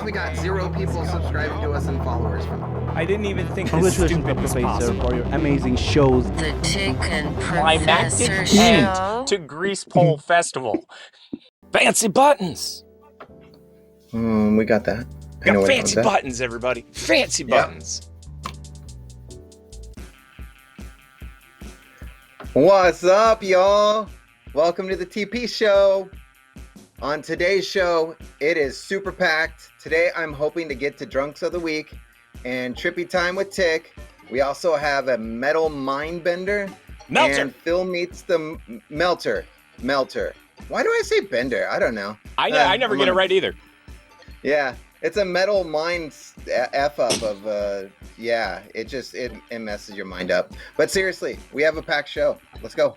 we got 0 people subscribing to us and followers from. I didn't even think this Congratulations, stupid was Professor, possible. for your amazing shows. The Tick and Climactic Professor end Show. to Grease Pole Festival. Fancy buttons. We got that. I know Got what fancy that. buttons, everybody. Fancy buttons. What's up, y'all? Welcome to the TP Show. On today's show, it is super packed. Today, I'm hoping to get to Drunks of the Week and Trippy Time with Tick. We also have a metal mind bender. Melter. And Phil meets the Melter. Why do I say bender? I don't know. I never get it right either. Yeah, it's a metal mind F up of, it messes your mind up. But seriously, we have a packed show. Let's go.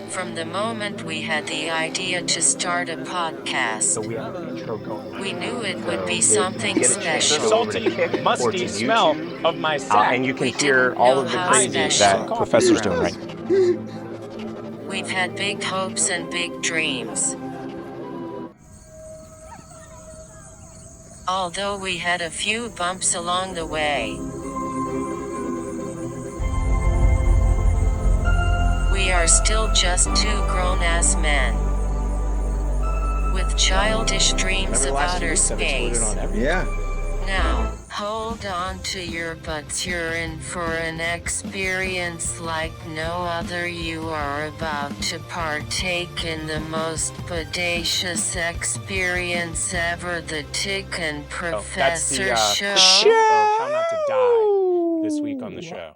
From the moment we had the idea to start a podcast, We have an intro going. we knew it would be something The special. salty, musty smell of my sack. And you can We hear didn't all know of the how gravy special. that Professor's doing right. We've had big hopes and big dreams. Although we had a few bumps along the way. We are still just 2 grown-ass men. With childish dreams of outer space. Yeah. Now, hold on to your butts. You're in for an experience like no other. You are about to partake in the most bodacious experience ever. The Tick and Professor That's the Show. of how not to die this week on the show.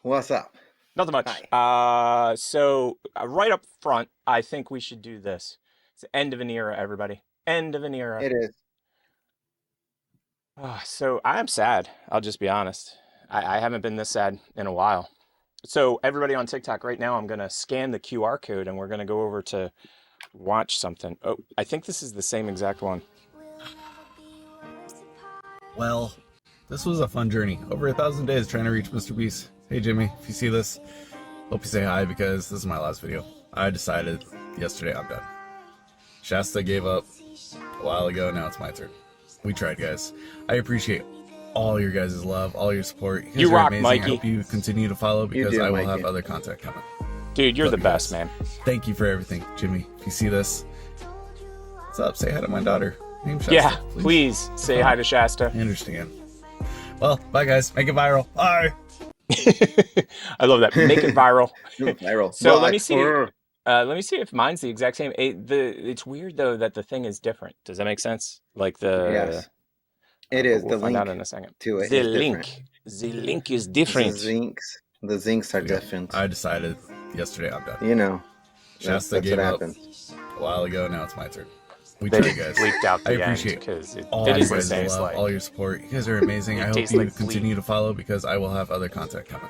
What's up? Nothing much. So right up front, I think we should do this. It's the end of an era, everybody. End of an era. It is. So I am sad. I'll just be honest. I haven't been this sad in a while. So everybody on TikTok right now, I'm going to scan the QR code and we're going to go over to watch something. Oh, I think this is the same exact one. Well, this was a fun journey. Over 1,000 days trying to reach Mr. Beast. Hey Jimmy, if you see this, hope you say hi because this is my last video. I decided yesterday I'm done. Shasta gave up a while ago, now it's my turn. We tried, guys. I appreciate all your guys' love, all your support. You guys You are rock, amazing. Mikey. I hope you continue to follow because do, I will Mikey. have other content coming. Dude, you're Love the you best, guys. man. Thank you for everything, Jimmy. If you see this, what's up? Say hi to my daughter. Her name's Shasta, Yeah, please say hi to Shasta. I understand. Well, bye guys. Make it viral. Bye. I love that. Make it viral. Viral. So Well, let me see. Let me see if mine's the exact same. It's weird though that the thing is different. Does that make sense? Like the Yes. It is. We'll The find out link in a second. to it The is link. different. The link is different. The zincs are different. I decided yesterday I'm done. You know. Shasta That's gave what up happens. a while ago, now it's my turn. We They tried, guys. bleeped out I the end appreciate because it all is your the same. guys' love, Like, all your support. You guys are amazing. It I hope tastes you like continue to follow because I will have other content coming.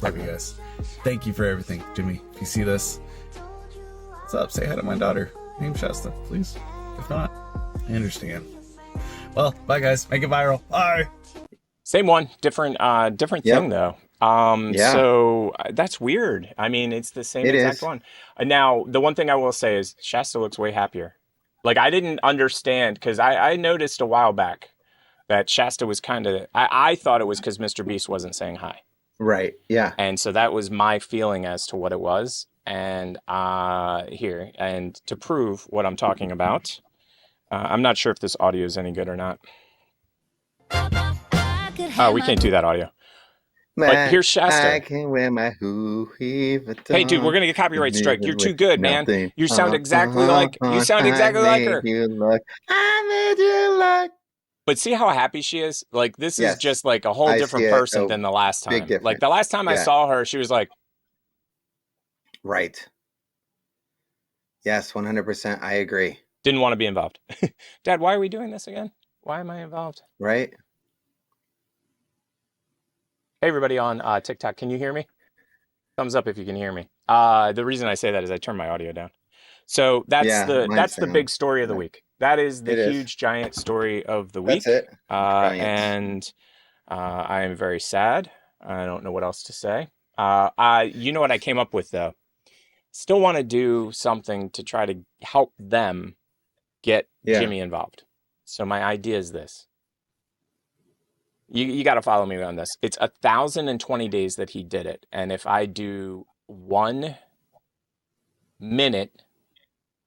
Love you guys. Thank you for everything, Jimmy. If you see this, what's up? Say hi to my daughter. Her name's Shasta, please. If not, I understand. Well, bye guys. Make it viral. Bye. same one, different Yep. thing though. Yeah. So that's weird. I mean, it's the same It exact is. one. Now, the one thing I will say is Shasta looks way happier. Like I didn't understand because I noticed a while back that Shasta was kind of. I thought it was because Mr. Beast wasn't saying hi. Right. Yeah. And so that was my feeling as to what it was. And here, and to prove what I'm talking about, I'm not sure if this audio is any good or not. Oh, we can't do that audio. But here's Shasta. I can wear my Hey, dude, we're gonna get copyright strike. You're too good, man. You sound exactly like her. I made you look. But see how happy she is? Like this is Yes. just like a whole I different see it. person Oh, than the last big time. difference. Like the last time I Yeah. saw her, she was like, Right. Yes, 100%. I agree. didn't want to be involved. Dad, why are we doing this again? Why am I involved? Right? Hey, everybody on TikTok, can you hear me? Thumbs up if you can hear me. The reason I say that is I turned my audio down. So that's Yeah, mine's that's the down. big story of the week. That is the It is. huge giant story of the week. That's it. And I am very sad. I don't know what else to say. You know what I came up with though? still want to do something to try to help them get Yeah. Jimmy involved. So my idea is this. You got to follow me on this. It's 1,020 days that he did it. And if I do 1 minute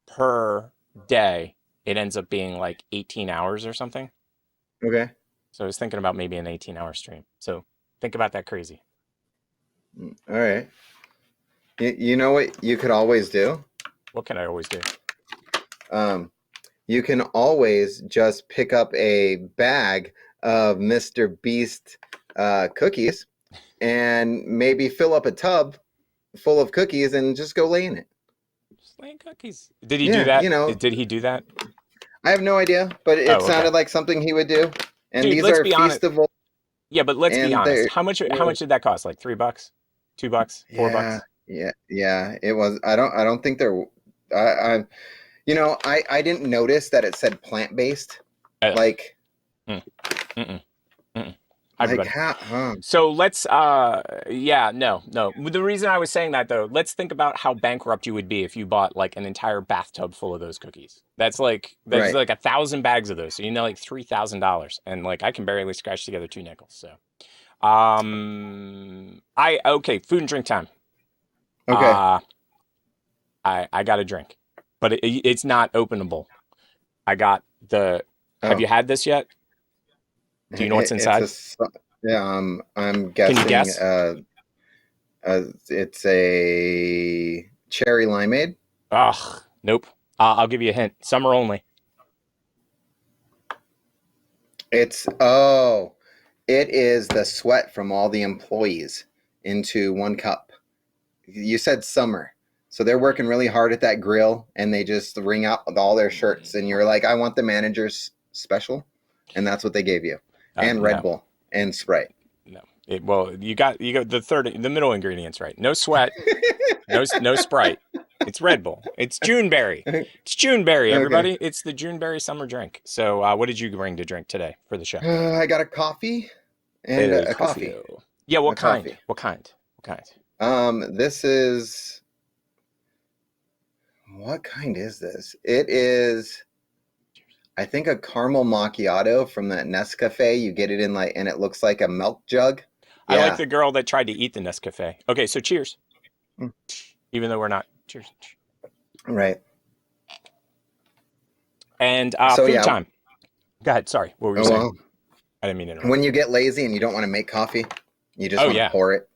per day, it ends up being like 18 hours or something. Okay. So I was thinking about maybe an 18-hour stream. So think about that crazy. All right. You know what you could always do? What can I always do? You can always just pick up a bag of Mr. Beast cookies and maybe fill up a tub full of cookies and just go lay in it. Just laying cookies. Did he do that? Did he do that? I have no idea, but it sounded like something he would do. And Dude, these let's are be honest. feastable. Yeah, but let's be honest. they're- How much did that cost? Like $3, $2, $4? Yeah. It was. I don't think they're. I didn't notice that it said plant based. Like. Everybody. So let's no. The reason I was saying that though, let's think about how bankrupt you would be if you bought like an entire bathtub full of those cookies. That's like 1,000 bags of those. So like $3,000, and like I can barely scratch together 2 nickels. So, food and drink time. Okay. I got a drink, but it's not openable. I got the. Have you had this yet? Do you know what's inside? I'm guessing. Can you guess? It's a cherry limeade. Ugh, nope. I'll give you a hint. Summer only. It is the sweat from all the employees into 1 cup. You said summer. So they're working really hard at that grill and they just wring out all their shirts and you're like, I want the manager's special. And that's what they gave you. And Red Bull and Sprite. No. You got the middle ingredients right. No sweat, no Sprite. It's Red Bull. It's Juneberry. It's Juneberry, everybody. Okay. It's the Juneberry summer drink. So what did you bring to drink today for the show? I got a coffee and a coffee. Yeah, what kind? Coffee. What kind? This is... What kind is this? It is... I think a caramel macchiato from that Nescafe. You get it in and it looks like a milk jug. Yeah. I like the girl that tried to eat the Nescafe. Okay, so cheers. Even though we're not. Cheers. Right. And food time. Go ahead. Sorry. What were you saying? Well, I didn't mean to interrupt. When you get lazy and you don't want to make coffee, you just want to pour it.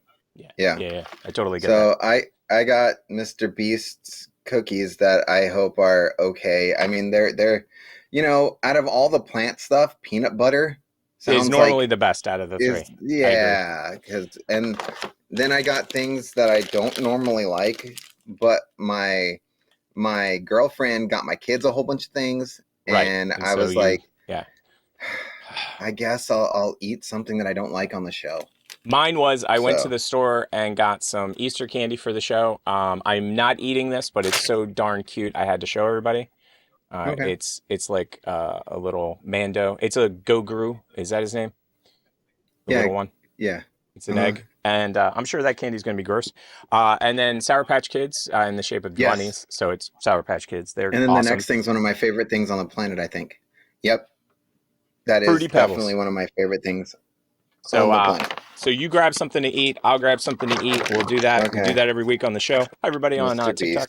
Yeah. I totally get that. So I got Mr. Beast's cookies that I hope are okay. I mean, they're out of all the plant stuff, peanut butter is normally the best out of the 3. Yeah, and then I got things that I don't normally like, but my girlfriend got my kids a whole bunch of things, and I was like, I guess I'll eat something that I don't like on the show. Mine was I went to the store and got some Easter candy for the show. I'm not eating this, but it's so darn cute. I had to show everybody. It's like a little Mando. It's a Go-Guru. Is that his name? The little one. Yeah. It's an egg, and I'm sure that candy's going to be gross. And then Sour Patch Kids in the shape of bunnies. So it's Sour Patch Kids. They're awesome. The next thing's one of my favorite things on the planet, I think. Yep. That is Fruity Pebbles. Definitely one of my favorite things. So you grab something to eat. I'll grab something to eat. We'll do that. Okay. We'll do that every week on the show. Hi, everybody on TikTok.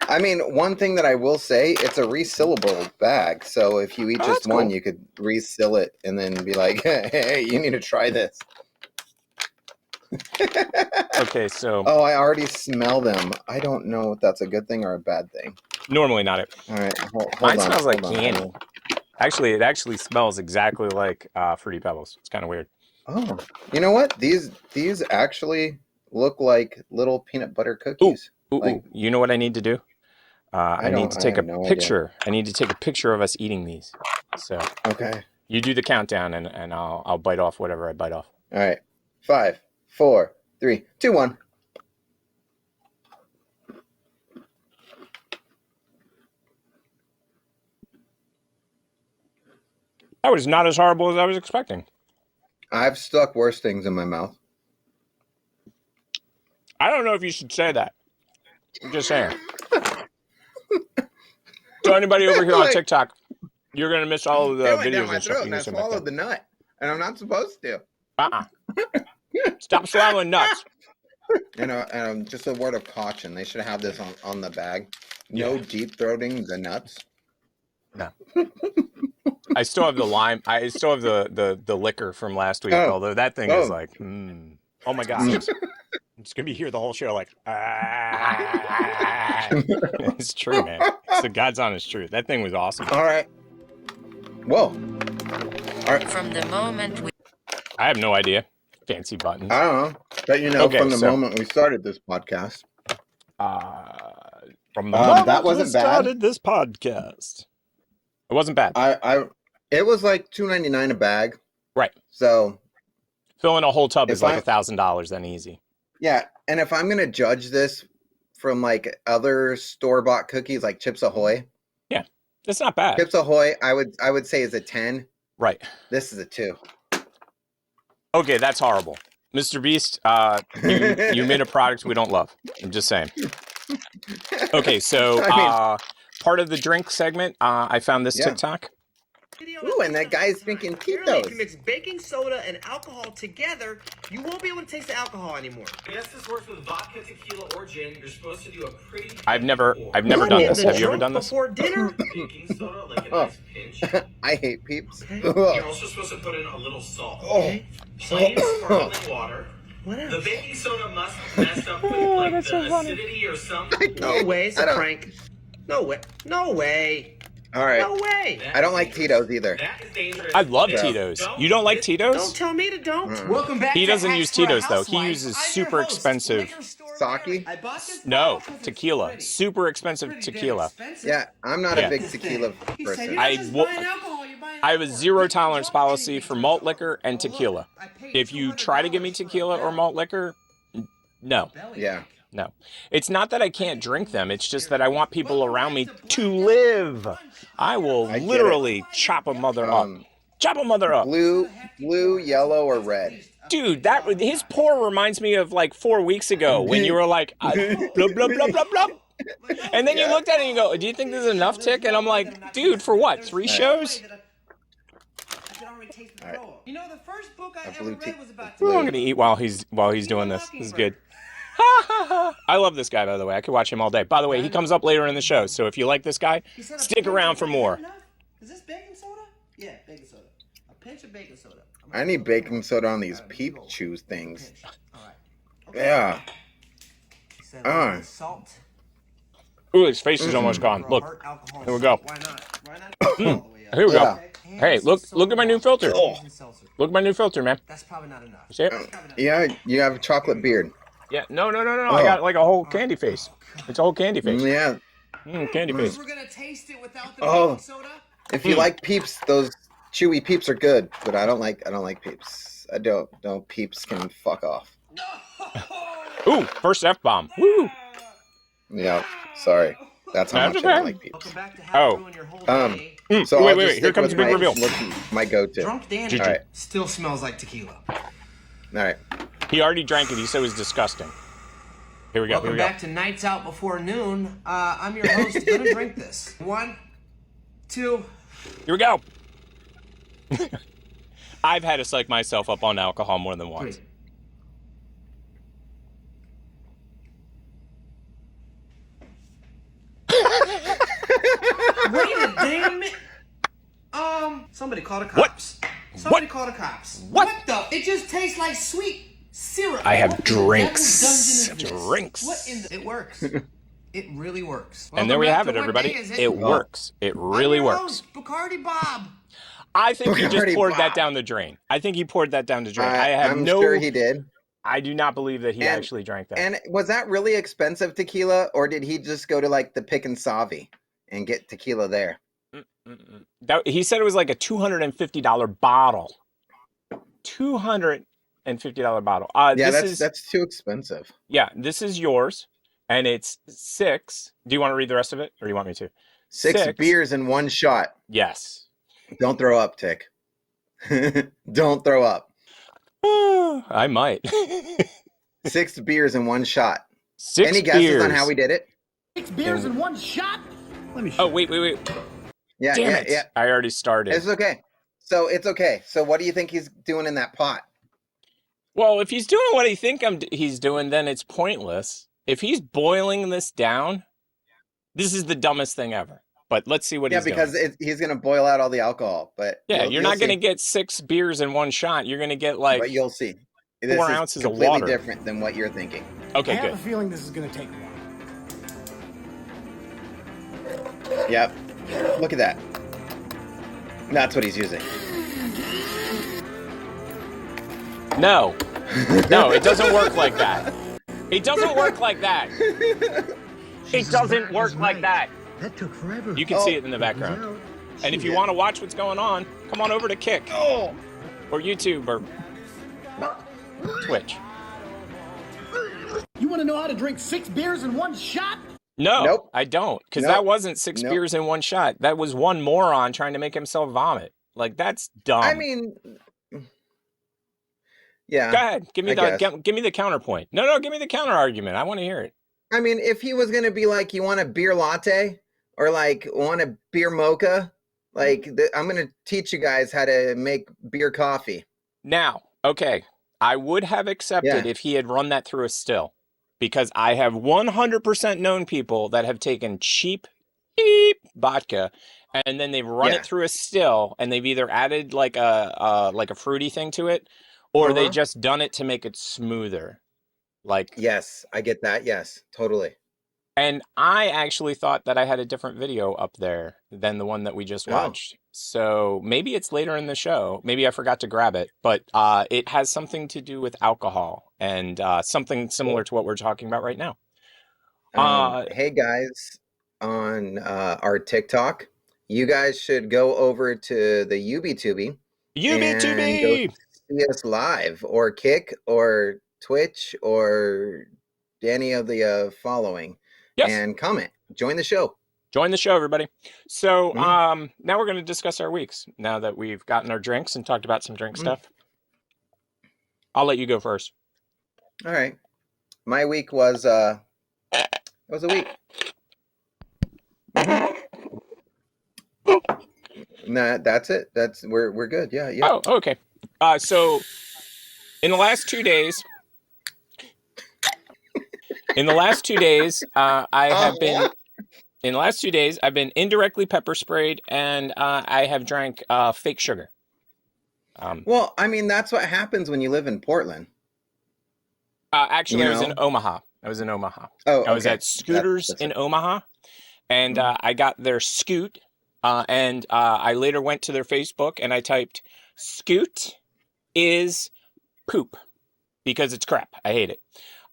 I mean, one thing that I will say, it's a resealable bag. So if you eat just one, you could reseal it and then be like, hey, you need to try this. Okay, so... Oh, I already smell them. I don't know if that's a good thing or a bad thing. Normally not. All right, hold Mine smells like candy. Actually, it actually smells exactly like Fruity Pebbles. It's kind of weird. Oh, you know what? These actually look like little peanut butter cookies. Ooh. You know what I need to do? I need to take a picture. Idea. I need to take a picture of us eating these. So okay, you do the countdown, and I'll bite off whatever I bite off. All right, 5, 4, 3, 2, 1. That was not as horrible as I was expecting. I've stuck worse things in my mouth. I don't know if you should say that. I'm just saying. So anybody over here on TikTok, you're gonna miss all of the It went down videos my and stuff. throat, You and can I sit back swallowed the down. nut, and I'm not supposed to. Stop swallowing nuts. Just a word of caution: they should have this on the bag. No Yeah. deep throating the nuts. No. I still have the lime. I still have the liquor from last week. Oh. Although that thing is like, oh my gosh, Mm. I'm just gonna be here the whole show like, It's true, man. It's the God's honest truth. That thing was awesome. All right. Whoa. All right. From the moment we I have no idea. Fancy buttons. I don't know, but Okay, from the so- moment we started this podcast, From the moment that wasn't we bad. started this podcast, it wasn't bad. It was like $2.99 a bag. Right. So Filling a whole tub If is like I- $1,000 then easy. yeah, and if I'm gonna judge this from like other store-bought cookies like Chips Ahoy, It's not bad. Chips Ahoy, I would say is a 10. Right. This is a 2. Okay, that's horrible. Mr. Beast, you made a product we don't love. I'm just saying. Okay, so I mean- part of the drink segment, I found this Yeah. TikTok. Ooh, and that guy's drinking Apparently, if you Tito's. mix baking soda and alcohol together, you won't be able to taste the alcohol anymore. Yes, this works with vodka, tequila, or gin. You're supposed to do a pretty. I've never Not done getting this. the Have you ever drunk done this? Before dinner? baking soda, like a nice pinch. I hate Peeps. You're also supposed to put in a little salt. Oh. Plain sparkling water. What The else? baking soda must mess up with like that's the so funny. acidity or something. No way, it's I a don't- prank. No way. No way. All right. No way. I don't like Tito's either. That is dangerous. I love Yeah. Tito's. You don't like Don't Tito's? tell me to don't. Welcome back. He to doesn't Hacks use for a Tito's, though. He Housewife. uses I'm your super host, expensive- liquor store Sake? Mary. I bought this No, bottle 'cause it's tequila. pretty. Super expensive Pretty damn tequila. expensive. Yeah, I'm not Yeah. a big tequila He said, person. "You're not I just wo- buying alcohol, you're buying I have a alcohol. zero You can't tolerance drop policy anything for to malt drop. liquor and Oh, look, tequila. I paid If you try to give me $200 tequila for or a malt liquor, no. belly Yeah. ache. No. It's not that I can't drink them. It's just that I want people around me to live. I will I get it. literally chop a mother up. Chop a mother up. Blue, yellow, or red? Dude, his pour reminds me of like 4 weeks ago when you were like, blah, blah, blah, blah, blah. And then you looked at it and you go, do you think this is enough, Tick? And I'm like, dude, for what? 3 shows? Alright. You know, the first book I blue ever tea- read was about blue. I'm gonna eat while he's doing this. This is good. I love this guy, by the way. I could watch him all day. By the way, he comes up later in the show, so if you like this guy, He said a stick pinch around of for baking more. enough? Is this baking soda? Yeah, baking soda. A pinch of baking soda. I need baking soda on these peep chews things. All right. Yeah. He said, Ah. salt. Ooh, his face is almost gone. for a Look, hard alcohol here we go. salt. Why not? Why not all the way up? here we Yeah. go. Hey, look at my new filter. Oh. Seltzer. Look at my new filter, man. That's probably not enough. See it? Yeah, you have a chocolate beard. Yeah, no. I got like a whole candy face. It's a whole candy face. Yeah. Candy face. We're gonna taste it without the Oh. baking soda. If you like Peeps, those chewy Peeps are good, but I don't like Peeps. I don't. Peeps can fuck off. Ooh, first F-bomb. Woo! Yeah. Sorry. That's how That's much I don't okay. like Peeps. Welcome back to how Oh. to ruin your whole Um, day. So wait, I'll wait, just here stick comes with the big my- reveal. My go-to. All Drunk Dandy right. still smells like tequila. right. He already drank it. He said it was disgusting. Here we go. Welcome Here we go. back to Nights Out Before Noon. I'm your host. Gonna drink this. 1, 2. Here we go. I've had to psych myself up on alcohol more than once. 3. Wait a damn minute. Somebody call the cops. Somebody call the cops. What? the? It just tastes like sweet syrup. I have What in the drinks. devil's dungeon is this? Drinks. What in the? It works. It really works. And there we Welcome have back it, to What everybody. Day Is It works. It really I'm your works. host, Bacardi Bob. I think he just Bacardi poured that Bob. down the drain. I think he poured that down the drain. I have I'm no. sure he did. I do not believe that he And- actually drank that. And was that really expensive tequila, or did he just go to like the Pick and Savi and get tequila there? He said it was like a $250 bottle. $250 bottle. Yeah, this that's too expensive. Yeah, this is yours, and it's 6. Do you want to read the rest of it, or do you want me to? 6 beers in one shot. Yes. Don't throw up, Tick. Don't throw up. I might. 6 beers in one shot. 6 Any beers. guesses on how we did it? 6 beers in one shot? Let me show Oh, wait. Yeah, Damn yeah, it. yeah. I already started. It's okay. So it's okay. So what do you think he's doing in that pot? Well, if he's doing what I think he's doing, then it's pointless. If he's boiling this down, this is the dumbest thing ever. But let's see what he's doing. Yeah, because he's going to boil out all the alcohol. But yeah, you're not going to get 6 beers in one shot. You're going to get like but you'll see. 4 ounces of water. Completely different than what you're thinking. Okay, I good. have a feeling this is going to take a while. Yep. Look at that. That's what he's using. No. No, it doesn't work like that. It doesn't work like that. It doesn't work like that. That took forever. You can see it in the background. And if you want to watch what's going on, come on over to Kick. Oh. Or YouTube or Twitch. You want to know how to drink 6 beers in one shot? No, Nope. I don't. Because Nope. that wasn't 6 Nope. beers in one shot. That was one moron trying to make himself vomit. Like, that's dumb. I mean, yeah. Go ahead. Give me I give me the counterpoint. No, give me the counter argument. I want to hear it. I mean, if he was going to be like, you want a beer latte or like want a beer mocha, like I'm going to teach you guys how to make beer coffee. Now, okay, I would have accepted Yeah. if he had run that through a still, because I have 100% known people that have taken cheap vodka and then they've run Yeah. it through a still and they've either added like a fruity thing to it, or they just done it to make it smoother. Like, Yes, I get that. Yes, totally. and I actually thought that I had a different video up there than the one that we just Oh. watched. So maybe it's later in the show. Maybe I forgot to grab it, but it has something to do with alcohol and something similar to what we're talking about right now. Hey guys, on our TikTok, you guys should go over to the UBTubi and go UBTV! see us live, or Kick, or Twitch, or any of the following, Yes, and comment. Join the show. join the show, everybody. So Mhm. now we're going to discuss our weeks. Now that we've gotten our drinks and talked about some drink stuff, I'll let you go first. All right. My week was a week. Nah, that's it. We're good. Yeah, yeah. Oh, okay. So in the last 2 days, I have been. In the last 2 days, I've been indirectly pepper sprayed, and I have drank fake sugar. Well, I mean, that's what happens when you live in Portland. Actually, You I was in know? Omaha. I was in Omaha. Oh, I was okay. at Scooters That's in it. Omaha, and I got their Scoot, and I later went to their Facebook and I typed, "Scoot is poop," because it's crap. I hate it.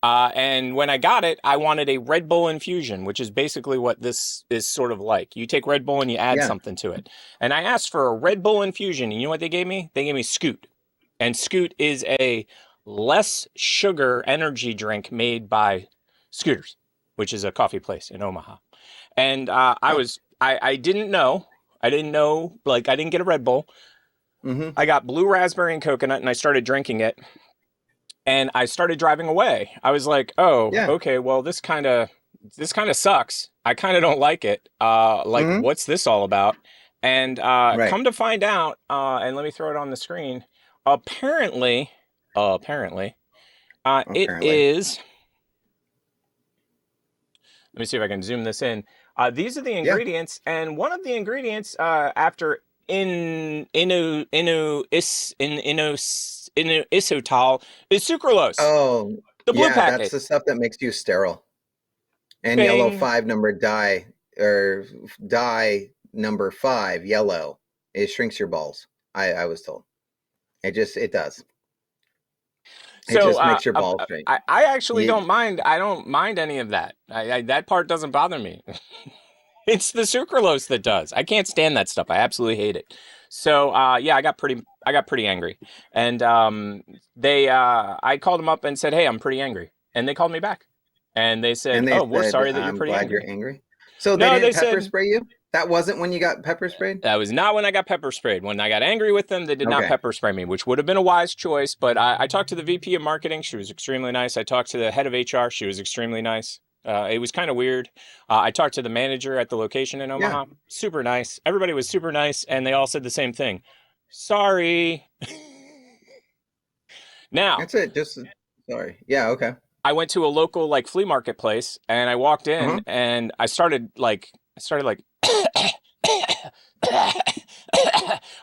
And when I got it, I wanted a Red Bull infusion, which is basically what this is sort of like. You take Red Bull and you add Yeah. something to it. And I asked for a Red Bull infusion, and you know what they gave me? They gave me Scoot. And Scoot is a less sugar energy drink made by Scooters, which is a coffee place in Omaha. And I didn't know. I didn't know, like, I didn't get a Red Bull. Mm-hmm. I got blue raspberry and coconut, and I started drinking it. And I started driving away. I was like, "Oh, Yeah. okay. Well, this kind of sucks. I kind of don't like it. Mhm. What's this all about?" And Right. come to find out, and let me throw it on the screen. Apparently, it Apparently. is. Let me see if I can zoom this in. These are the ingredients, and one of the ingredients, after inositol, is sucralose. Oh, The blue yeah, packet. that's the stuff that makes you sterile. And Bing. yellow 5 number dye, or dye number 5 yellow, it shrinks your balls. I was told. It does. It just makes your balls shrink. I actually You- don't mind. I don't mind any of that. That part doesn't bother me. It's the sucralose that does. I can't stand that stuff. I absolutely hate it. So yeah, I got pretty angry, and I called them up and said, "Hey, I'm pretty angry," and they called me back, and they said, And they "Oh, we're said, sorry that you're "I'm pretty glad angry." you're angry." So they No, didn't they pepper said- spray you? That wasn't when you got pepper sprayed? That was not when I got pepper sprayed. When I got angry with them, they did not Okay. pepper spray me, which would have been a wise choice. But I talked to the VP of marketing. She was extremely nice. I talked to the head of HR. She was extremely nice. It was kind of weird. I talked to the manager at the location in Omaha. Super nice. Everybody was super nice. And they all said the same thing. Sorry. Now. That's it. Just sorry. Yeah, okay. I went to a local like flea market place and I walked in and I started like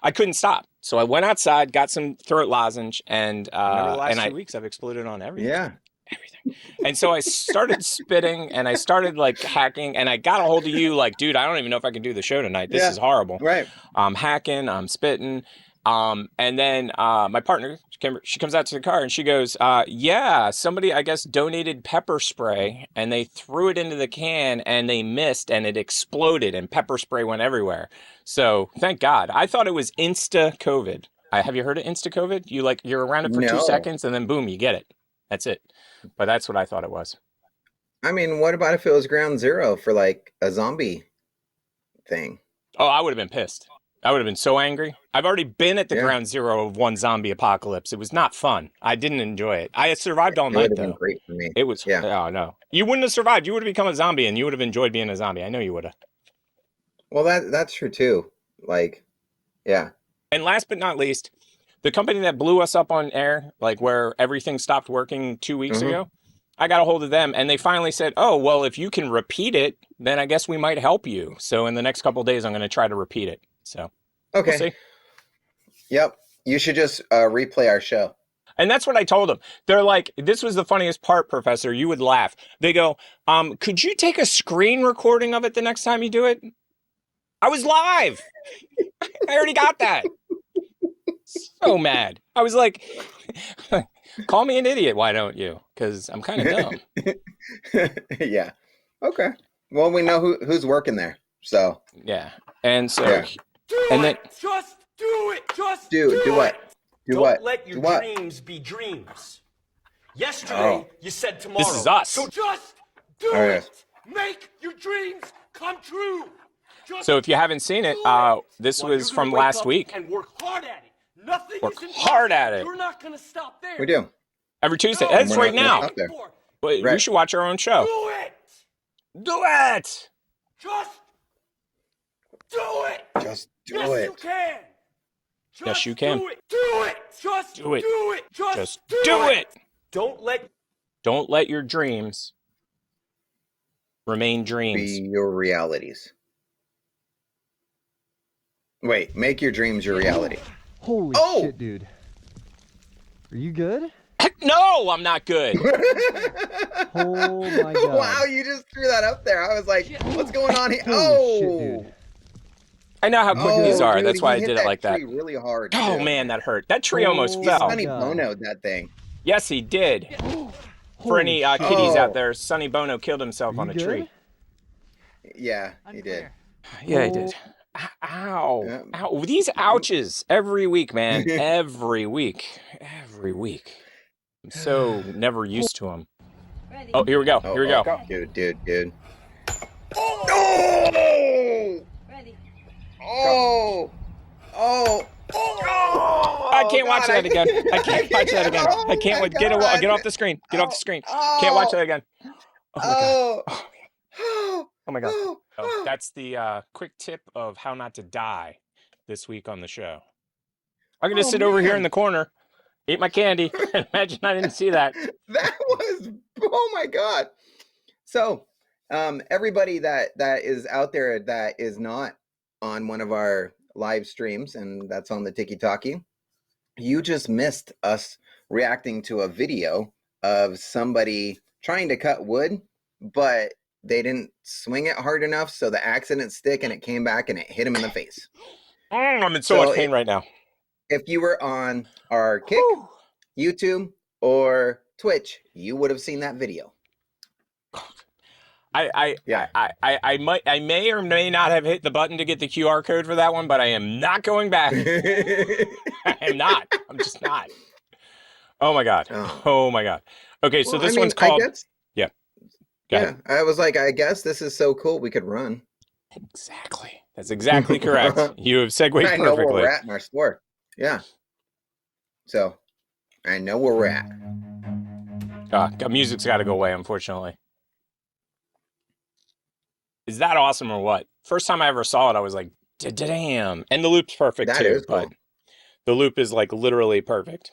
I couldn't stop. So I went outside, got some throat lozenge, and the last 2 weeks I've exploded on everything. Yeah. Everything. And so I started spitting and I started like hacking and I got a hold of you like, dude, I don't even know if I can do the show tonight. This is horrible. Right. I'm hacking, I'm spitting. And then my partner, she comes out to the car and she goes, yeah, somebody, I guess, donated pepper spray and they threw it into the can and they missed and it exploded and pepper spray went everywhere. So thank God. I thought it was Insta-COVID. Have you heard of Insta-COVID? You're around it for 2 seconds and then boom, you get it. That's it. But that's what I thought it was. I mean, what about if it was ground zero for like a zombie thing? Oh, I would have been pissed. I would have been so angry. I've already been at the ground zero of one zombie apocalypse. It was not fun. I didn't enjoy it. I had survived all night, though. Been great for me. It was, oh, no. You wouldn't have survived. You would have become a zombie, and you would have enjoyed being a zombie. I know you would have. Well, that's true, too. Like, yeah. And last but not least, the company that blew us up on air, like where everything stopped working 2 weeks ago, I got a hold of them, and they finally said, oh, well, if you can repeat it, then I guess we might help you. So in the next couple of days, I'm going to try to repeat it. So, okay. We'll see. Yep. You should just replay our show. And that's what I told them. They're like, this was the funniest part, Professor. You would laugh. They go, could you take a screen recording of it the next time you do it? I was live. I already got that. So mad. I was like, call me an idiot. Why don't you? Because I'm kind of dumb. Yeah. Okay. Well, we know who's working there. So. Yeah. And so. Yeah. Just do it. Just do what? Don't let your dreams be dreams. Yesterday, you said tomorrow. This is us. So just do it. Make your dreams come true. So if you haven't seen it, this was from last week. And work hard at it. Nothing work hard at it. You're not gonna stop there. We do. Every Tuesday. That's right now. But right. We should watch our own show. Do it. Do it. Just do it. Just do yes, it. You can. Yes, you can. Do it. Do it. Just do it. Do it. Just do it. Don't let your dreams remain dreams. Be your realities. Wait, make your dreams your reality. Holy shit, dude. Are you good? No, I'm not good. Oh my god. Wow, you just threw that up there. I was like, what's going on here? Holy shit, dude. I know how quick these are. Dude, that's why I did it like that. Tree really hard. Oh too. man, that hurt. That tree almost fell. Sonny Bono'd that thing. Yes, he did. For any kiddies out there, Sonny Bono killed himself on a tree. Yeah, he did. Yeah, he did. Ow. Yeah. Ow. These ouches every week, man. Every week. Every week. I'm so never used to them. Ready. Oh, here we go. Here we go. Dude. Oh! Ready. Oh! I can't watch that again. I can't watch that again. I can't wait. Get off the screen. Get off the screen. Can't watch that again. Oh my god. Oh my god. Oh, that's the quick tip of how not to die this week on the show. I'm gonna sit over here in the corner, eat my candy. Imagine I didn't see that. That was, oh my god. So everybody that is out there that is not on one of our live streams, and that's on the Tiki Talkie, you just missed us reacting to a video of somebody trying to cut wood, but they didn't swing it hard enough, so the accident stick and it came back and it hit him in the face. I'm in so much pain right now. If you were on our Kick, YouTube, or Twitch, you would have seen that video. I may or may not have hit the button to get the QR code for that one, but I am not going back. I am not. I'm just not. Oh my god. Oh my god. Okay, so this one's called. Yeah. Yeah, I was like, I guess this is so cool we could run. Exactly. That's exactly correct. You have segued I know where perfectly. we're at in our store. Yeah. So I know where we're at. Music's got to go away, unfortunately. Is that awesome or what? First time I ever saw it, I was like, damn. And the loop's perfect That too, is cool. but the loop is like literally perfect.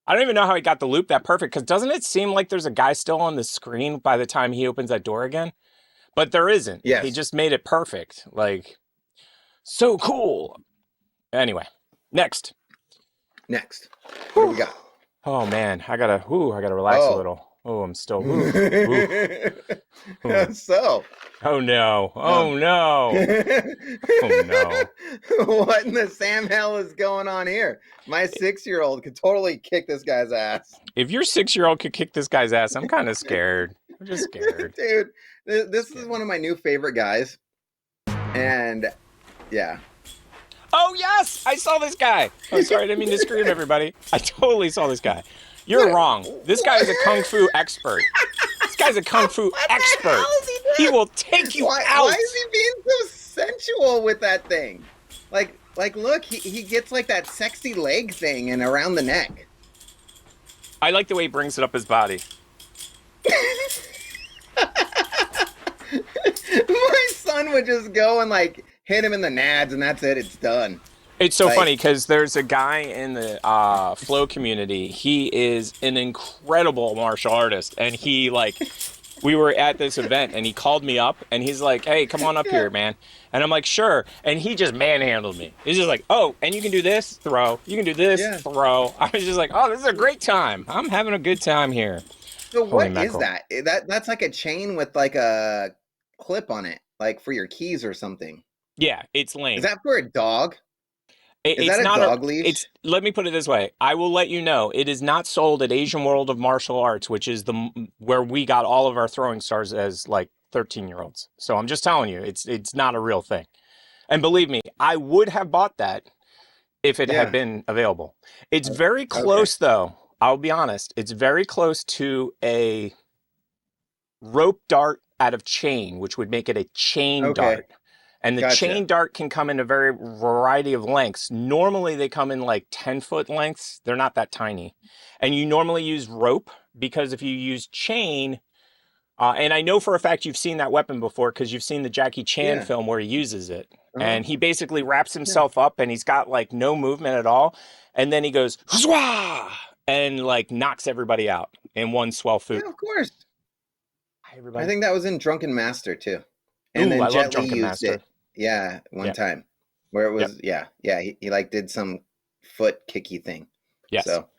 I don't even know how he got the loop that perfect, because doesn't it seem like there's a guy still on the screen by the time he opens that door again? But there isn't. Yes. He just made it perfect. Like, so cool. Anyway, next. What do we got? Oh man, I gotta relax a little. Oh, I'm still. So. Oh no! Oh no! Oh no! What in the Sam hell is going on here? My 6-year-old could totally kick this guy's ass. If your 6-year-old could kick this guy's ass, I'm kind of scared. I'm just scared. Dude, this is one of my new favorite guys. And yeah. Oh yes, I saw this guy. Oh, sorry, I didn't mean to scream, everybody. I totally saw this guy. You're wrong. This guy is a kung fu expert. This guy's a kung fu expert. He will take you out. Why is he being so sensual with that thing? Like look, he gets like that sexy leg thing and around the neck. I like the way he brings it up his body. My son would just go and like hit him in the nads and that's it. It's done. It's so funny because there's a guy in the flow community. He is an incredible martial artist, and he we were at this event, and he called me up, and he's like, "Hey, come on up here, man." And I'm like, "Sure." And he just manhandled me. He's just like, "Oh, and you can do this, throw. You can do this, throw." I was just like, "Oh, this is a great time. I'm having a good time here." So what is that? That's like a chain with like a clip on it, like for your keys or something. Yeah, it's lame. Is that for a dog? Is It's that not a dog leash? Let me put it this way. I will let you know, it is not sold at Asian World of Martial Arts, which is where we got all of our throwing stars as like 13-year-olds. So I'm just telling you, it's not a real thing. And believe me, I would have bought that if it had been available. It's very close though. I'll be honest. It's very close to a rope dart out of chain, which would make it a chain dart. And the chain dart can come in a variety of lengths. Normally, they come in like 10-foot lengths. They're not that tiny. And you normally use rope, because if you use chain, and I know for a fact you've seen that weapon before because you've seen the Jackie Chan film where he uses it. And he basically wraps himself up and he's got like no movement at all. And then he goes, "Huzwah!" and like knocks everybody out in one swell swoop. Yeah, of course. Hi, everybody. I think that was in Drunken Master too. And then I love Jet Li Drunken used Master. it. Yeah, one time where it was he like did some foot kicky thing. Yes. So,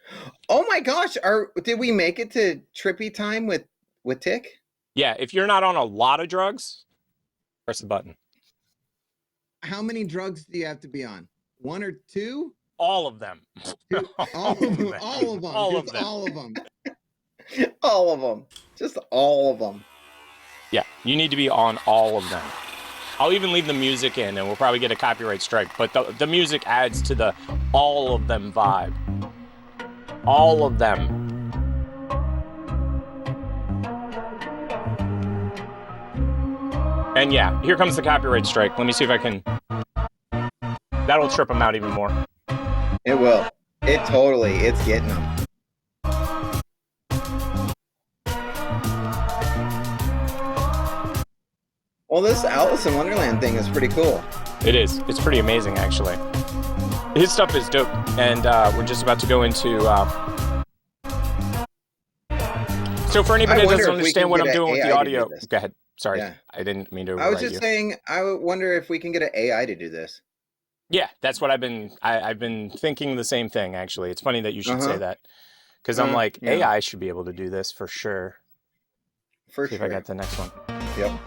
oh my gosh, did we make it to trippy time with Tick? Yeah, if you're not on a lot of drugs, press the button. How many drugs do you have to be on? 1 or 2? All of them. All of them. All of them. All of them. Just all of them. Yeah, you need to be on all of them. I'll even leave the music in and we'll probably get a copyright strike, but the music adds to the all of them vibe. All of them. And yeah, here comes the copyright strike. Let me see if I can... That'll trip them out even more. It will. It's getting them. Well, this Alice in Wonderland thing is pretty cool. It is. It's pretty amazing, actually. His stuff is dope, and we're just about to go into... So for anybody that doesn't understand what I'm doing with the audio... Go ahead. Sorry, I didn't mean to I was just saying, I wonder if we can get an AI to do this. Yeah, that's what I've been thinking the same thing, actually. It's funny that you should say that. Because I'm like, AI should be able to do this for sure. See if I got the next one. Yep.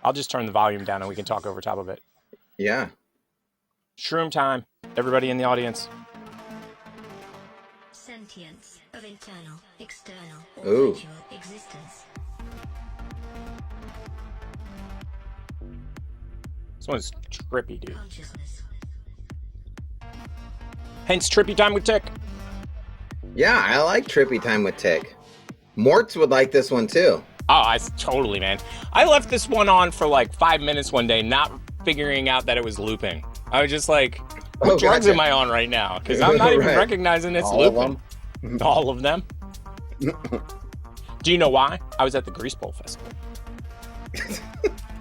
I'll just turn the volume down and we can talk over top of it. Yeah. Shroom time. Everybody in the audience. Sentience of internal, external, or virtual existence. This one's trippy, dude. Hence trippy time with Tick. Yeah, I like trippy time with Tick. Mortz would like this one too. Oh, totally, man. I left this one on for like 5 minutes one day, not figuring out that it was looping. I was just like, what drugs am I on right now? Because I'm not even recognizing it's looping. All of them. Do you know why? I was at the Grease Pole Festival.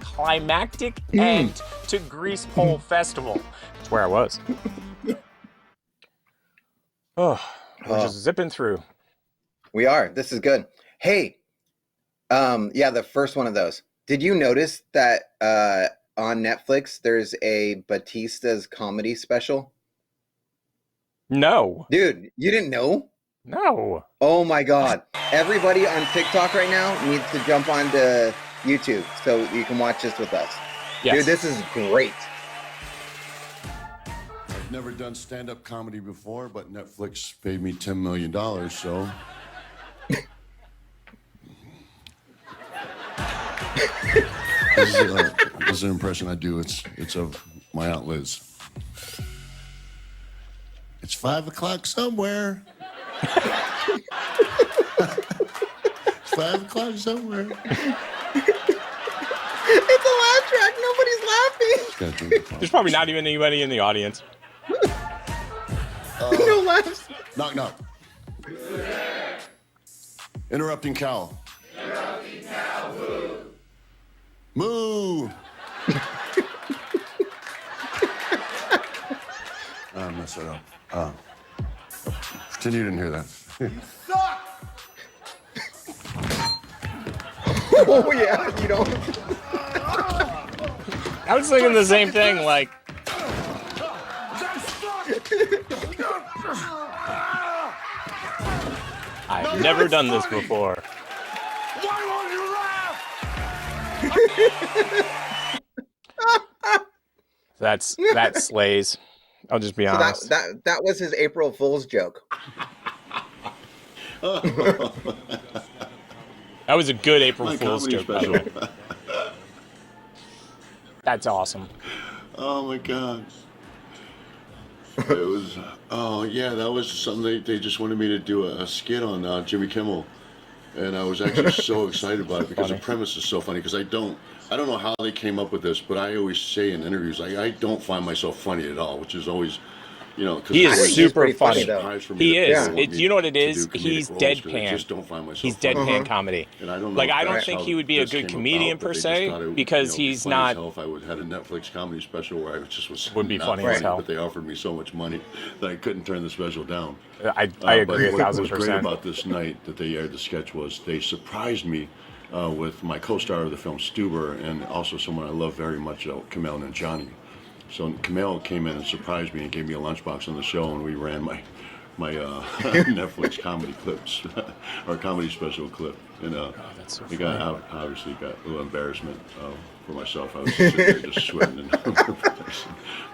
Climactic end to Grease Pole Festival. That's where I was. Oh, we're just zipping through. We are. This is good. Hey, yeah, the first one of those. Did you notice that on Netflix there's a Batista's comedy special? No. Dude, you didn't know? No. Oh my God. Everybody on TikTok right now needs to jump onto YouTube so you can watch this with us. Yes. Dude, this is great. I've never done stand-up comedy before, but Netflix paid me $10 million, so... this is an impression I do. It's of my Aunt Liz. It's 5 o'clock somewhere. It's 5 o'clock somewhere. It's a laugh track. Nobody's laughing. There's probably not even anybody in the audience. No laughs. Knock, knock. Interrupting cow. Interrupting cow, Moo! I messed it up. Pretend you didn't hear that. You suck! Oh, yeah, you know. I was thinking the same thing, like... I've never done this before. Why won't you laugh? That slays. I'll just be honest. So that was his April Fool's joke. That was a good April Fool's joke, by the way. That's awesome. Oh my God. It was, that was something they just wanted me to do a skit on Jimmy Kimmel. And I was actually so excited about it because the premise is so funny. Because I don't know how they came up with this, but I always say in interviews, I don't find myself funny at all, which is always, he is super funny though. He is. You know what it is? He's deadpan. He's deadpan comedy. And I don't know. Like, I don't think he would be a good comedian per se because he's not. If I would had a Netflix comedy special where I just was would be funny as hell. But they offered me so much money that I couldn't turn the special down. I agree 1,000%. What was great about this night that they aired the sketch was they surprised me with my co-star of the film Stuber and also someone I love very much, Kumail Nanjiani. So Kumail came in and surprised me and gave me a lunchbox on the show, and we ran my Netflix comedy clips, or comedy special clip. And that's so got obviously got a little embarrassment for myself. I was just sitting there just sweating.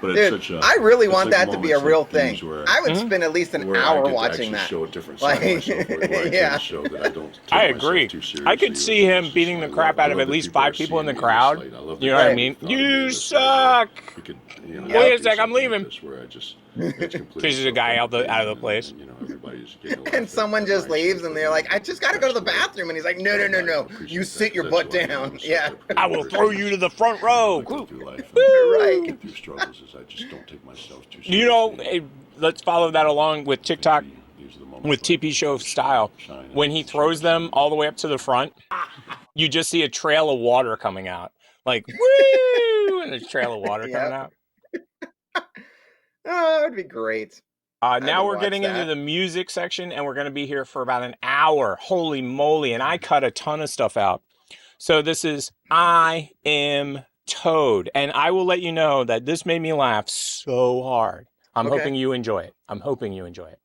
But it's Dude, such a, I really want like that to be a real thing. Where, I would spend at least an hour watching that. Show a different side of myself, where yeah. I show that I don't take I myself agree. too seriously. I could see him beating the crap out of at least 5 people in the crowd. You know what I mean? You suck! Wait a sec, I'm leaving. Chases a guy out of the place. And someone just leaves and they're like, I just got to go to the bathroom. And he's like, no. You sit your butt down. Yeah. I will throw you to the front row. Right. You know, let's follow that along with TikTok, with TP Show style. When he throws them all the way up to the front, you just see a trail of water coming out. Like, woo! And a trail of water coming out. Oh, that would be great. Now we're getting into the music section, and we're going to be here for about an hour. Holy moly. And I cut a ton of stuff out. So this is I Am Toad. And I will let you know that this made me laugh so hard. I'm hoping you enjoy it. I'm hoping you enjoy it.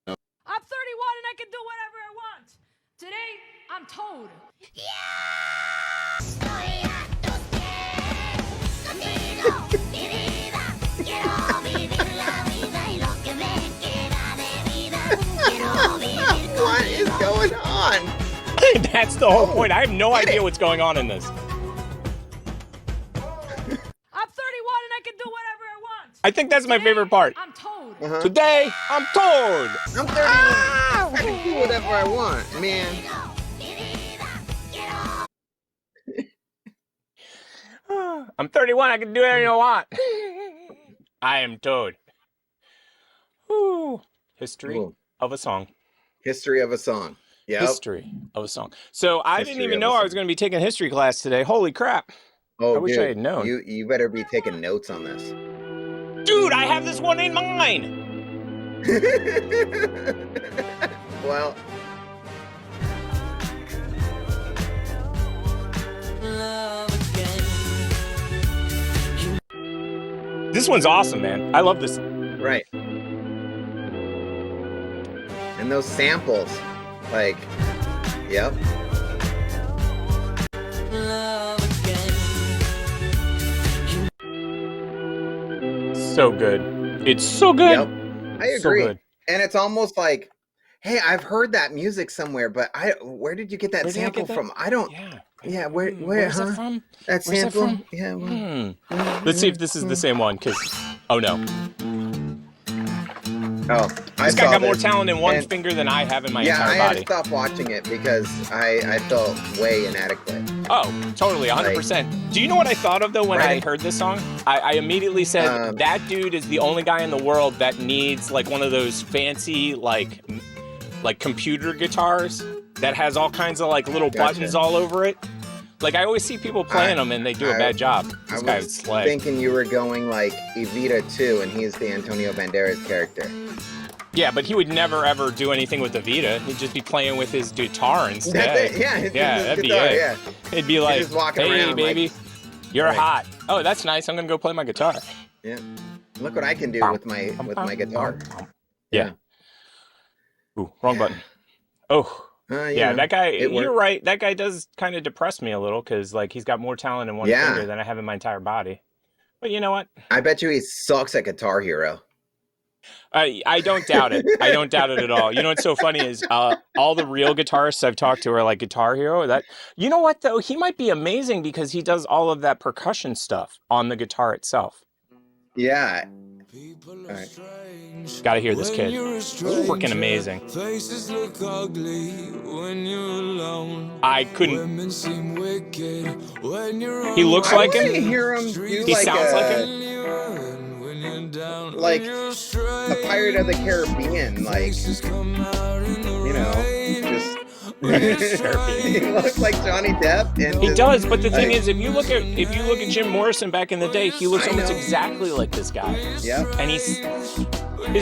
I'm 31 and I can do whatever I want. Today, I'm Toad. What is going on? That's the whole point. I have no idea what's going on in this. I'm 31 and I can do whatever I want. I think that's my favorite part. I'm Toad. Today, I'm Toad. I'm 31. I can do whatever I want, man. I'm 31. I can do anything I want. I am Toad. Woo. History of a song. History of a song. Yep. History of a song. So I didn't even know I was going to be taking history class today. Holy crap. Oh, I wish I had known. You better be taking notes on this. Dude, I have this one in mind. Well. This one's awesome, man. I love this. Right. And those samples, like, yep. So good. It's so good. Yep. I agree. So good. And it's almost like, hey, I've heard that music somewhere, but where did you get that sample from? I don't. Yeah. Where's that from? That Where's sample? that from? Yeah. Let's see if this is the same one. Cause oh no. Oh, this guy got more talent in one finger than I have in my entire body. Yeah, I had to stop watching it because I felt way inadequate. Oh, totally, 100%. Do you know what I thought of though when I heard this song? I immediately said that dude is the only guy in the world that needs like one of those fancy like computer guitars that has all kinds of like little buttons all over it. Like I always see people playing them and they do a bad job. This guy would slay. Thinking you were going like Evita 2 and he's the Antonio Banderas character. Yeah, but he would never ever do anything with the Vita. He'd just be playing with his guitar instead. Yeah, that'd be guitar, it. Yeah. It'd be like, hey, around, baby, like, you're hot. Oh, that's nice. I'm gonna go play my guitar. Yeah. Look what I can do with my guitar. Yeah. Ooh, wrong button. Oh. Yeah, that guy. You're right. That guy does kind of depress me a little because like he's got more talent in one finger than I have in my entire body. But you know what? I bet you he sucks at Guitar Hero. I don't doubt it. I don't doubt it at all. You know what's so funny is all the real guitarists I've talked to are like Guitar Hero. That you know what though? He might be amazing because he does all of that percussion stuff on the guitar itself. Yeah. All right. Gotta hear this kid. Freaking amazing. Faces look ugly when you're alone. I couldn't. He looks like him. Hear him do he like sounds like him. Like the Pirate of the Caribbean, like you know, just he looks like Johnny Depp. And he does, but the thing is, if you look at Jim Morrison back in the day, he looks almost exactly like this guy. Yeah, and his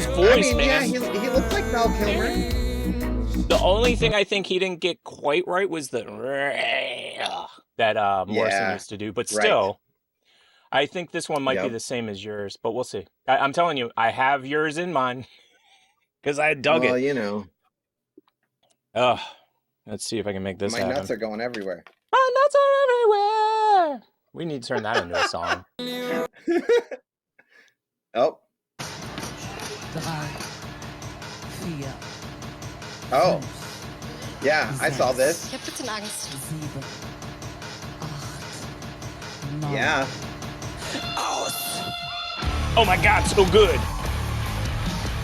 voice, man. Yeah, he looks like Val Kilmer. The only thing I think he didn't get quite right was the that Morrison used to do, but still. I think this one might be the same as yours, but we'll see. I'm telling you, I have yours in mind because I dug it. Well, you know. Let's see if I can make this happen. My nuts are going everywhere. My nuts are everywhere. We need to turn that into a song. Oh. Oh. Yeah, I saw this. Ich hab bisschen Angst. Yeah. Oh my God, so good.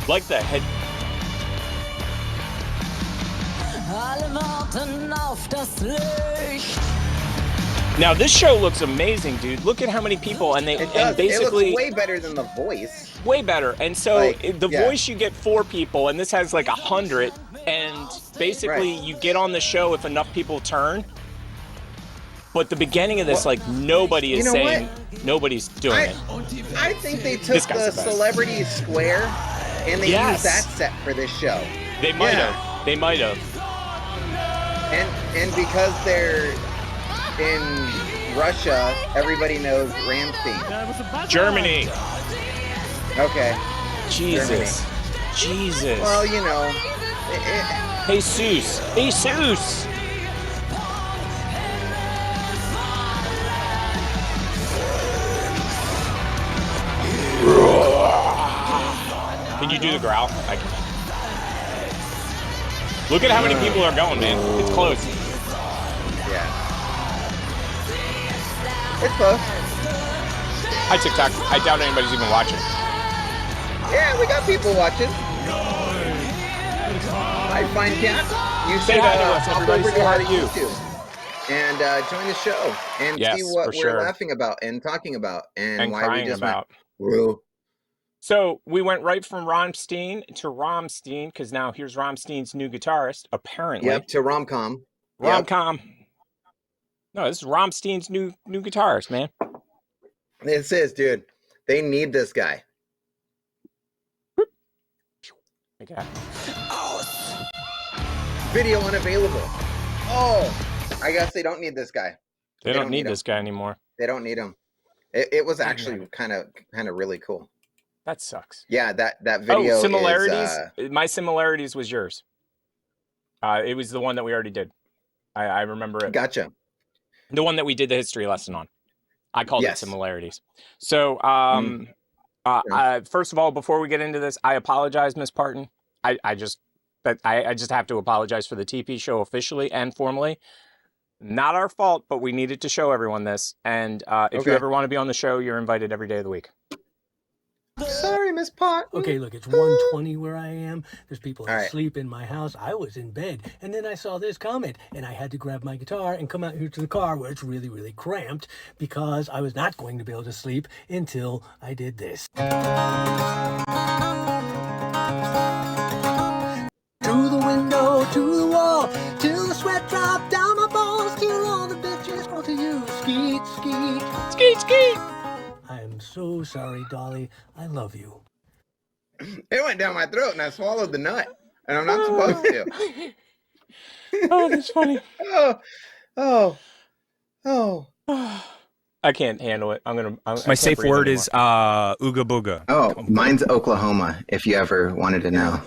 Like the head. Now this show looks amazing, dude. Look at how many people and basically it looks way better than The Voice. Way better. And so the Voice you get 4 people and this has like 100 and basically you get on the show if enough people turn. But the beginning of this, like nobody is saying, nobody's doing it. I think they took the Celebrity Square and they used that set for this show. They might have. They might have. And because they're in Russia, everybody knows Rammstein. Germany. Okay. Jesus. Germany. Jesus. Well, you know. Jesus. Jesus. Can you do the growl? I can. Look at how many people are going, man. It's close. Yeah. It's close. Hi, TikTok. I doubt anybody's even watching. Yeah, we got people watching. Hi, Fine Cat. You say hi to us, everybody. Say hi to you. and join the show and see Yes, what for we're sure. laughing about and talking about and why we crying just about. went, whoa. So we went right from Rammstein to Rammstein, because now here's Rammstein's new guitarist, apparently. Yep, to rom-com. Rom-com. No, this is Rammstein's new guitarist, man. This is, dude. They need this guy. Okay. Video unavailable. Oh, I guess they don't need this guy. They don't need this guy anymore. They don't need him. It was actually kind of really cool. That sucks. Yeah, that video. Oh, similarities. Is, My similarities was yours. It was the one that we already did. I remember it. Gotcha. The one that we did the history lesson on. I called it similarities. So, first of all, before we get into this, I apologize, Miss Parton. I just have to apologize for the TP show officially and formally. Not our fault, but we needed to show everyone this. And if you ever want to be on the show, you're invited every day of the week. Sorry, Miss Pot. Okay, look, it's 1:20 where I am. There's people asleep in my house. I was in bed, and then I saw this comment, and I had to grab my guitar and come out here to the car where it's really, really cramped because I was not going to be able to sleep until I did this. Through the window, to the wall, till the sweat dropped down my balls, till all the bitches go to you. Skeet, skeet. Skeet, skeet. I am so sorry, Dolly. I love you. It went down my throat and I swallowed the nut. And I'm not supposed to. Oh, that's funny. Oh. I can't handle it. My safe word is ooga booga. Oh, mine's Oklahoma, if you ever wanted to know.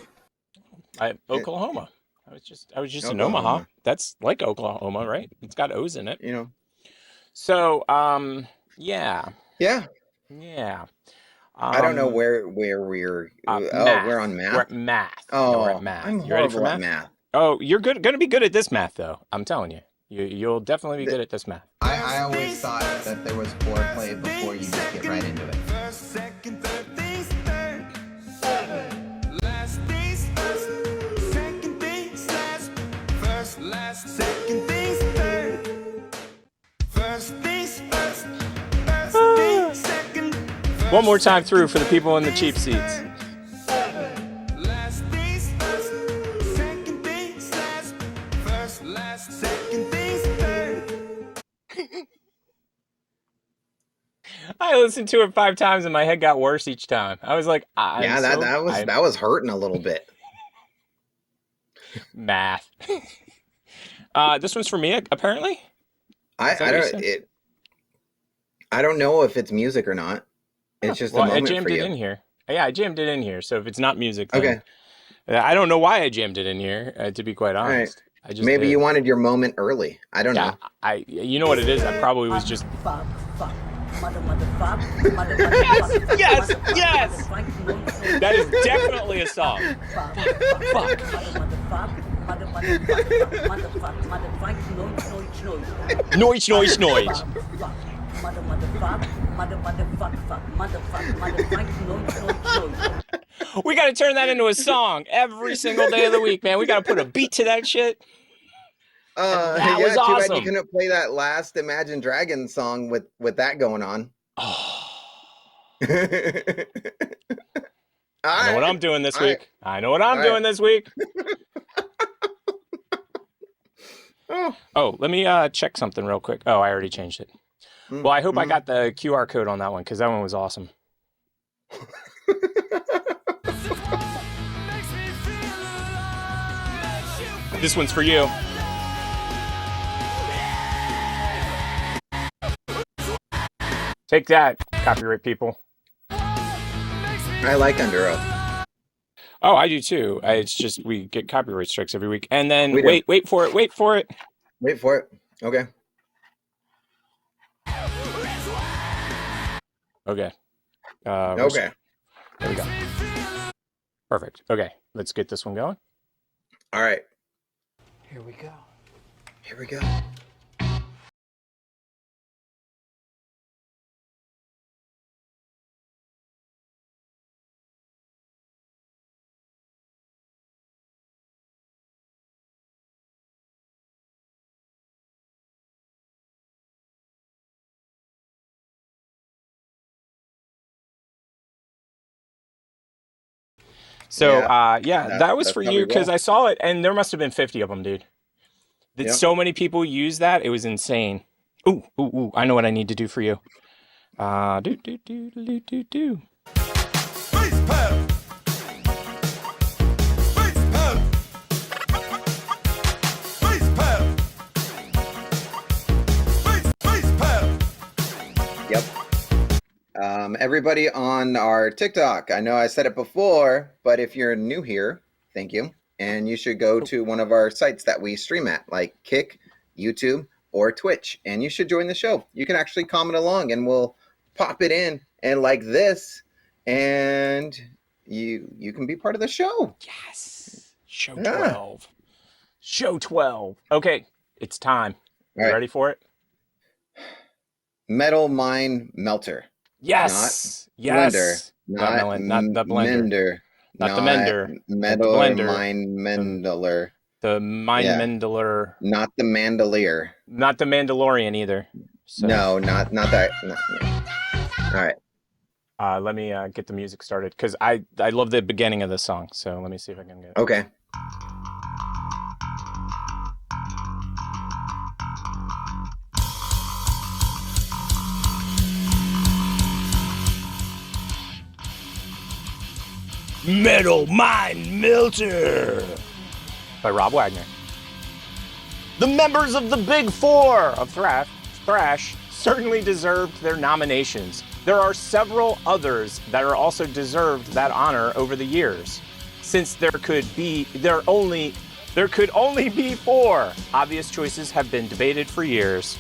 Oklahoma. I was just in Omaha. That's like Oklahoma, right? It's got O's in it. You know. So, yeah. Yeah. Yeah. I don't know where we're we're on math. We're at math. Oh, we're at math. I'm you ready for horrible math? at math. Oh, you're gonna be good at this math though. I'm telling you. You'll definitely be good at this math. I always thought that there was foreplay before you just get right into it. First, second, third things third. Last things first. Second things last. First, last, second things third. First things first. First things second. One more time through for the people in the cheap seats. Last things first. Second things last. First, last, second things third. I listened to it 5 times and my head got worse each time. I was like, that was hurting a little bit. Math. This one's for me, apparently. I don't know if it's music or not. It's just a moment I jammed for it you. in here. Yeah, I jammed it in here. So if it's not music, then, okay. I don't know why I jammed it in here. To be quite honest, right. Maybe you wanted your moment early. I don't know. You know what it is? I probably was just. Yes. That is definitely a song. Fuck. Noise. We got to turn that into a song every single day of the week, man. We got to put a beat to that shit. That was awesome. Too bad you couldn't play that last Imagine Dragons song with that going on. Oh. I know what I'm doing this week. I know what I'm doing this week. Oh, let me check something real quick. Oh, I already changed it. Well, I hope I got the QR code on that one because that one was awesome. This one's for you. Take that, copyright people. I like Under Oath. Oh, I do too. It's just we get copyright strikes every week. And then wait for it. Wait for it. Okay. Okay. Okay. There we go. Perfect. Okay, let's get this one going. All right. Here we go. Here we go. So, Yeah, that was that's for how you we because roll. I saw it, and there must have been 50 of them, dude. That Yep. so many people use that, it was insane. Ooh, ooh, ooh! I know what I need to do for you. Do. Yep. Everybody on our TikTok, I know I said it before, but if you're new here, thank you. And you should go to one of our sites that we stream at, like Kick, YouTube, or Twitch. And you should join the show. You can actually comment along and we'll pop it in and like this. And you can be part of the show. Yes. Show 12. Show 12. Okay, it's time. You ready for it? Metal Mine Melter. Yes. Not yes. Blender. Not the blender. Mender. Not the mender. Metal the blender. Mine Mendler. The Mine Mendler. Not the Mandalier. Not the Mandalorian either. So. No, not that. No. All right. Let me get the music started because I love the beginning of this song. So let me see if I can get it. Okay. Metal Mine Melter by Rob Wagner. The members of the Big Four of thrash certainly deserved their nominations. There are several others that are also deserved that honor over the years. Since there could only be four, obvious choices have been debated for years.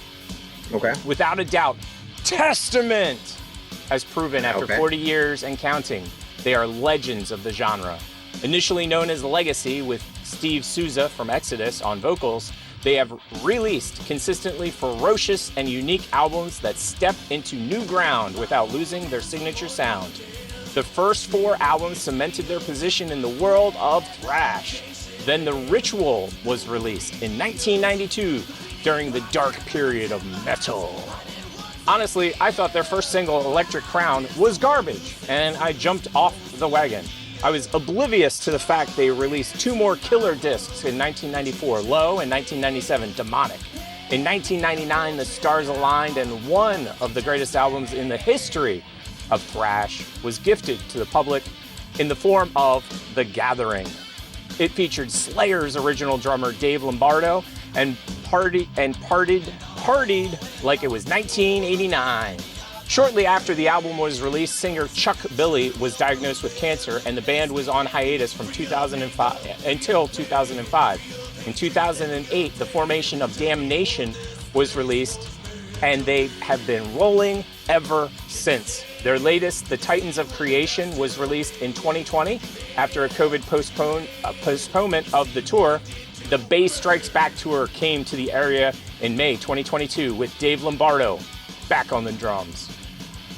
Okay. Without a doubt, Testament has proven after 40 years and counting, they are legends of the genre. Initially known as Legacy with Steve Souza from Exodus on vocals, they have released consistently ferocious and unique albums that step into new ground without losing their signature sound. The first four albums cemented their position in the world of thrash. Then The Ritual was released in 1992 during the dark period of metal. Honestly, I thought their first single, Electric Crown, was garbage, and I jumped off the wagon. I was oblivious to the fact they released two more killer discs in 1994, Low, and 1997, Demonic. In 1999, the stars aligned, and one of the greatest albums in the history of thrash was gifted to the public in the form of The Gathering. It featured Slayer's original drummer Dave Lombardo and partied like it was 1989. Shortly after the album was released, singer Chuck Billy was diagnosed with cancer, and the band was on hiatus from 2005 until 2005. In 2008, the formation of Damnation was released, and they have been rolling ever since. Their latest, The Titans of Creation, was released in 2020 after a COVID postponement of the tour. The Bay Strikes Back tour came to the area in May 2022 with Dave Lombardo back on the drums.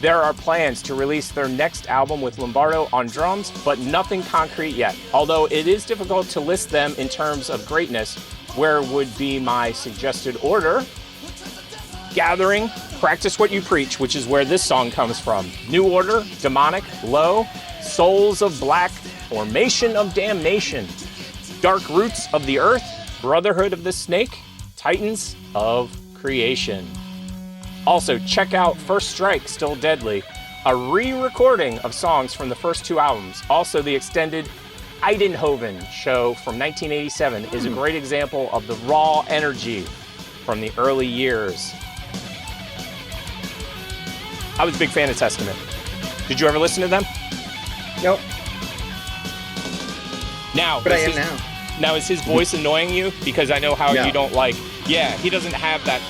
There are plans to release their next album with Lombardo on drums, but nothing concrete yet. Although it is difficult to list them in terms of greatness, where would be my suggested order? Gathering, Practice What You Preach, which is where this song comes from. New Order, Demonic, Low, Souls of Black, Formation of Damnation, Dark Roots of the Earth, Brotherhood of the Snake, Titans of Creation. Also, check out First Strike, Still Deadly, a re-recording of songs from the first two albums. Also, the extended Eindhoven show from 1987 is a great example of the raw energy from the early years. I was a big fan of Testament. Did you ever listen to them? Nope. Now, but I am now. Now, is his voice annoying you? Because I know how you don't like... Yeah, he doesn't have that...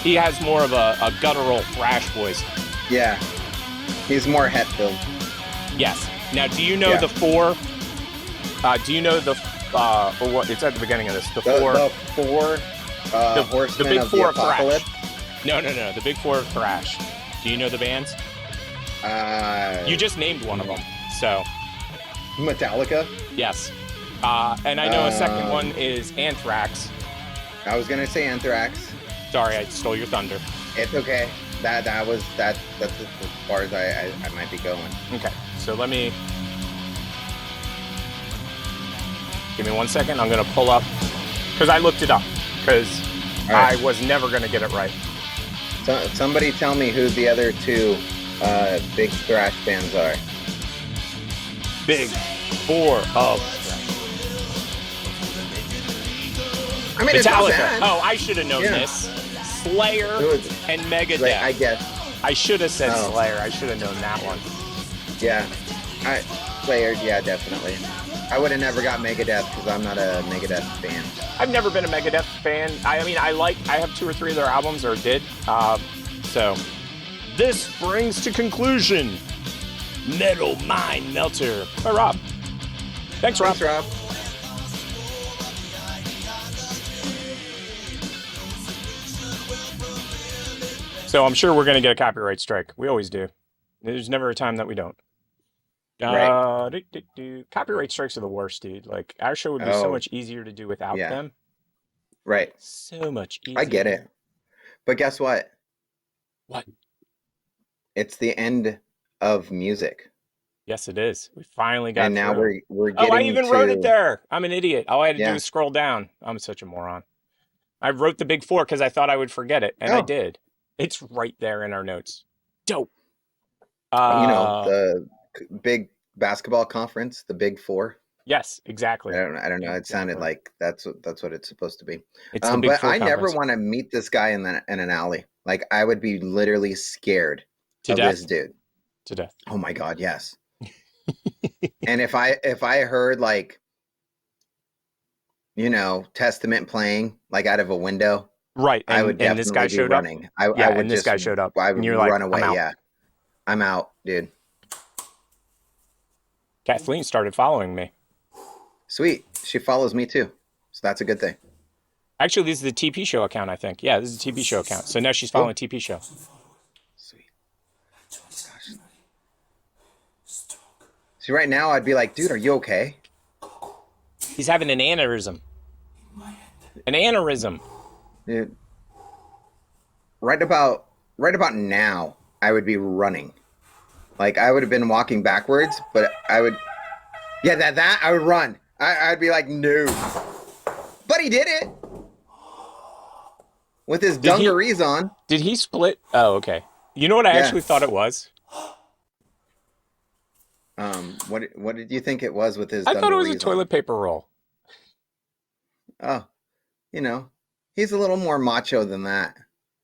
He has more of a guttural thrash voice. Yeah. He's more het-filled. Yes. Now, do you know the four... do you know the... or what? It's at the beginning of this. The four horsemen the big of four the apocalypse? Thrash. No. The big four of thrash. Do you know the bands? You just named one of them, so... Metallica? Yes. And I know a second one is Anthrax. I was gonna say Anthrax. Sorry, I stole your thunder. It's okay. That's as far as I might be going. Okay, so let me Give me 1 second. I'm going to pull up, because I looked it up, because I was never going to get it right. So, somebody tell me who the other two big thrash bands are. Big four of I mean, it's not Metallica. bad. Oh, I should have known this. Slayer and Megadeth. Like, I guess. I should have said Slayer. I should have known that one. Yeah. Slayer, yeah, definitely. I would have never got Megadeth because I'm not a Megadeth fan. I've never been a Megadeth fan. I mean, I have 2 or 3 of their albums, or did. So, this brings to conclusion Metal Mind Melter by Rob. Thanks, Rob. Thanks, Rob. So I'm sure we're going to get a copyright strike. We always do. There's never a time that we don't. Right. Copyright strikes are the worst, dude. Like, our show would be so much easier to do without them. Right. So much easier. I get it. But guess what? What? It's the end of music. Yes, it is. We finally got And now through. we're getting I even to... wrote it there. I'm an idiot. All I had to do was scroll down. I'm such a moron. I wrote the big 4 because I thought I would forget it, and I did. It's right there in our notes. Dope. you know, the big basketball conference, the Big Four. Yes, exactly. I don't know. It sounded like that's what it's supposed to be. It's the Big but Four I never conference. want to meet this guy in an alley. Like, I would be literally scared of this dude. To death. Oh my God, yes. And if I heard, like, you know, Testament playing like out of a window, right? I would definitely this guy be showed running. Up. I would and this just, guy showed up. I would and you're like, run away. I'm out. Yeah, I'm out, dude. Kathleen started following me. Sweet, she follows me too, so that's a good thing. Actually, this is the TP Show account, I think. Yeah, this is a TP Show account. So now she's following TP Show. Sweet. See, right now I'd be like, dude, are you okay? He's having an aneurysm. An aneurysm. Dude. Right about now, I would be running. Like, I would have been walking backwards, but I would... Yeah, that I would run. I'd be like, no. But he did it. With his dungarees on. Did he split? Oh, okay. You know what I actually thought it was? What did you think it was with his I dungarees thought it was a on? toilet paper roll. Oh, you know, he's a little more macho than that.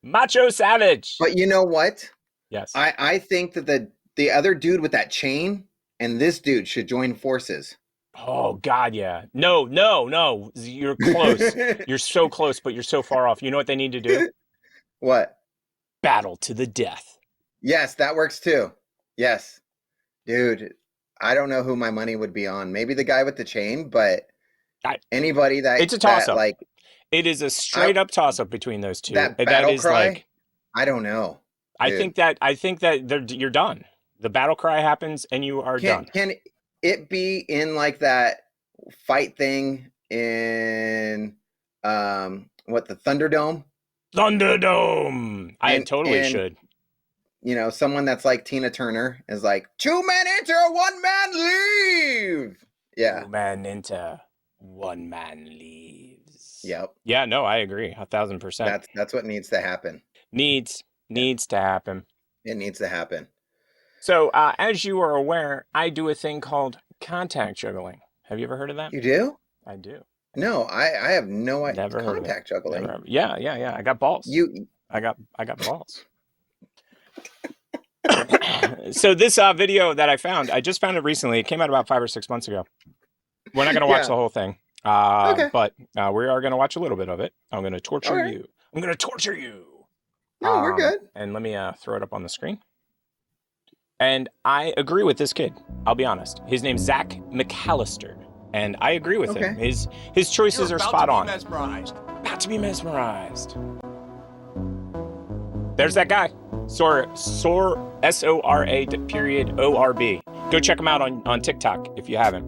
Macho savage. But you know what? Yes. I think that the other dude with that chain and this dude should join forces. Oh, God, yeah. No. You're close. You're so close, but you're so far off. You know what they need to do? What? Battle to the death. Yes, that works too. Yes. Dude, I don't know who my money would be on. Maybe the guy with the chain, but anybody that... It's a toss-up. Like, it is a straight-up toss-up between those two. That battle is cry? like... I don't know. I think that you're done. The battle cry happens, and you are done. Can it be in like that fight thing in the Thunderdome? Thunderdome. I totally should. You know, someone that's like Tina Turner is like, 2 men enter, 1 man leave. Yeah. 2 men enter, 1 man leaves. Yep. Yeah, no, I agree. 1,000%. That's what needs to happen. Needs to happen. It needs to happen. So, as you are aware, I do a thing called contact juggling. Have you ever heard of that? You do? I do. No, I have no idea. Never heard of Contact juggling. Never. Yeah. I got balls. I got balls. So this video that I found, I just found it recently. It came out about 5 or 6 months ago. We're not going to watch the whole thing. Okay. But we are going to watch a little bit of it. I'm going to torture you. I'm going to torture you. No, we're good. And let me throw it up on the screen. And I agree with this kid. I'll be honest. His name's Zach McAllister. And I agree with him. His choices are spot on. About to be mesmerized. There's that guy. Sora SORA.ORB. Go check him out on TikTok if you haven't.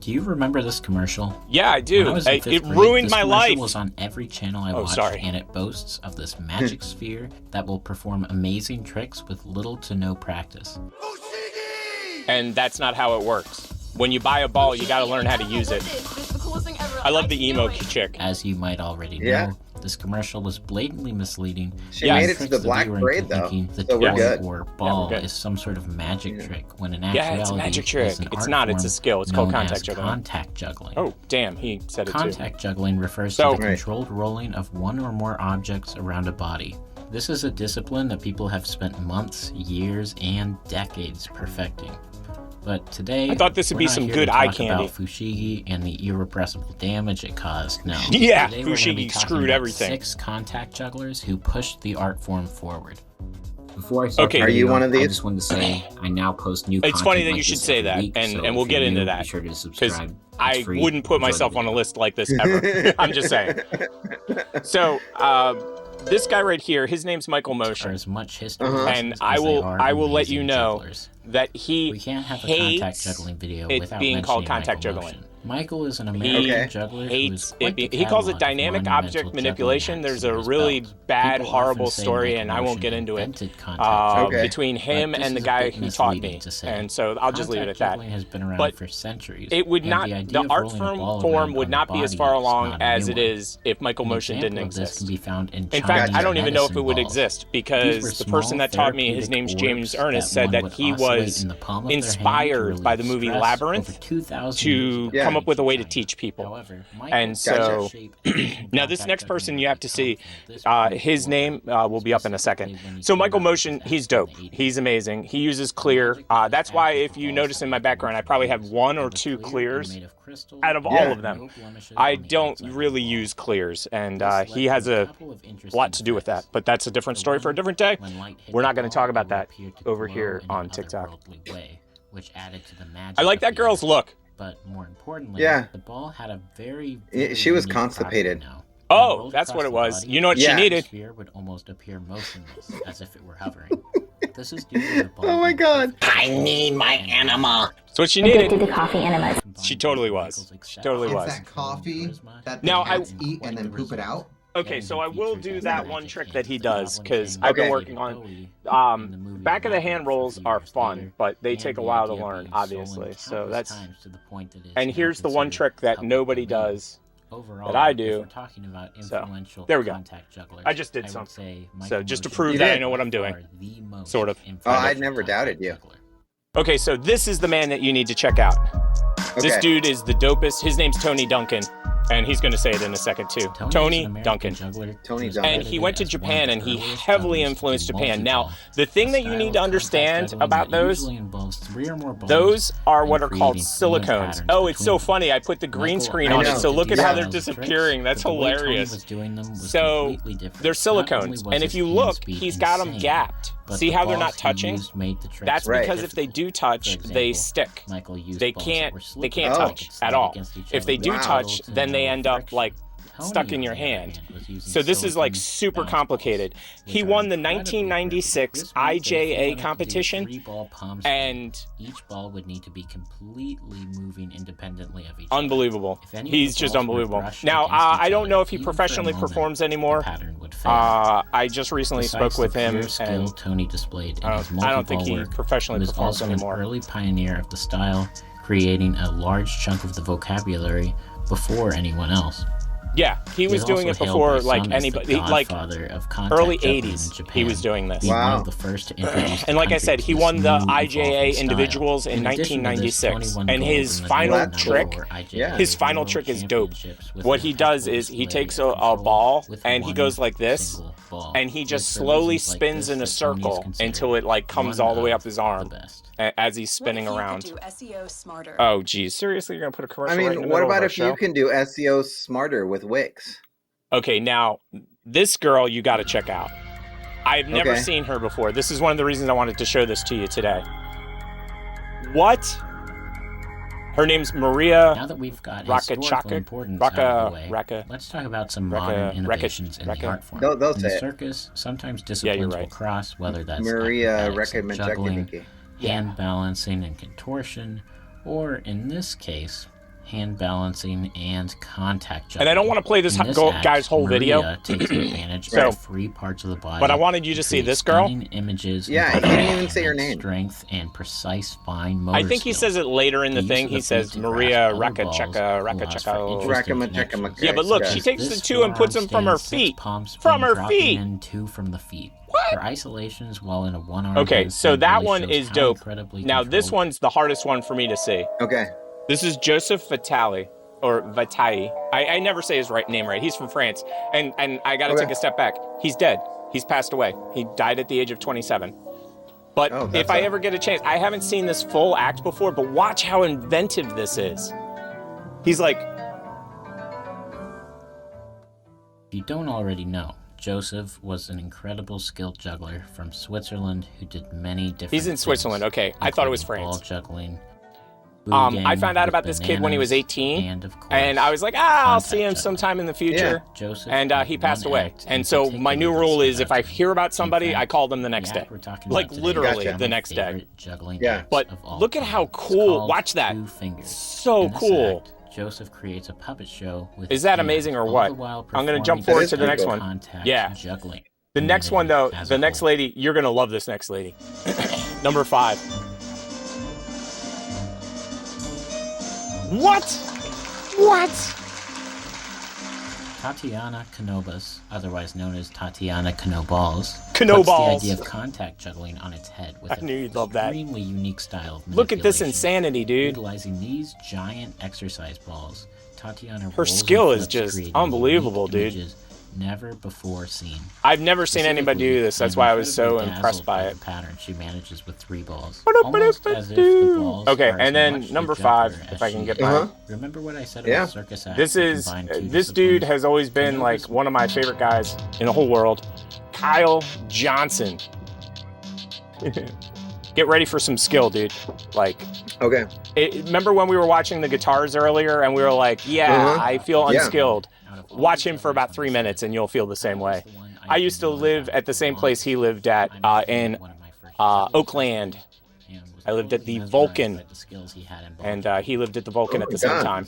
Do you remember this commercial? Yeah, I do. When I was in It fifth grade, ruined this my commercial life. was on every channel I watched, and it boasts of this magic sphere that will perform amazing tricks with little to no practice. And that's not how it works. When you buy a ball, you gotta learn how to use it. I love the emo chick. As you might already know, this commercial was blatantly misleading. She made it to the black braid though, the so we're good. Or ball is some sort of magic trick, when in actuality, it's a magic trick. It's not, it's a skill. It's called contact juggling. Contact juggling. Oh, damn, he said it too. Contact juggling refers to the controlled rolling of one or more objects around a body. This is a discipline that people have spent months, years, and decades perfecting. But today, I thought this would be some good eye candy. About Fushigi and the irrepressible damage it caused. No. Yeah, today Fushigi screwed everything. 6 contact jugglers who pushed the art form forward. Before I start are you one of these? I just wanted to say I now post new content. It's funny that like you should this say every that, week, and we'll get into that. Be sure to subscribe. I wouldn't put myself on a list like this ever. I'm just saying. So, this guy right here, his name's Michael Motion. As much history and I will let you know that he we can't have a hates contact juggling video it without being called mentioning contact Michael juggling. Motion. Michael is an American juggler hates who is it he calls it dynamic object manipulation. There's a really bad, horrible story, and I won't get into it, between him and the guy who taught me. And so I'll just leave it at that. Has been around but for centuries, it would not, the art form would not be as far along as it is if Michael Motion didn't exist. Can be found in fact, I don't even know if it would exist, because the person that taught me, his name's James Ernest, said that he was inspired by the movie Labyrinth to come up with a way to teach people. And so now this next person you have to see, his name will be up in a second. So Michael Motion, he's dope. He's amazing. He uses clear. That's why if you notice in my background, I probably have 1 or 2 clears out of all of them. I don't really use clears, and he has a lot to do with that. But that's a different story for a different day. We're not going to talk about that over here on TikTok. I like that girl's look. But more importantly, the ball had a very she was constipated. Oh, that's what it was. You know what she needed? The sphere would almost appear motionless, as if it were hovering. This is due to the ball. Oh my god! I need my enema. That's what she needed. Addicted to coffee enemas. She totally was. She totally was. It's that coffee that now I eat and then poop it out. Okay, so I will do that one trick that he does, because I've been working on. Back of the hand rolls are fun, but they take a while to learn, obviously. So that's. And here's the one trick that nobody does that I do. So there we go. I just did something. So just to prove that I know what I'm doing, sort of. Oh, I never doubted you. Okay, so this is the man that you need to check out. This dude is the dopest. His name's Tony Duncan. And he's going to say it in a second, too. Tony Duncan. Tony Duncan. And he went to Japan, and he heavily influenced Japan. Now, the thing that you need to understand about those are what are called silicones. Oh, it's so funny. I put the green screen on it, so look at how they're disappearing. That's hilarious. So, they're silicones. And if you look, he's got them gapped. See how they're not touching? That's because if they do touch, they stick. They can't touch at all. If they do touch, then they end up like stuck in your hand. So this is like super complicated. He won the 1996 IJA competition, and each ball would need to be completely moving independently of each unbelievable. He's just unbelievable. Now, I don't know if he professionally performs anymore. I just recently spoke with him, and Tony displayed in his I don't think he professionally performs anymore. An early pioneer of the style, creating a large chunk of the vocabulary before anyone else. Yeah, he was doing it before like anybody, like early 80s. He was doing this. Wow. The first to introduce and like I said, he won the IJA individuals in 1996. And his final trick is dope. What he does is he takes a ball and he goes like this, and he just slowly spins in a circle until it like comes all the way up his arm as he's spinning around. Oh, geez, seriously, you're gonna put a commercial? I mean, right in the what middle of about our if show? you can do SEO smarter with Wix? Okay, now this girl you got to check out. I've never seen her before. This is one of the reasons I wanted to show this to you today. What? Her name's Maria. Now that we've got historical importance out of the way, let's talk about some modern innovations in the art form. In the circus, sometimes disciplines will cross, whether that's Maria juggling, hand balancing and contortion, or in this case, hand balancing, and contact juggling. And I don't want to play this guy's whole video. Maria takes advantage of free parts of the body. But I wanted you to see this girl. Images. Yeah, you didn't even say her name. Strength and precise fine motor I think he says it later in the thing. He says Maria Rakacheka. Yeah, but look, she takes the two and puts them from her feet. From her feet. And two from the feet. For isolations while in a one-arm. Okay, so that one is dope. Now this one's the hardest one for me to see. Okay. This is Joseph Vitali, or Vitaly. I never say his name right. He's from France. And I got to take a step back. He's dead. He's passed away. He died at the age of 27. But if I ever get a chance, I haven't seen this full act before, but watch how inventive this is. He's like... If you don't already know, Joseph was an incredible skilled juggler from Switzerland who did many different He's in Switzerland, okay. I thought it was France. Ball juggling. I found out about this kid when he was 18, and I was like, I'll see him sometime in the future. Yeah. And he passed away. And so my new rule is if I hear about somebody, I call them the next day. Like literally the next day. Yeah. But look at how cool. Watch that. So cool. Joseph creates a puppet show with Is that amazing or what? I'm going to jump forward to the next one. Yeah. The next one, though, the next lady, you're going to love this next lady. Number 5. What? Tatiana Canobas, otherwise known as Tatiana Canoballs, Canoballs. puts the idea of contact juggling on its head with an extremely unique style of Look at this insanity, dude. Utilizing these giant exercise balls, Tatiana her skill is just unbelievable, dude. Never before seen. I've never seen anybody do this. That's why I was so impressed by it. The pattern she manages with 3 balls. Almost as if the balls okay, are and then number 5, if I can get by. Remember what I said about circus acts? This dude has always been like one of my favorite guys in the whole world. Kyle Johnson. Get ready for some skill, dude. Like, okay. Remember when we were watching the guitars earlier and we were like, I feel unskilled. Watch him for about 3 minutes and you'll feel the same way. I used to live at the same place he lived at in Oakland. I lived at the Vulcan, and he lived at the Vulcan at the same time.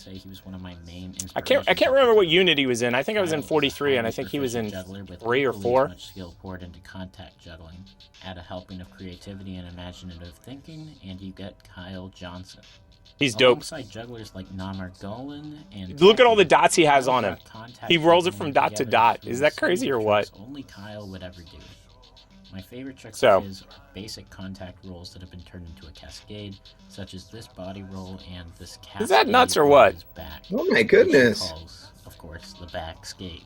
I can't remember what unit he was in. I think I was in 43, and I think he was in 3 or 4. Skill poured into contact juggling. Add a helping of creativity and imaginative thinking, and you get Kyle Johnson. He's dope. Alongside jugglers like Namar Golan and look at all the dots he has on him. He rolls it from dot to dot. Is that crazy or what? Only Kyle would ever do. My favorite tricks of his are basic contact rolls that have been turned into a cascade, such as this body roll and this cascade. Is that nuts or what? Back, oh my goodness! Calls, of course, the back skate.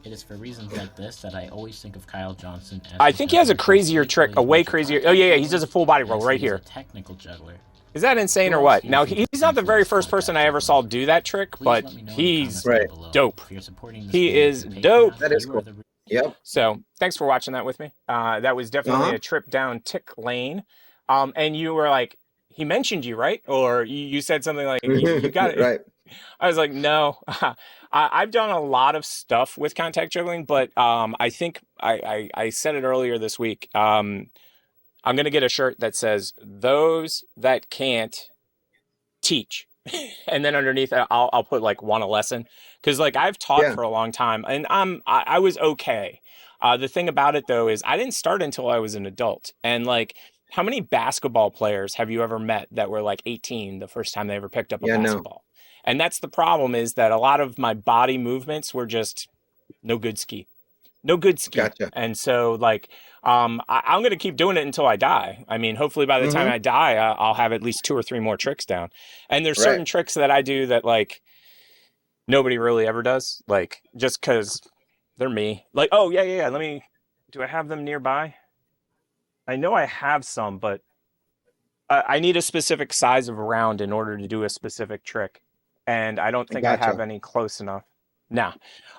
It is for reasons like this that I always think of Kyle Johnson as I think he has a crazier trick, a way crazier. Oh yeah, he does a full body roll right here. Technical juggler. Is that insane or what? Now, he's not the very first person I ever saw do that trick, but he's dope. He is dope. That is cool. Yep. So, thanks for watching that with me. That was definitely a trip down Tick Lane. And you were like, he mentioned you, right? Or you said something like, you got it. Right. I was like, no. I've done a lot of stuff with contact juggling, but I think I said it earlier this week. I'm going to get a shirt that says, those that can't teach. And then underneath it, I'll put like want a lesson. Because like I've taught for a long time and I was okay. The thing about it though is I didn't start until I was an adult. And like, how many basketball players have you ever met that were like 18 the first time they ever picked up a basketball? No. And that's the problem, is that a lot of my body movements were just no good ski. No good ski. Gotcha. And so like, I'm going to keep doing it until I die. I mean, hopefully by the time I die, I'll have at least 2 or 3 more tricks down. And there's certain tricks that I do that like nobody really ever does. Like just cause they're me. Like, oh yeah. Do I have them nearby? I know I have some, but I need a specific size of round in order to do a specific trick. And I don't think I have any close enough. Nah,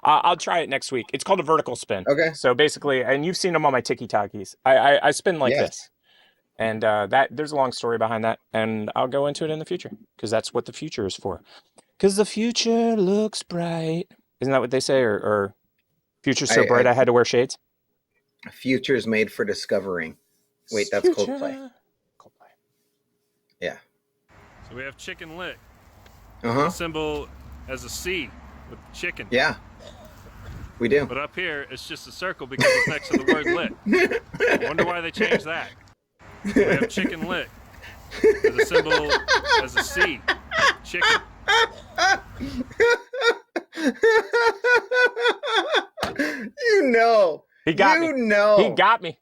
I'll try it next week. It's called a vertical spin. Okay. So basically, and you've seen them on my tiki-takis. I spin like this. And there's a long story behind that. And I'll go into it in the future. Because that's what the future is for. Because the future looks bright. Isn't that what they say? Or future's so bright I had to wear shades? Future's made for discovering. Wait, that's Coldplay. Coldplay. Yeah. So we have chicken lick. Uh-huh. the symbol as a C with chicken. Yeah, we do. But up here, it's just a circle because it's next to the word lit. I wonder why they changed that. We have chicken lit. With a symbol as a C. Chicken. You know. He got me. You know. He got me.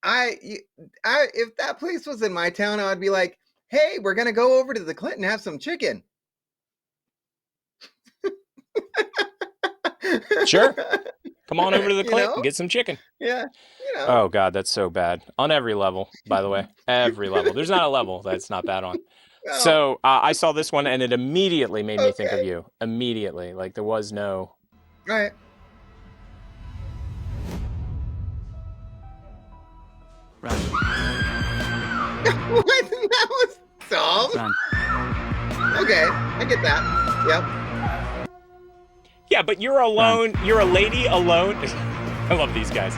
If that place was in my town, I'd be like, hey, we're going to go over to the Clinton and have some chicken. Sure. Come on over to the You Clinton know? and get some chicken. Yeah. You know. Oh, God, that's so bad. On every level, by the way. Every level. There's not a level that's not bad on. No. So I saw this one, and it immediately made me think of you. Immediately. Like, there was no... Right. Run. What? That was dumb. Run. Okay, I get that. Yep. Yeah, but you're alone. Run. You're a lady alone. I love these guys.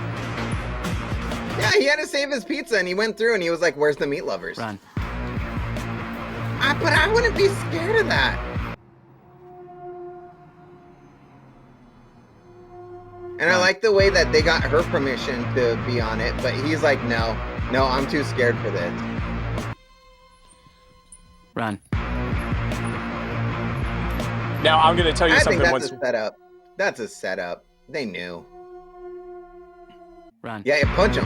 Yeah, he had to save his pizza, and he went through, and he was like, where's the meat lovers? Run. But I wouldn't be scared of that. And I like the way that they got her permission to be on it, but he's like, no, I'm too scared for this. Run. Now, I'm going to tell you I something. think that's a setup. That's a setup. They knew. Run. Yeah, you punch him.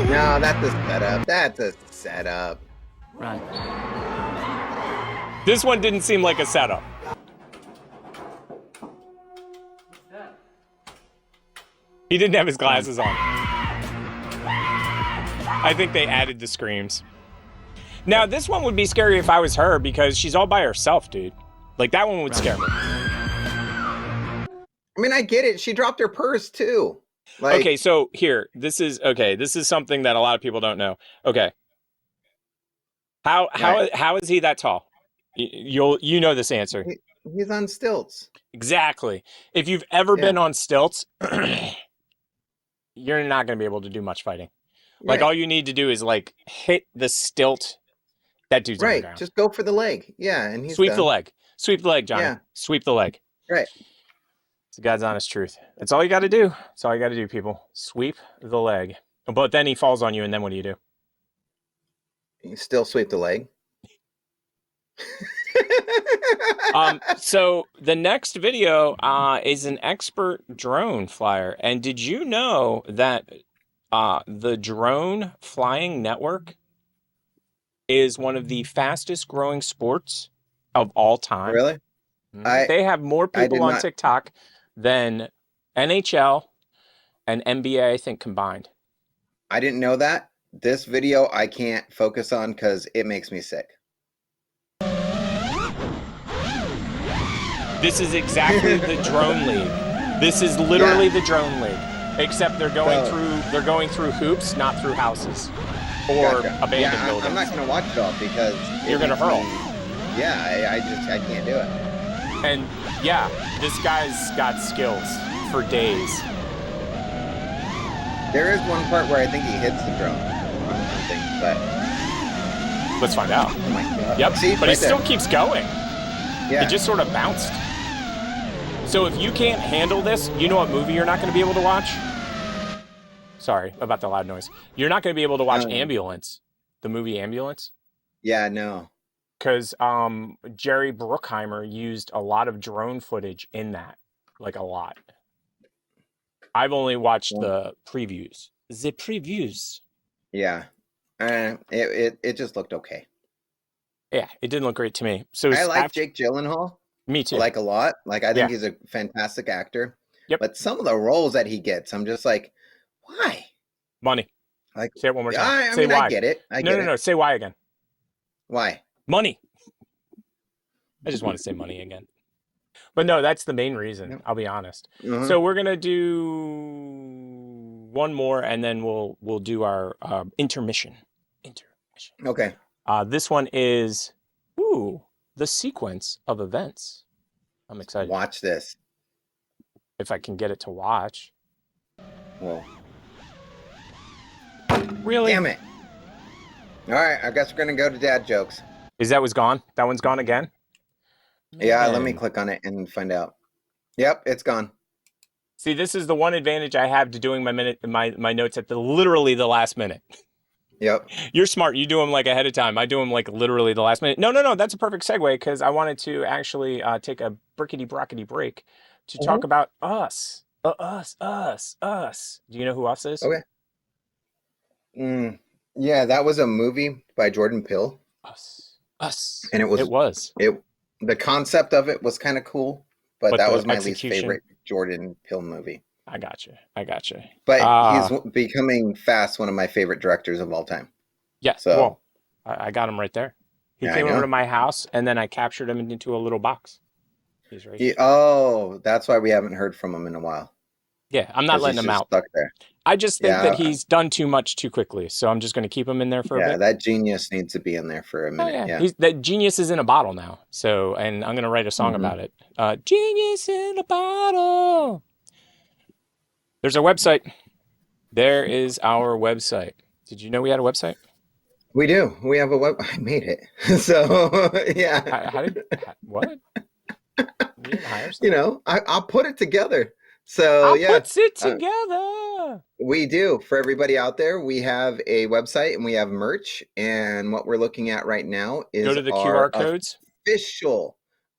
No, that's a setup. That's a setup. Run. This one didn't seem like a setup. He didn't have his glasses on. I think they added the screams. Now, this one would be scary if I was her because she's all by herself, dude. Like, that one would scare me. I mean, I get it. She dropped her purse, too. Like, okay, so here, this is something that a lot of people don't know. Okay. How is he that tall? You know this answer. He's on stilts. Exactly. If you've ever been on stilts, you're not going to be able to do much fighting. Like, all you need to do is, like, hit the stilt. That dude's on the ground. Just go for the leg. Yeah, and he's Sweep done. the leg. Sweep the leg, Johnny. Yeah. Sweep the leg. Right. It's God's honest truth. That's all you got to do. That's all you got to do, people. Sweep the leg. But then he falls on you, and then what do? You still sweep the leg. So the next video is an expert drone flyer. And did you know that the drone flying network is one of the fastest growing sports of all time? Really? They have more people on TikTok than NHL and NBA, I think, combined. I didn't know that. This video I can't focus on because it makes me sick. This is exactly the drone league. This is literally the drone league, except they're going through hoops, not through houses or abandoned buildings. I'm not going to watch it all because you're going to hurl. I can't do it. And yeah, this guy's got skills for days. There is one part where I think he hits the drone on something, but let's find out. Oh my God. Yep. See, but he still keeps going. Yeah. It just sort of bounced. So if you can't handle this, you know what movie you're not going to be able to watch? Sorry about the loud noise. You're not going to be able to watch Ambulance, the movie Ambulance. Yeah, no. Because Jerry Bruckheimer used a lot of drone footage in that, like a lot. I've only watched the previews. The previews. Yeah. It just looked okay. Yeah, it didn't look great to me. So I like Jake Gyllenhaal. Me too. Like a lot. Like I think he's a fantastic actor. Yep. But some of the roles that he gets, I'm just like, why? Money. Like, say it one more time. I say mean, why. I get it. No. Say why again. Why? Money. I just want to say money again. But no, that's the main reason. Yep. I'll be honest. Mm-hmm. So we're gonna do one more, and then we'll do our intermission. Okay. This one is the sequence of events. I'm excited. Watch this. If I can get it to watch. Whoa. Really? Damn it. All right, I guess we're going to go to dad jokes. That was gone? That one's gone again? Yeah, let me Man. click on it and find out. Yep, it's gone. See, this is the one advantage I have to doing my notes at literally the last minute. Yep. You're smart. You do them like ahead of time. I do them like literally the last minute. No. That's a perfect segue because I wanted to actually take a brickety-brockety break to talk about us. Us. Do you know who us is? Okay. Yeah, that was a movie by Jordan Peele. Us. And it was. The concept of it was kind of cool, but that was my least favorite Jordan Peele movie. I gotcha. But he's becoming fast one of my favorite directors of all time. Yeah. So well, I got him right there. He came over to my house, and then I captured him into a little box. He's right here. Oh, that's why we haven't heard from him in a while. Yeah, I'm not letting him out. Stuck there. I just think that he's done too much too quickly, so I'm just going to keep him in there for a bit. Yeah, that genius needs to be in there for a minute. Yeah. That genius is in a bottle now. So, and I'm going to write a song about it. Genius in a bottle. There's our website. There is our website. Did you know we had a website? We do. We have a web. I made it. So, yeah. What? You know, I'll put it together. So, puts it together. We do. For everybody out there, we have a website and we have merch. And what we're looking at right now is go to the QR codes.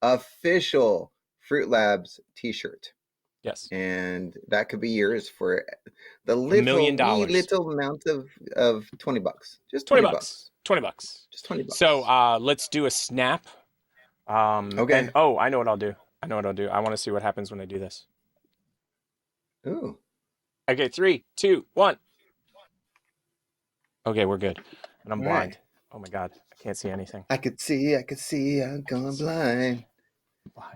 Official Fruit Labs t-shirt. Yes. And that could be yours for the $1 million. little amount of $20. Just $20. $20. Just $20. So let's do a snap. Okay. And, I know what I'll do. I want to see what happens when I do this. Ooh. Okay, 3, 2, 1. Okay, we're good. And I'm blind. Oh my God, I can't see anything. I could see. I'm going blind.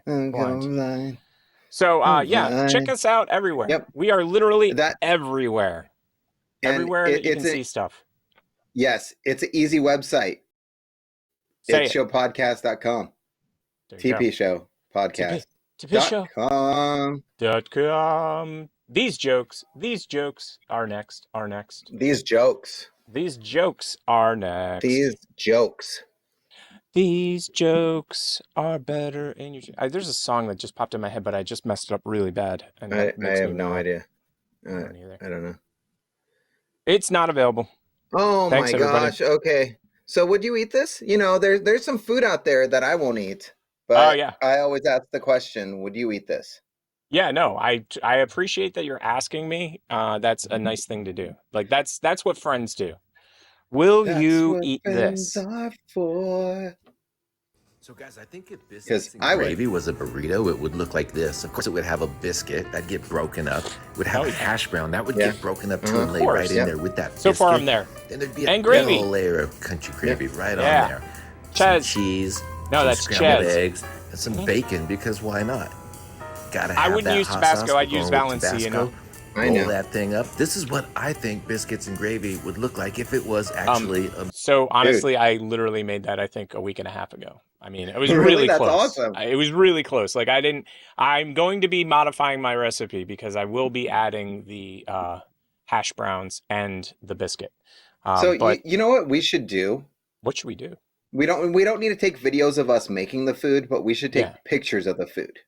I'm going blind. So, check us out everywhere. Yep. We are literally everywhere. Everywhere that you can see stuff. Yes, it's an easy website. It's showpodcast.com. TP Show Podcast. TP.com. These jokes are next. These jokes are next. These jokes are better in your... there's a song that just popped in my head, but I just messed it up really bad. And I have no idea. I don't know. It's not available. Oh, Thanks, my everybody. gosh. Okay. So would you eat this? You know, there's some food out there that I won't eat. But I always ask the question, would you eat this? Yeah, no, I appreciate that you're asking me. That's a nice thing to do. Like that's what friends do. Will you eat this? Are for. So guys, I think if biscuits and gravy was a burrito, it would look like this. Of course, it would have a biscuit that'd get broken up. It would have a hash brown that would get broken up too and lay right in there with that biscuit. So far, I'm there. Then there'd be and gravy. Little layer of country gravy right on there. Some cheese, that's scrambled eggs, and some bacon because why not? Gotta have I wouldn't use Tabasco. I'd use Valencia. I know. Roll that thing up. This is what I think biscuits and gravy would look like if it was actually So honestly, I literally made that I think a week and a half ago. I mean, it was really That's close. Awesome. It was really close. Like I'm going to be modifying my recipe because I will be adding the hash browns and the biscuit. But you know what we should do? What should we do? We don't need to take videos of us making the food, but we should take pictures of the food.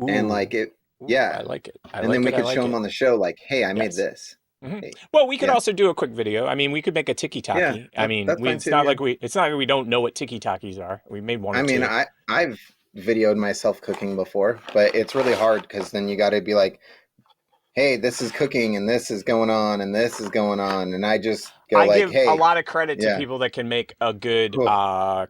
Ooh. And like it. I like it. Then we could show them on the show, like, hey, I made this. Mm-hmm. Hey. Well, we could also do a quick video. I mean, we could make a tiki-taki. Yeah, I mean, it's not like we don't know what tiki-takis are. We made one or two. I've videoed myself cooking before, but it's really hard because then you got to be like, hey, this is cooking and this is going on and this is going on. And I just go I give hey. a lot of credit to people that can make a good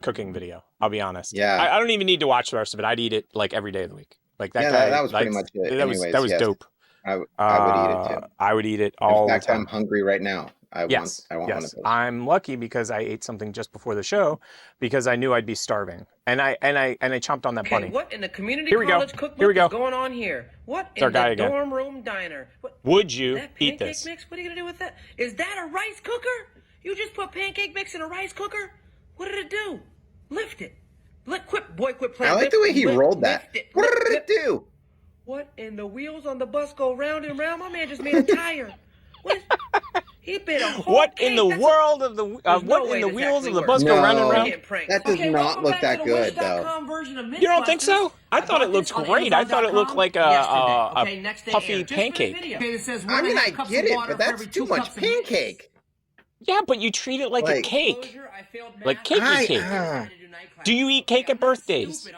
cooking video. I'll be honest. Yeah. I don't even need to watch the rest of it. I'd eat it like every day of the week. Like that guy. That was pretty much it. That was dope. I would eat it too. I would eat it all the time. In fact, I'm hungry right now. I want one of those. I'm lucky because I ate something just before the show because I knew I'd be starving. And I chomped on that bunny. What in the community Here we college go. cookbook Here we go. is going on here? What It's our in guy the again. dorm room diner? Would you that eat pancake this? mix? What are you gonna do with that? Is that a rice cooker? You just put pancake mix in a rice cooker? What did it do? Lift it. Quit playing. I like the way he rolled that. What did it do? What in the wheels on the bus go round and round? My man just made a tire. What is... He bit a whole What cake. in the That's world of the what in the wheels of the bus go round and round? That does not look that good, though. You don't think so? I thought it looked great. I thought it looked like a puffy pancake. I mean, I get it, but that's too much pancake. Yeah, but you treat it like a cake. Like cakey cake. Do you eat cake at birthdays?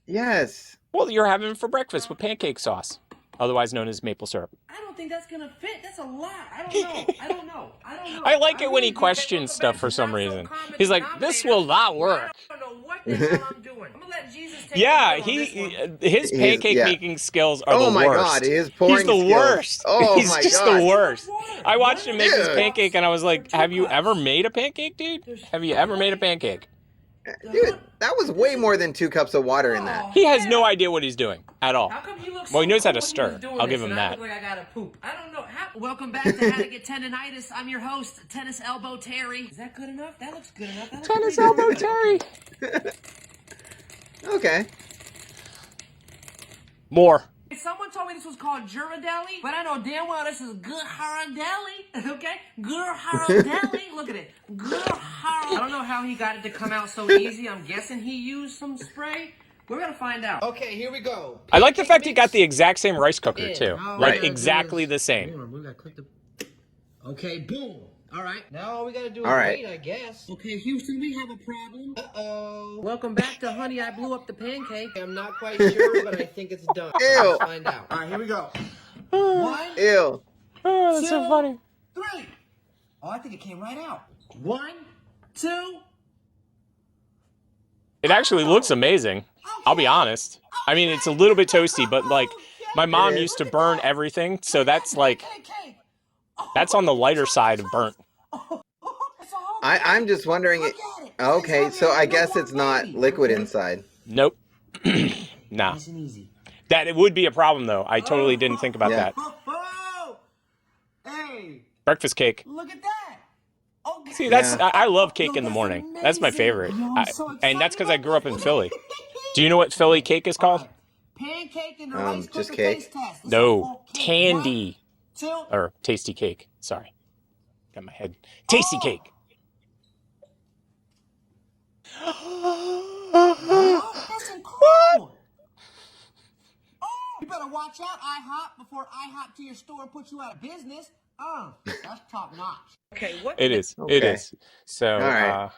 Yes. Well, you're having it for breakfast with pancake sauce, otherwise known as maple syrup. I don't think that's gonna fit. That's a lot. I don't know. I don't know. I don't know. I like it when he questions stuff for some reason. He's like, "This will not work." I don't know what the hell I'm doing. I'm gonna let Jesus take Yeah, the wheel on his pancake making skills are the worst. Oh my God, his pouring He's the skills. worst. Oh He's my just God. the worst. I watched him make his Dude. pancake, and I was like, "Have you ever made a pancake, dude? Have you ever made a pancake?" Dude, that was way more than 2 cups of water in that. He has no idea what he's doing at all. How come he looks Well, he so knows how cool to when he stir. was doing I'll this give him and I that. look like I gotta poop. I don't know. Welcome back to How to Get Tendinitis. I'm your host, Tennis Elbow Terry. Is that good enough? That looks good enough. That looks Tennis pretty Elbow good. Terry. Okay. More. Someone told me this was called Germadelli, but I know damn well this is Good Harandelli. Okay? Good Harandelli. Look at it. Good Harandelli. I don't know how he got it to come out so easy. I'm guessing he used some spray. We're gonna find out. Okay, here we go. I like the fact he got the exact same rice cooker too, Oh, like right. exactly the same. We gotta click the. Okay, boom. All right. Now all we gotta do is All right. wait, I guess. Okay, Houston, we have a problem. Uh-oh. Welcome back to Honey, I Blew Up the Pancake. I'm not quite sure, but I think it's done. Ew. Let's find out. All right, here we go. 1, Ew. Oh, that's so 2, funny. 3. Oh, I think it came right out. 1, 2. It actually looks amazing. I'll be honest. I mean, it's a little bit toasty, but like my mom used to burn everything, so that's like that's on the lighter side of burnt. I'm just wondering. Okay, so I guess it's not liquid inside. Nope. Nah. Nice and easy. That it would be a problem though. I totally didn't think about Yeah. that. Oh, hey, Breakfast cake. look at that. Okay. See, that's Yeah. I love cake in the morning. That's my favorite, and that's because I grew up in Philly. Do you know what Philly cake is called? Pancake in the rice just cooker cake? taste test. This is No, all cake. Tandy 1, 2. or tasty cake. Sorry, got my head. Tasty cake. Oh, that's incredible. Oh, you better watch out, IHOP, before I hop to your store and put you out of business. Oh, that's top notch. Okay, what? It is. It Okay. is. So, right.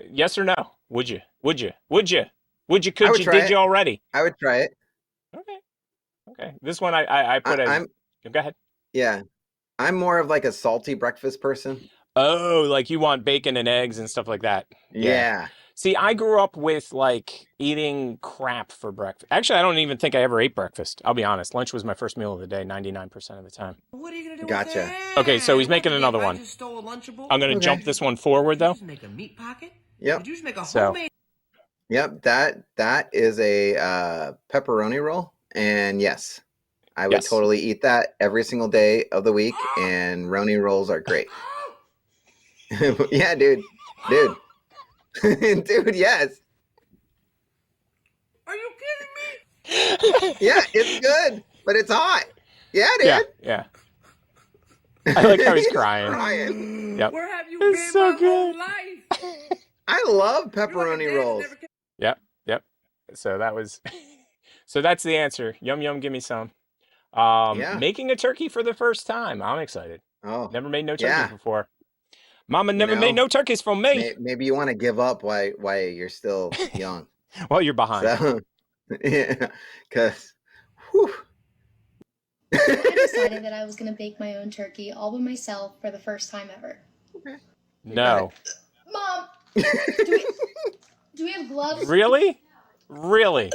Yes or no? Would you? Would you? Would you? Would you? I Could would you? try Did it. you already? I would try it. Okay. Okay. This one I put as. I'm Go ahead. yeah. I'm more of like a salty breakfast person. Oh, like you want bacon and eggs and stuff like that. Yeah. See, I grew up with like eating crap for breakfast. Actually, I don't even think I ever ate breakfast. I'll be honest. Lunch was my first meal of the day, 99% of the time. What are you gonna do Gotcha. with that? Okay, so he's making another I one. just stole a Lunchable. I'm gonna Okay. jump this one forward though. Did you just make a meat pocket? Yep. Did you just make a So- homemade? Yep. That is a pepperoni roll, and yes, I would Yes. totally eat that every single day of the week. And roni rolls are great. Yeah, dude. Dude, yes. Are you kidding me? Yeah, it's good, but it's hot. Yeah, dude. Yeah, yeah. I like how he's crying. Crying. Yep. Where have you It's been so my good. whole life? I love pepperoni rolls. Yep, yep. So that was, so that's the answer. Yum yum, give me some. Yeah. Making a turkey for the first time. I'm excited. Oh, Never made no turkeys yeah. befause Mama never know, made no turkeys for me. Maybe you want to give up while you're still young. Well, you're behind. So, yeah, because, I decided that I was going to bake my own turkey all by myself for the first time ever. No. Mom, do we have gloves? Really? Really?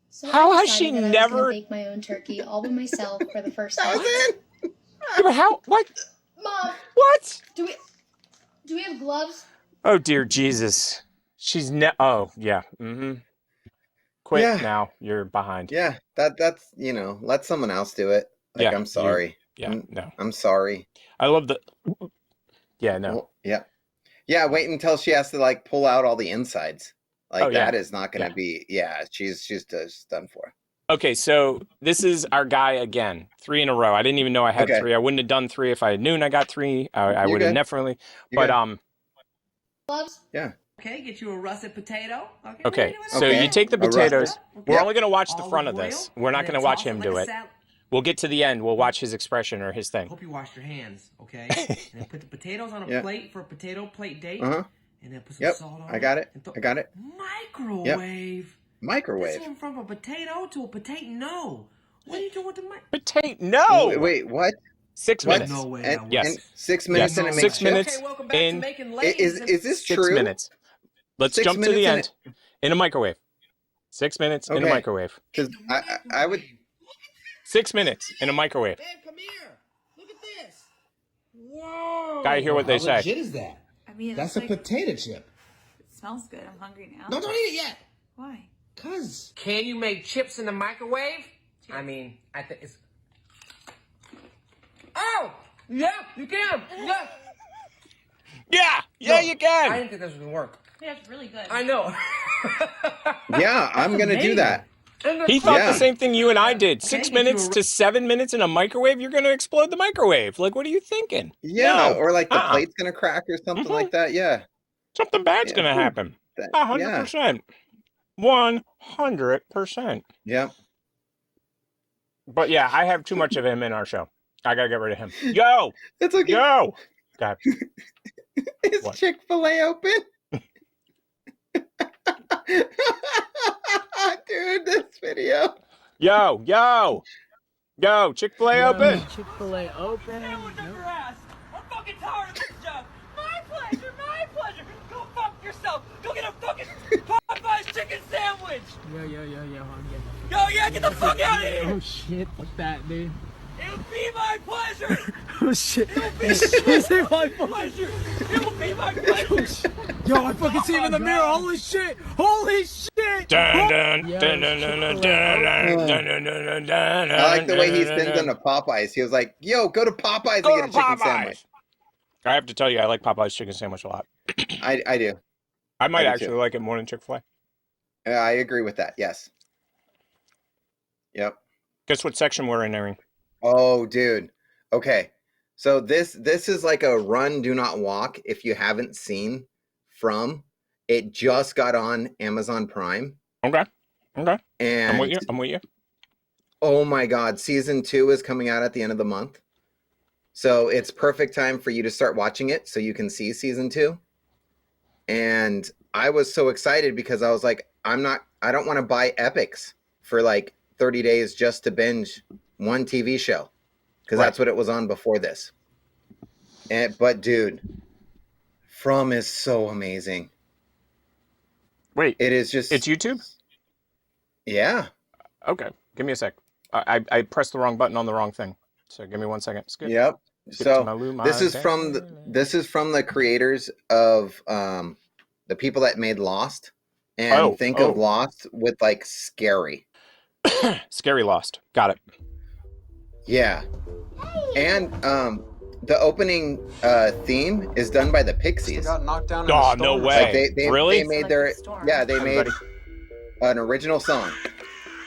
So How I has she decided that I was never- gonna bake my own turkey all by myself for the first time. Yeah, but how? What? Mom, What? do we have gloves? Oh dear Jesus. She's oh yeah. Mm-hmm. Quit Yeah. now. You're behind. yeah, that's let someone else do it. Like, Yeah, I'm sorry. Yeah. No. I'm sorry. I love the. Yeah. No. Well, yeah. Wait until she has to like pull out all the insides. Like Oh, yeah. that is not going to Yeah. be. Yeah, she's just done for. Okay, so this is our guy again. 3 in a row. I didn't even know I had 3. I wouldn't have done 3 if I had known I got 3. I would have definitely. But Yeah. Okay, get you a russet potato. Okay, so you take the potatoes. We're only going to watch the front of this. We're not going to watch him do it. We'll get to the end. We'll watch his expression or his thing. Hope you washed your hands, okay? And then put the potatoes on a plate for a potato plate date. And then put some salt on it. I got it. I got it. Microwave. Microwave. This went from a potato to a potato. No. What are you doing with the microwave? Potato. No. Wait, what? 6 minutes. No way. Yes. 6 minutes in a 6 minutes. Okay, welcome back to making ladies. Is this 6 true? minutes. Let's 6 jump to the minutes end. In a microwave. 6 minutes in a microwave. Because I would. 6 minutes in a microwave. Man, come here. Look at this. Whoa. Gotta hear what they say. How legit is that? I mean, That's a potato chip. It smells good. I'm hungry now. No, don't eat it yet. Why? Cause. Can you make chips in the microwave? I mean, I think it's. Oh! Yeah, you can. Yeah, you can. I didn't think this was gonna work. Yeah, it's really good. I know. Yeah, I'm gonna do that. He thought the same thing you and I did. 6 minutes to 7 minutes in a microwave, you're going to explode the microwave. Like, what are you thinking? Yeah, or like the plate's going to crack or something like that. Yeah. Something bad's going to happen. 100%. 100%. Yeah. But yeah, I have too much of him in our show. I got to get rid of him. Yo! It's okay. Yo! God. Is Chick-fil-A open? Dude, this video. Yo, Chick-fil-A open. Chick-fil-A open. I'm fucking tired of this job. My pleasure. Go fuck yourself. Go get a fucking Popeye's chicken sandwich. Yo, I'm getting Yo, yeah, get the fuck out of here. Oh shit, what's that, dude? It will be my pleasure. Oh shit. It will be my pleasure. It will be my pleasure. Yo, I fucking see him in the mirror. Holy shit. I like the way he spins on the Popeyes. He was like, yo, go to Popeyes and get a chicken sandwich. I have to tell you, I like Popeye's chicken sandwich a lot. I do. I might actually like it more than Chick-fil-A. I agree with that. Yes. Yep. Guess what section we're in, Aaron? Oh, dude. Okay. So this is like a run, do not walk. If you haven't seen From, it just got on Amazon Prime. Okay. And I'm with you. Oh my God. Season 2 is coming out at the end of the month. So it's perfect time for you to start watching it so you can see season 2. And I was so excited because I was like, I don't want to buy Epics for like 30 days just to binge one TV show. Because that's what it was on before this. But dude, From is so amazing. Wait. It is just... It's YouTube? Yeah. Okay. Give me a sec. I pressed the wrong button on the wrong thing. So give me 1 second. Skip. Yep. So this is from the creators of the people that made Lost. And think of Lost with like Scary. Scary Lost. Got it. Yeah. And the opening theme is done by the Pixies. Got knocked down in oh, no way. Like really? They made their they made an original song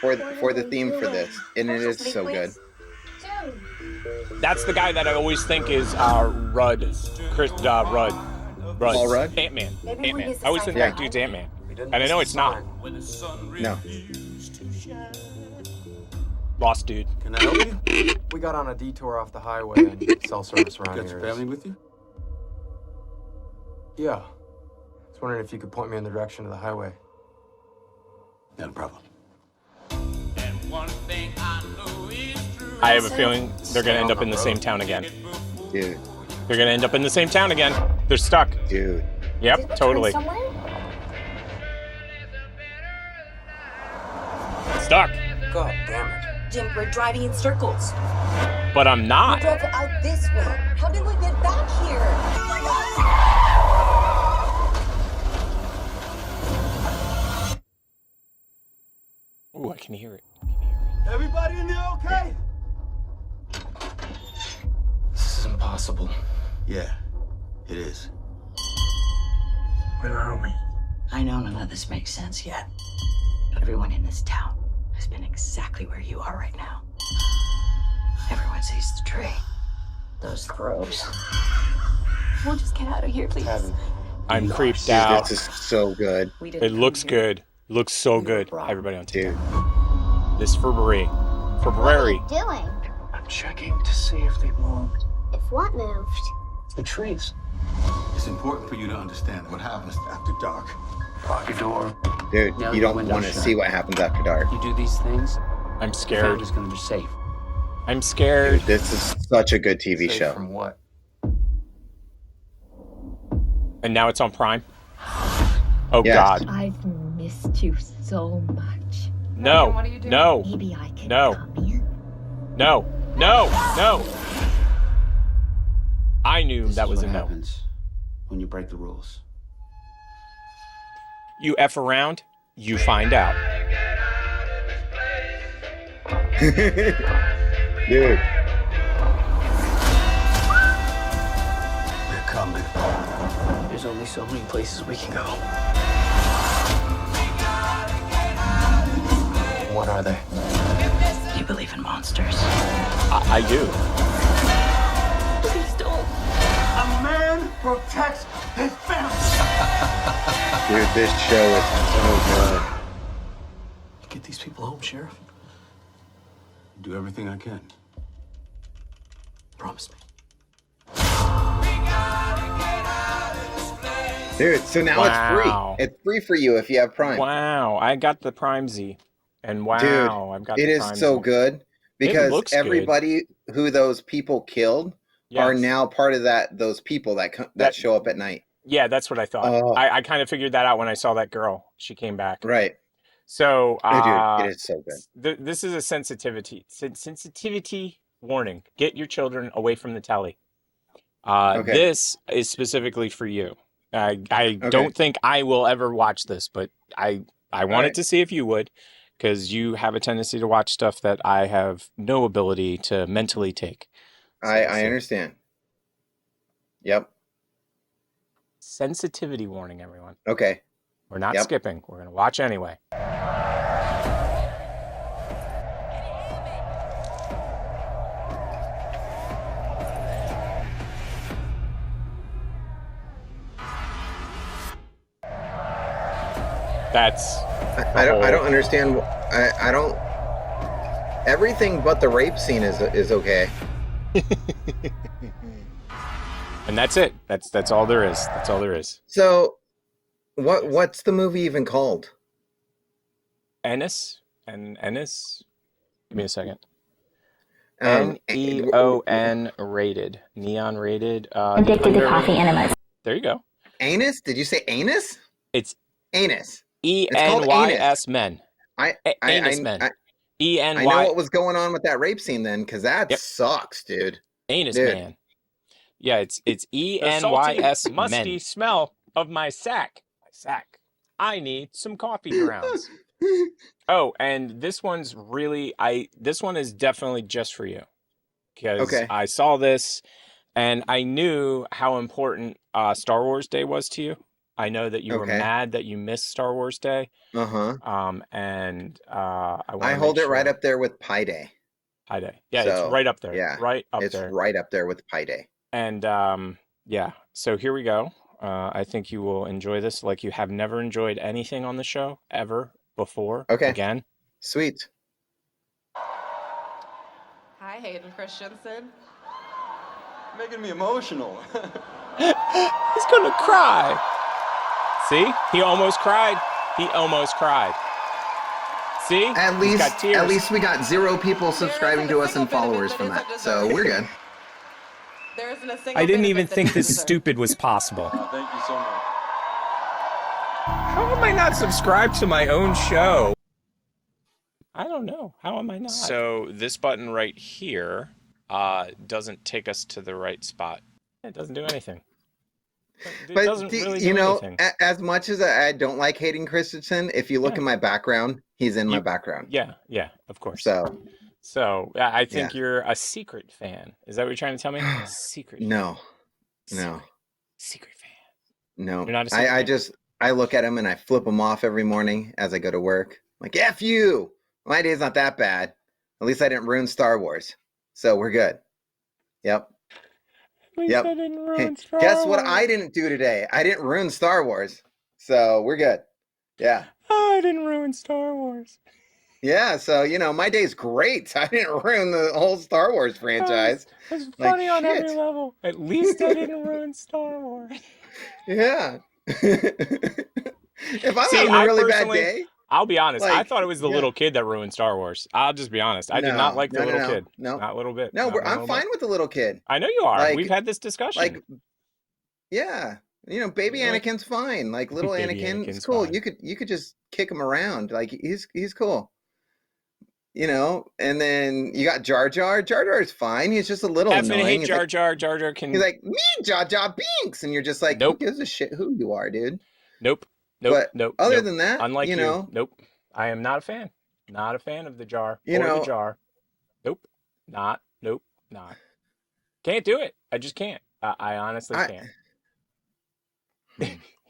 for the theme for this, and it is so good. That's the guy that I always think is Rudd. Rudd. Paul Rudd? Ant-Man. I always think that dude's Ant-Man. And I know it's not. No. Lost dude. Can I help you? We got on a detour off the highway and cell service around here. Got your family with you? Yeah. I was wondering if you could point me in the direction of the highway. Not a problem. I have a feeling they're going to end up in the same town again. Dude. They're going to end up in the same town again. They're stuck. Dude. Yep, totally. Stuck. God damn it. Jim, we're driving in circles. But I'm not. We drove out this way. How did we get back here? Oh my God! Ooh, I can hear it. Everybody in there okay? This is impossible. Yeah, it is. Where are we? I know none of this makes sense yet. Everyone in this town has been exactly where you are right now. Everyone sees the tree. Those throws. We'll just get out of here, please. I'm creeped Dude, out. this is so good. It looks good. Looks so good. Everybody on TikTok. This February. Doing? I'm checking to see if they moved. If what moved? The trees. It's important for you to understand what happens after dark. Lock your door. Dude, Nail you your don't window want to shut. see what happens after dark. You do these things, I'm your scared. family's gonna be safe. I'm scared. Dude, this is such a good TV Safe show. from what? And now it's on Prime. Oh Yes. God. I've missed you so much. No. What are you doing? No. Maybe I can No. come in. No. No. No. I knew that was a no. happens when you break the rules. You F around, you find out. Dude. We're coming. There's only so many places we can go. What are they? You believe in monsters? I do. Please don't. A man protects his family. Dude, this show is so good. Get these people home, Sheriff. Do everything I can. Promise me. Dude, so now Wow. it's free. It's free for you if you have Prime. Wow. I got the Prime Z. And wow, Dude, I've got it the is Prime so Z. good because looks good. everybody who those people killed are Yes. now part of those people that show up at night. Yeah, that's what I thought. Oh. I kind of figured that out when I saw that girl. She came back. Right. So, Oh, dude, it is so good. This is a sensitivity warning. Get your children away from the telly. Okay. This is specifically for you. I don't think I will ever watch this, but I wanted right. to see if you would, because you have a tendency to watch stuff that I have no ability to mentally take. So I let's see. understand. Yep. Sensitivity warning, everyone. Okay. We're not Yep. skipping. We're going to watch anyway. That's I don't understand. I don't. Everything but the rape scene is okay. And that's it. That's all there is. That's all there is. So, what's the movie even called? Ennis? Ennis? Give me a second. Um, Neon rated. Neon rated. Addicted to coffee enemas. There you go. Anus? Did you say anus? It's Anus. ENYS men. Anus men. I ENY. know what was going on with that rape scene then, because that sucks, dude. Anus Dude. man. Yeah, it's The salty, ENYS musty men. smell of my sack. I need some coffee grounds. Oh, and this one's really this one is definitely just for you. Because Okay. I saw this and I knew how important Star Wars Day was to you. I know that you were Okay. mad that you missed Star Wars Day. Uh-huh. And I hold it right up there with Pi Day. Pi Day. Yeah, So, it's right up there. yeah, Right up It's there. right up there with Pi Day. And yeah, so here we go. I think you will enjoy this like you have never enjoyed anything on the show ever before. Okay. Again. Sweet. Hi, Hayden Christensen. Making me emotional. He's gonna cry. See? He almost cried. He almost cried. See? At He's got tears. least we got 0 people subscribing to us and followers from that. So we're good. There isn't a single I didn't bit of even it that think you this deserve. stupid was possible. Thank you so much. How am I not subscribed to my own show? I don't know. How am I not? So this button right here doesn't take us to the right spot. It doesn't do anything. It But doesn't really do you know, anything. as much as I don't like Hayden Christensen, if you look Yeah. in my background, he's in my background. Yeah, of course. So I think you're a secret fan. Is that what you're trying to tell me? A secret fan. no. Secret fan. No. You're not a secret I fan? just I look at him and I flip him off every morning as I go to work. Like, F you. My day's not that bad. At least I didn't ruin Star Wars. So we're good. Yep. At least I didn't ruin Star Guess what Wars. I didn't do today? I didn't ruin Star Wars. So we're good. Yeah. I didn't ruin Star Wars. Yeah, so my day's great. I didn't ruin the whole Star Wars franchise. It's funny on every level. At least I didn't ruin Star Wars. Yeah. If I'm having a really bad day, I'll be honest. I thought it was the little kid that ruined Star Wars. I'll just be honest. I did not like the little kid. No, not a little bit. No, I'm fine with the little kid. I know you are. We've had this discussion. Yeah, baby Anakin's fine. Like little Anakin, it's cool. Fine. You could just kick him around. Like he's cool. And then you got Jar Jar. Jar Jar is fine. He's just a little annoying. Hate Jar Jar. Jar Jar can. He's like me, Jar Jar Binks, and you're just like, nope. Who gives a shit who you are, dude? Nope. Other than that, unlike you, nope. I am not a fan. Not a fan of the jar. The jar. Nope. Not. Can't do it. I just can't. I honestly can't.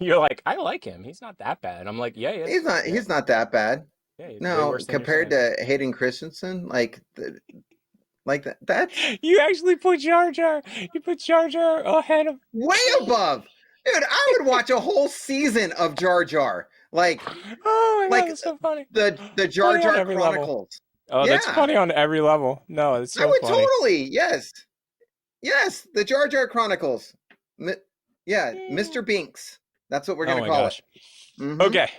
You're like, I like him. He's not that bad. I'm like, yeah. He's not. He's not that bad. Yeah, no, compared to Hayden Christensen, like that. That's you actually put Jar Jar. You put Jar Jar ahead of way above. Dude, I would watch a whole season of Jar Jar. Like, oh my God, that's so funny. The Jar Jar Chronicles. Oh, that's funny on every level. No, it's so funny. I would totally, yes, the Jar Jar Chronicles. Mr. Binks. That's what we're gonna call it. Mm-hmm. Okay.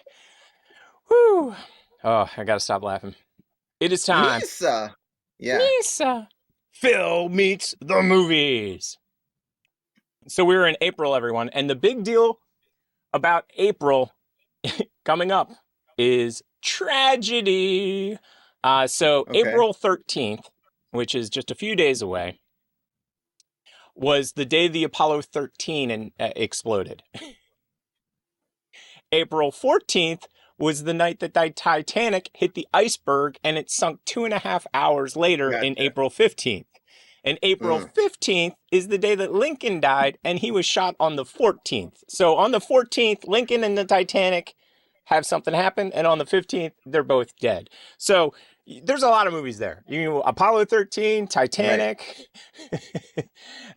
Whew. Oh, I gotta stop laughing. It is time. Lisa. Yeah. Lisa. Phil meets the movies. So we're in April, everyone, and the big deal about April coming up is tragedy. April 13th, which is just a few days away, was the day the Apollo 13 exploded. April 14th was the night that the Titanic hit the iceberg and it sunk 2.5 hours later in April 15th. And April 15th is the day that Lincoln died, and he was shot on the 14th. So on the 14th, Lincoln and the Titanic have something happen, and on the 15th, they're both dead. So there's a lot of movies there. Apollo 13, Titanic,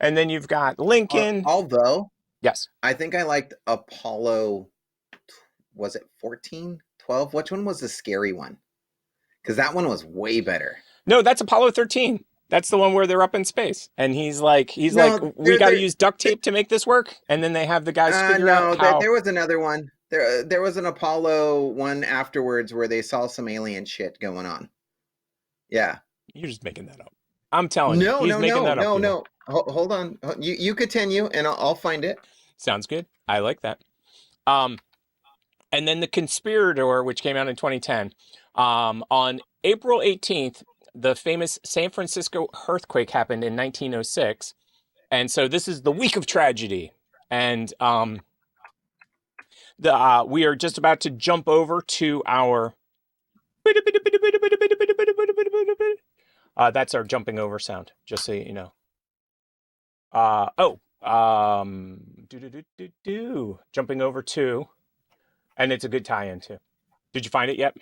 and then you've got Lincoln. Although, yes, I think I liked Apollo. Was it 14, 12? Which one was the scary one? Because that one was way better. No, that's Apollo 13. That's the one where they're up in space, and he's like, we got to use duct tape to make this work, and then they have the guys figure out how. There was another one. There was an Apollo one afterwards where they saw some alien shit going on. Yeah, you're just making that up. I'm telling you. No. Hold on. You continue, and I'll find it. Sounds good. I like that. And then The Conspirator, which came out in 2010, on April 18th. The famous San Francisco earthquake happened in 1906. And so this is the week of tragedy. And we are just about to jump over to our... that's our jumping over sound, just so you know. Jumping over to... And it's a good tie-in, too. Did you find it yet?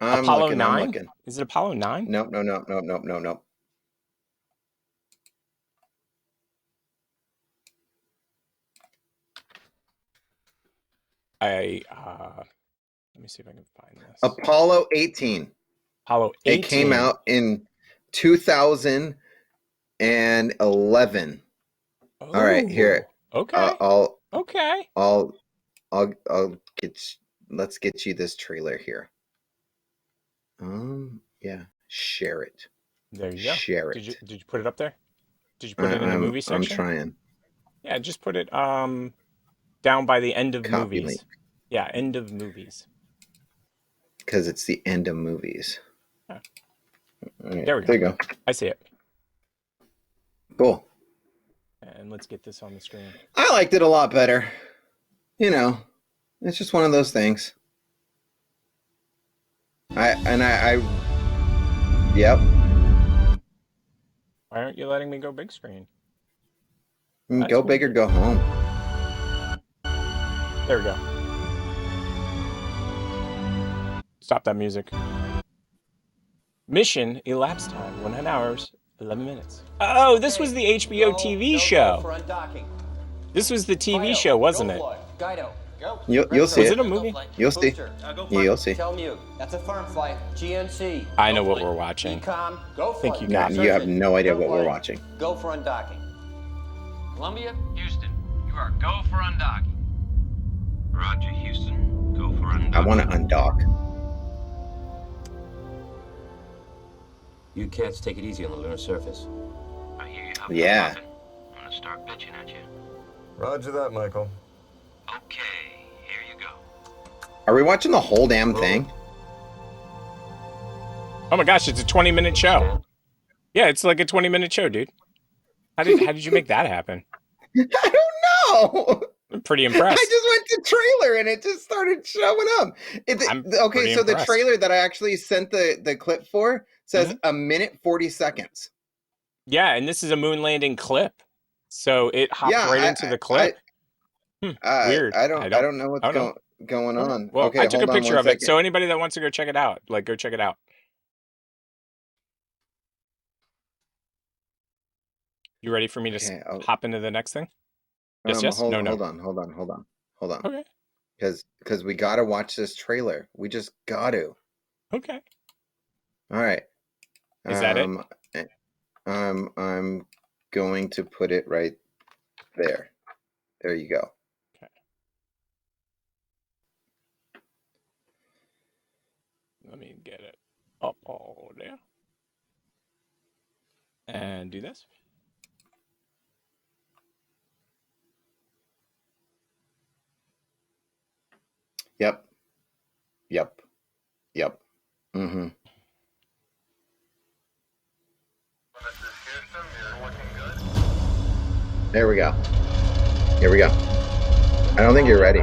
Apollo 9? Is it Apollo 9? No. Let me see if I can find this. Apollo 18. Apollo 18. It came out in 2011. All right, here. Okay. I'll let's get you this trailer here. Yeah, share it. There you go. Share it. Did you put it up there? Did you put it in the movie section? I'm trying. Yeah, just put it down by the end of Copy movies. link. Yeah, end of movies. Because it's the end of movies. Yeah. Right, there we go. There you go. I see it. Cool. And let's get this on the screen. I liked it a lot better. It's just one of those things. Yep. Why aren't you letting me go big screen? Go big or go home. There we go. Stop that music. Mission elapsed time 100 hours 11 minutes. Oh, this was the HBO TV show. This was the TV show, wasn't it? You'll see Was it. it a movie? You'll see. You'll see. Tell Mute. That's a firm flight. GNC. I know what we're watching. Ecom. Go I think flight. you No, got you have no idea what we're watching. Go for undocking. Columbia, Houston, you are go for undocking. Roger, Houston, go for undocking. I want to undock. You cats take it easy on the lunar surface. I hear you have Yeah. I'm gonna start bitching at you. Roger that, Michael. Okay, here you go. Are we watching the whole damn thing? Oh my gosh, it's a 20-minute show. Yeah, it's like a 20-minute show, dude. How did you make that happen? I don't know. I'm pretty impressed. I just went to trailer and it just started showing up. Okay, so the trailer that I actually sent the clip for says a minute 40 seconds. Yeah, and this is a moon landing clip. So it hopped right into the clip. Weird. I don't know what's going on. Well, okay, I took a hold on picture one of it. second. So anybody that wants to go check it out, go check it out. You ready for me to hop into the next thing? Yes. Hold No. on. Okay. Because we gotta watch this trailer. We just got to. Okay. All right. Is that it? I'm going to put it right there. There you go. Okay. Let me get it up all there. And do this. Yep. Mm-hmm. There we go. Here we go. I don't think you're ready.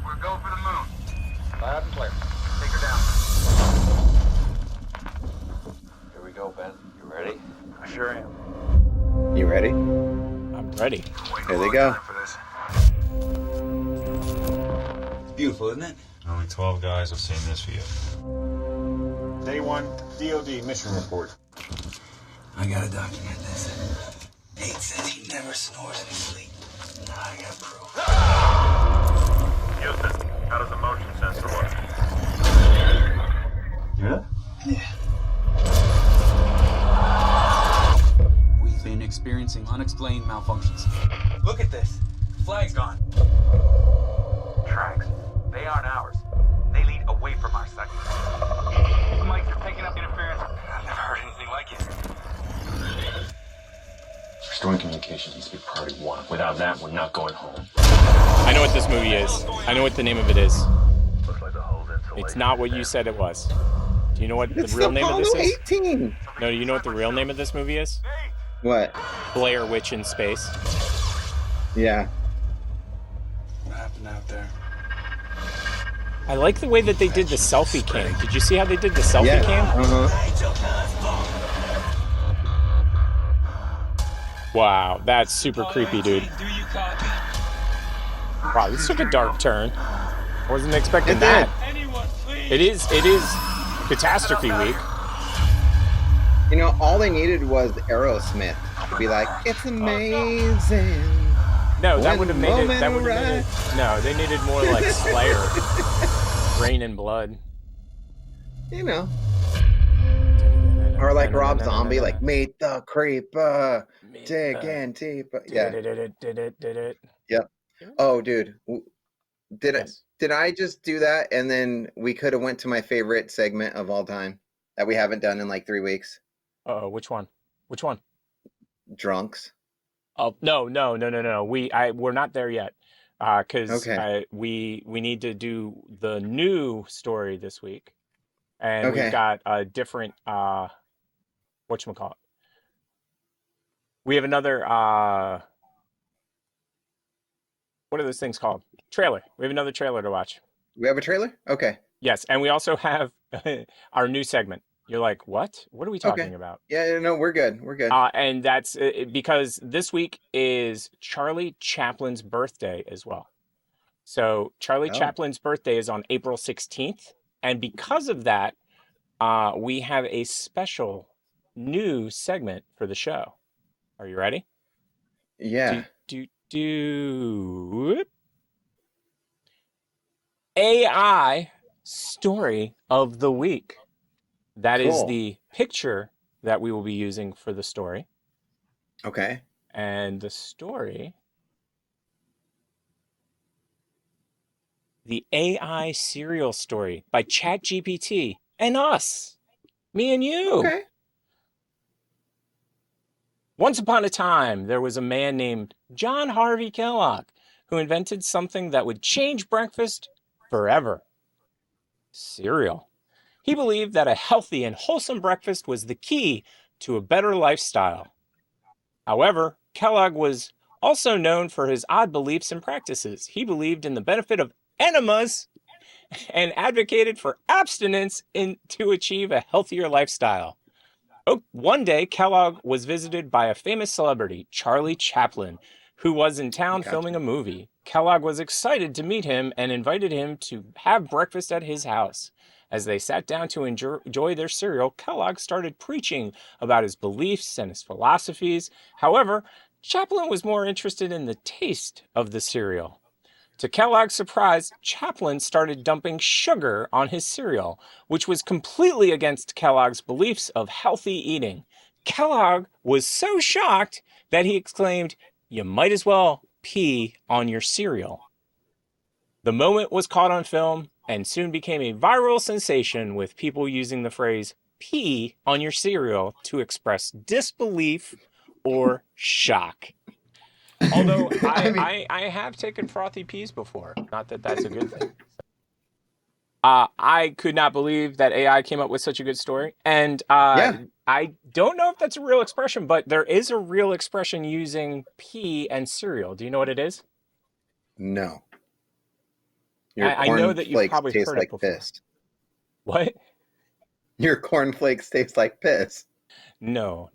We're go for the moon. Loud and clear. Take her down. Here we go, Ben. You ready? I sure am. You ready? I'm ready. Here they go. It's beautiful, isn't it? Only 12 guys have seen this view. Day 1 DOD mission report. I gotta document this. Nate says he never snores in his sleep. Now I got proof. Houston, how does the motion sensor work? Yeah? We've been experiencing unexplained malfunctions. Look at this. Flag's gone. Tracks. They aren't ours. They lead away from our sector. The mics are picking up interference. I've never heard anything like it. Restoring communication needs to be priority 1. Without that, we're not going home. I know what this movie is. I know what the name of it is. It's not what you said it was. Do you know what the real name of this is? 18. No, do you know what the real name of this movie is? What? Blair Witch in Space. Yeah. What happened out there? I like the way that they did the selfie cam. Did you see how they did the selfie cam? Wow, that's super creepy, dude. Wow, this took a dark turn. I wasn't expecting that. It is catastrophe week. You know, all they needed was Aerosmith to be like, it's amazing. No, that would have made it. That would have made it. No, they needed more like Slayer, Rain and Blood. You know. Or like Rob Zombie, like meet the creeper, dig in deeper. Yeah. Yep. Oh, dude, did I just do that? And then we could have went to my favorite segment of all time that we haven't done in like 3 weeks. Which one? Which one? Drunks. Oh no. We're not there yet. Because we need to do the new story this week, and we've got a different whatchamacallit. We have another what are those things called? Trailer. We have another trailer to watch. We have a trailer? Okay. Yes, and we also have our new segment. You're like, what? What are we talking about? Yeah, no, we're good. We're good. And that's because this week is Charlie Chaplin's birthday as well. So Charlie Chaplin's birthday is on April 16th. And because of that, we have a special new segment for the show. Are you ready? Yeah. AI story of the week. That is the picture that we will be using for the story. Okay. And the story, the AI serial story by ChatGPT and us, me and you. Okay. Once upon a time, there was a man named John Harvey Kellogg who invented something that would change breakfast forever. Cereal. He believed that a healthy and wholesome breakfast was the key to a better lifestyle. However, Kellogg was also known for his odd beliefs and practices. He believed in the benefit of enemas and advocated for abstinence to achieve a healthier lifestyle. One day, Kellogg was visited by a famous celebrity, Charlie Chaplin, who was in town filming a movie. Kellogg was excited to meet him and invited him to have breakfast at his house. As they sat down to enjoy their cereal, Kellogg started preaching about his beliefs and his philosophies. However, Chaplin was more interested in the taste of the cereal. To Kellogg's surprise, Chaplin started dumping sugar on his cereal, which was completely against Kellogg's beliefs of healthy eating. Kellogg was so shocked that he exclaimed, "You might as well pee on your cereal." The moment was caught on film and soon became a viral sensation, with people using the phrase "pee on your cereal" to express disbelief or shock. Although I have taken frothy peas before. Not that that's a good thing. I could not believe that AI came up with such a good story. And I don't know if that's a real expression, but there is a real expression using pea and cereal. Do you know what it is? No. I know that you've probably heard it before. Piss. What? Your cornflakes taste like piss. No.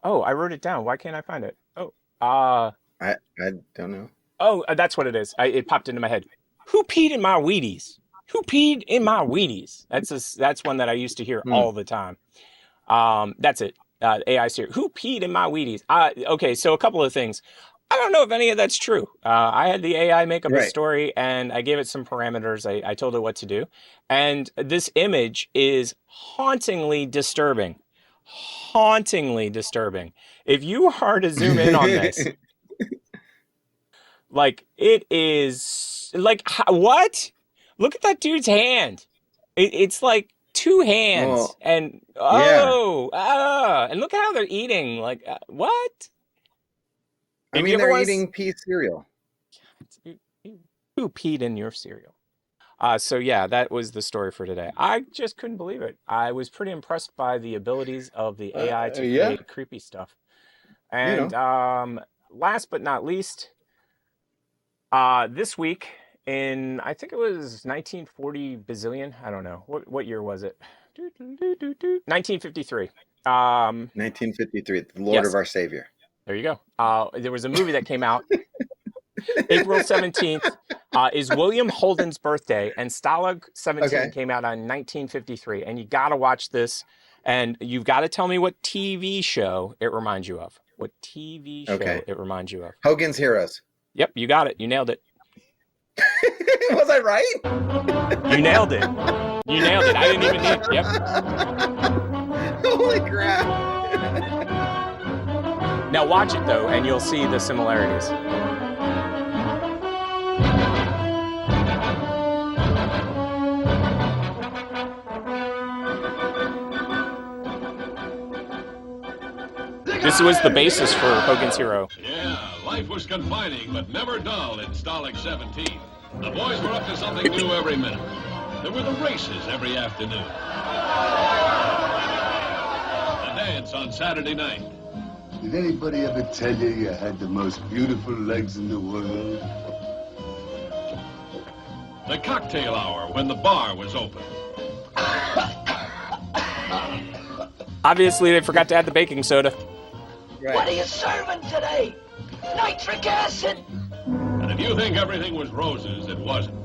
Oh, I wrote it down. Why can't I find it? I don't know. Oh, that's what it is. It popped into my head. Who peed in my Wheaties? Who peed in my Wheaties? That's one that I used to hear all the time. That's it. AI series. Who peed in my Wheaties? Okay, so a couple of things. I don't know if any of that's true. I had the AI make up a story, and I gave it some parameters. I told it what to do. And this image is hauntingly disturbing. Hauntingly disturbing. If you are to zoom in on this, like, it is like, what? Look at that dude's hand. It's like two hands, and and look at how they're eating. Like, what? I mean, they're eating pea cereal. Who peed in your cereal? So yeah, that was the story for today. I just couldn't believe it. I was pretty impressed by the abilities of the AI to create creepy stuff. And last but not least, this week in, I think it was 1940 bazillion. I don't know. What year was it? 1953. 1953, the Lord of our Savior. There you go. There was a movie that came out April 17th is William Holden's birthday, and Stalag 17 came out on 1953. And you got to watch this, and you've got to tell me what TV show it reminds you of. What TV show it reminds you of. Hogan's Heroes. Yep, you got it. You nailed it. Was I right? You nailed it. You nailed it. I didn't even need it. Yep. Holy crap. Now watch it, though, and you'll see the similarities. This was the basis for Hogan's Hero. Yeah, life was confining, but never dull in Stalag 17. The boys were up to something new every minute. There were the races every afternoon. The dance on Saturday night. Did anybody ever tell you you had the most beautiful legs in the world? The cocktail hour when the bar was open. Obviously, they forgot to add the baking soda. Right. What are you serving today? Nitric acid? And if you think everything was roses, it wasn't.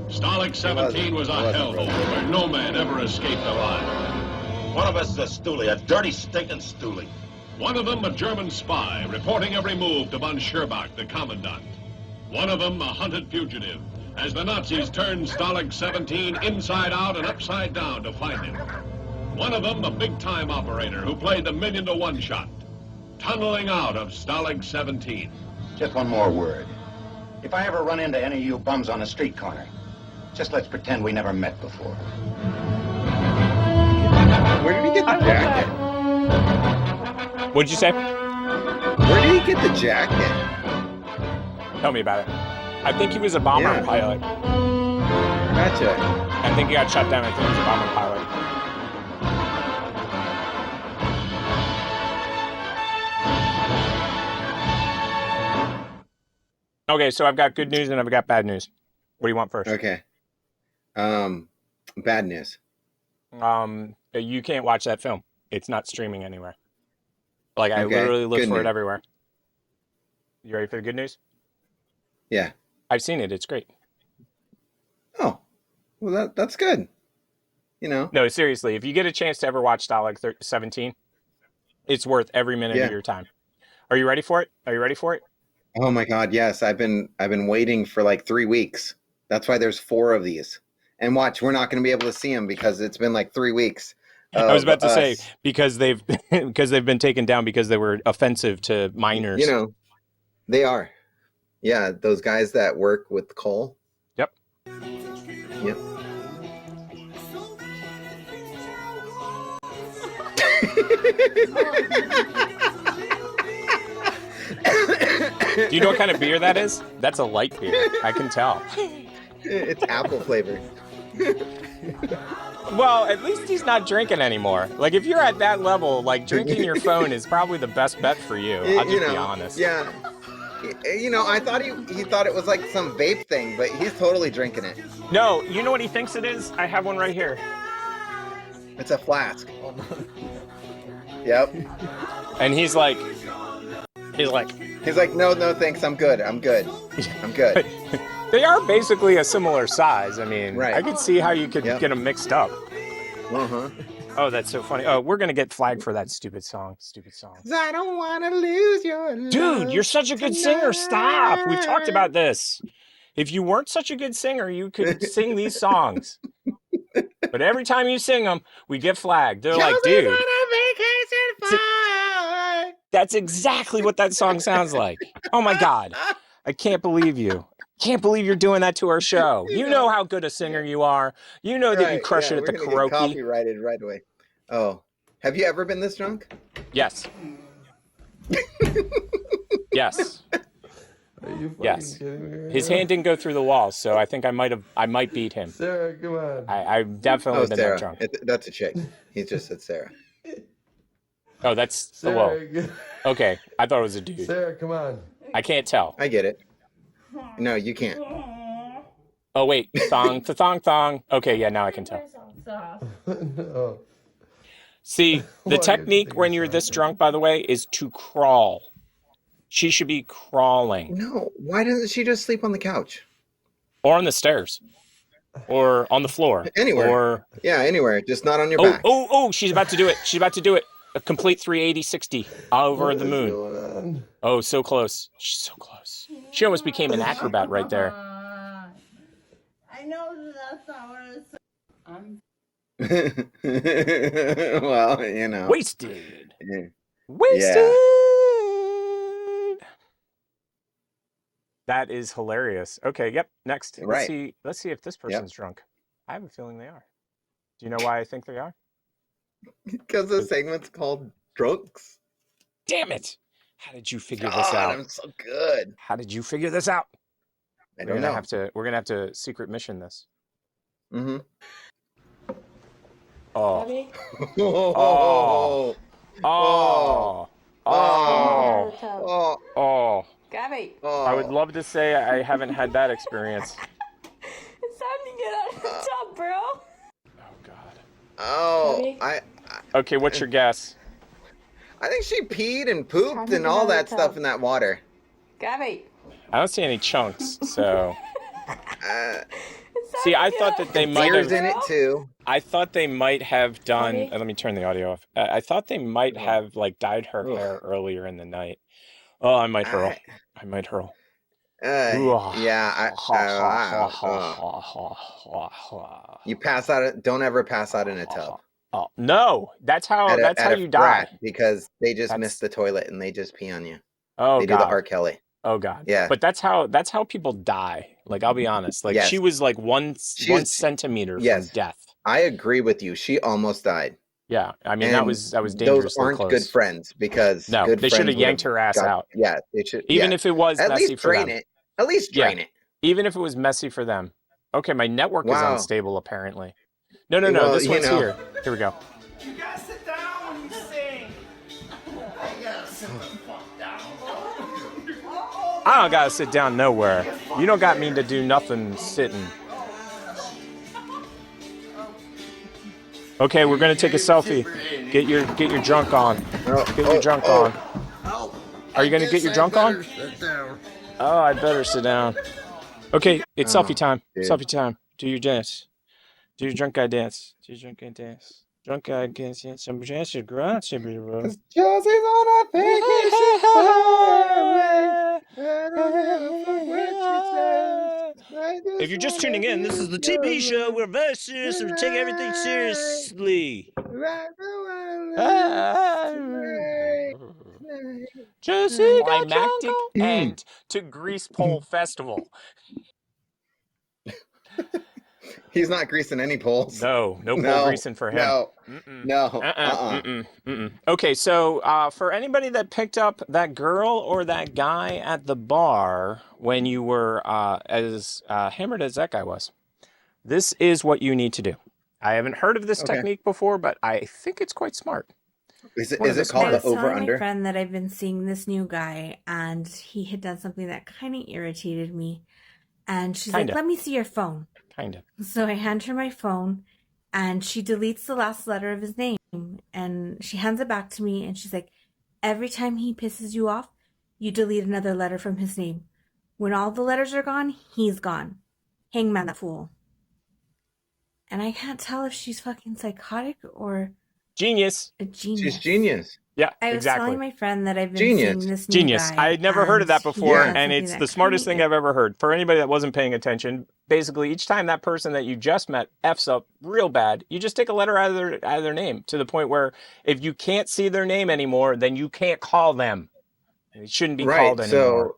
Stalag 17 was a hellhole where no man ever escaped alive. One of us is a stoolie, a dirty, stinking stoolie. One of them a German spy, reporting every move to von Scherbach, the commandant. One of them a hunted fugitive, as the Nazis turned Stalag 17 inside out and upside down to find him. One of them a big-time operator who played the 1,000,000-to-1 shot, tunneling out of Stalag 17. Just one more word. If I ever run into any of you bums on a street corner, just let's pretend we never met before. Where did he get the jacket? What'd you say? Where did he get the jacket? Tell me about it. I think he was a bomber pilot. Gotcha. I think he got shot down. I think he was a bomber pilot. Okay, so I've got good news and I've got bad news. What do you want first? Okay. Bad news. You can't watch that film. It's not streaming anywhere. Like, I literally looked for it everywhere. You ready for the good news? Yeah. I've seen it. It's great. Oh, well, that's good. You know. No, seriously, if you get a chance to ever watch Stalag 17, it's worth every minute of your time. Are you ready for it? Are you ready for it? Oh my God, yes. I've been waiting for like 3 weeks. That's why there's 4 of these. And watch, we're not going to be able to see them because it's been like 3 weeks. I was about to say because they've been taken down because they were offensive to minors. You know, they are. Yeah, those guys that work with coal. Yep. Yep. Do you know what kind of beer that is? That's a light beer. I can tell. It's apple flavored. Well, at least he's not drinking anymore. Like, if you're at that level, like, drinking your phone is probably the best bet for you. I'll just be honest. Yeah. You know, I thought he thought it was like some vape thing, but he's totally drinking it. No, you know what he thinks it is? I have one right here. It's a flask. Yep. And he's like, no, thanks. I'm good. I'm good. They are basically a similar size. I mean, right. I could see how you could get them mixed up. Uh-huh. Oh, that's so funny. Oh, we're going to get flagged for that stupid song. Stupid song. 'Cause I don't want to lose your love. Dude, you're such a good singer. Stop. We've talked about this. If you weren't such a good singer, you could sing these songs. But every time you sing them, we get flagged. They're like, dude. That's exactly what that song sounds like. Oh my God. I can't believe you. Can't believe you're doing that to our show. You know how good a singer you are. You know that you crush it at the karaoke. Copyrighted right away. Oh, have you ever been this drunk? Yes. Yes. Are you yes. kidding me right His now? hand didn't go through the wall, so I think I might beat him. Sarah, come on. I've definitely been Sarah. that drunk. That's a chick. He just said Sarah. Oh, that's Sarah, okay. I thought it was a dude. Sarah, come on. I can't tell. I get it. No, you can't. Oh wait, thong, thong. Okay, yeah, now I can tell. No. See, the technique when you're this drunk, by the way, is to crawl. She should be crawling. No, why doesn't she just sleep on the couch? Or on the stairs. Or on the floor. Anywhere. Or anywhere. Just not on your back. Oh, she's about to do it. She's about to do it. A complete 360 over the moon. Oh, so close. She's so close. She almost became an acrobat right there. I know that's not what it's. Well, you know. Wasted. Yeah. Wasted. That is hilarious. Okay, yep. Next. Right. Let's see if this person's drunk. I have a feeling they are. Do you know why I think they are? Because the segment's called Drunks. Damn it. How did you figure this out? I'm so good. How did you figure this out? I don't know. We're gonna have to secret mission this. Mm-hmm. Oh. Oh. Oh. Oh. Oh. Gabby. I would love to say I haven't had that experience. It sounded What's up, bro? Oh, Okay, what's your guess? I think she peed and pooped and all that stuff in that water. Gabby. I don't see any chunks, so. See, I thought that they might have. Tears in it too. I thought they might have done. Let me turn the audio off. I thought they might have like dyed her hair earlier in the night. Oh, I might hurl. I might hurl. Yeah. You pass out. Don't ever pass out in a tub. Oh no, that's how you die. Frat, because they just miss the toilet and they just pee on you. Oh they God. do the R. Kelly. Oh God. Yeah. But that's how people die. Like, I'll be honest. Like, she was like one centimeter from death. I agree with you. She almost died. Yeah. I mean, and that was dangerously those aren't close. good friends because they should have yanked her ass out. Yeah, they should. Even if it was at messy least for drain them. it. At least drain it. Even if it was messy for them. Okay, my network is unstable apparently. No. Well, this one's here. Here we go. You gotta sit down when you sing. You gotta sit the fuck down. I don't gotta sit down nowhere. You don't got me to do nothing sitting. Okay, we're gonna take a selfie. Get your drunk on. Get your drunk on. Are you gonna get your drunk on? Oh, I better sit down. Okay, it's selfie time. Dude. Selfie time. Do your dance. Do your drunk guy dance. Do your drunk guy dance. Drunk guy dance. Some dance your garage, bro. Josie's on a If you're just tuning in, this is the TP show. We're very serious and we take everything seriously. Josie Climactic end to Grease Pole Festival. He's not greasing any poles. No pole greasing for him. No. Okay, so for anybody that picked up that girl or that guy at the bar when you were as hammered as that guy was, this is what you need to do. I haven't heard of this technique before, but I think it's quite smart. Is it called the over under? My friend that I've been seeing this new guy, and he had done something that kind of irritated me. And she's like, "Let me see your phone." Kind of. So I hand her my phone, and she deletes the last letter of his name, and she hands it back to me, and she's like, "Every time he pisses you off, you delete another letter from his name. When all the letters are gone, he's gone. Hangman that fool." And I can't tell if she's fucking psychotic or genius. A genius. She's genius. Yeah, I was telling my friend that I've been seeing this new Genius. guy. I had never heard of that before, and it's something the that smartest thing I've ever heard. For anybody that wasn't paying attention, basically each time that person that you just met F's up real bad, you just take a letter out of their name to the point where if you can't see their name anymore, then you can't call them. It shouldn't be called anymore.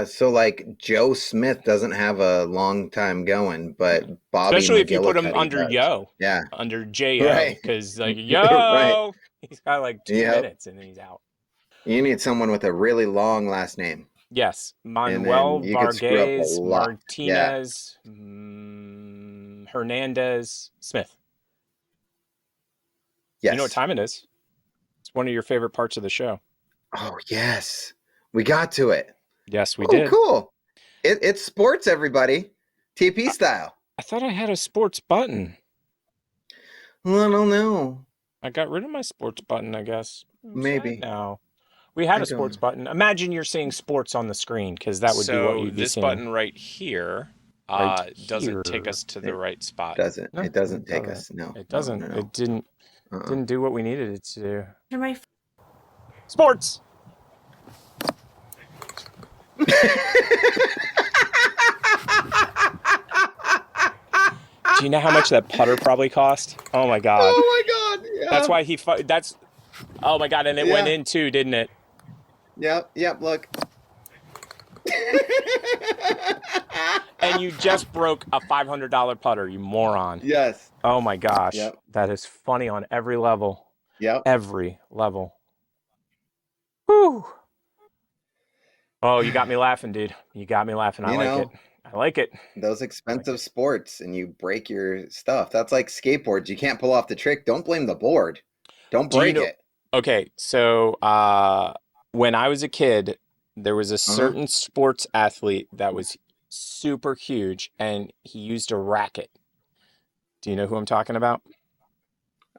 So like Joe Smith doesn't have a long time going, but Bobby Especially if you put him McGillicuddy under does. Yo. Yeah. Under J-O. Right. Because like, Yo! Right. He's got like 2 minutes and then he's out. You need someone with a really long last name. Yes. Manuel Vargas, lot. Martinez, Hernandez, Smith. Yes. You know what time it is? It's one of your favorite parts of the show. Oh, yes. We got to it. Yes, we did. Cool. It's sports, everybody. TP style. I thought I had a sports button. Well, I don't know. I got rid of my sports button, I guess. Maybe. No. We had a sports button. Imagine you're seeing sports on the screen, because that would be what you'd be seeing. So this button right here doesn't take us to the right spot. It doesn't take us. No. It doesn't. No. It didn't do what we needed it to do. Sports. Sports. Do you know how much that putter probably cost? Oh my god. Oh my god. Yeah. That's why that's. Oh my god, and it went in too, didn't it? Yep. Look. And you just broke a $500 putter, you moron. Yes. Oh my gosh. Yep. That is funny on every level. Yep. Every level. Whew. Oh, you got me laughing, dude. You got me laughing. I like it. I like it. Those expensive sports and you break your stuff. That's like skateboards. You can't pull off the trick. Don't blame the board. Don't break it. Okay, so when I was a kid, there was a certain sports athlete that was super huge, and he used a racket. Do you know who I'm talking about?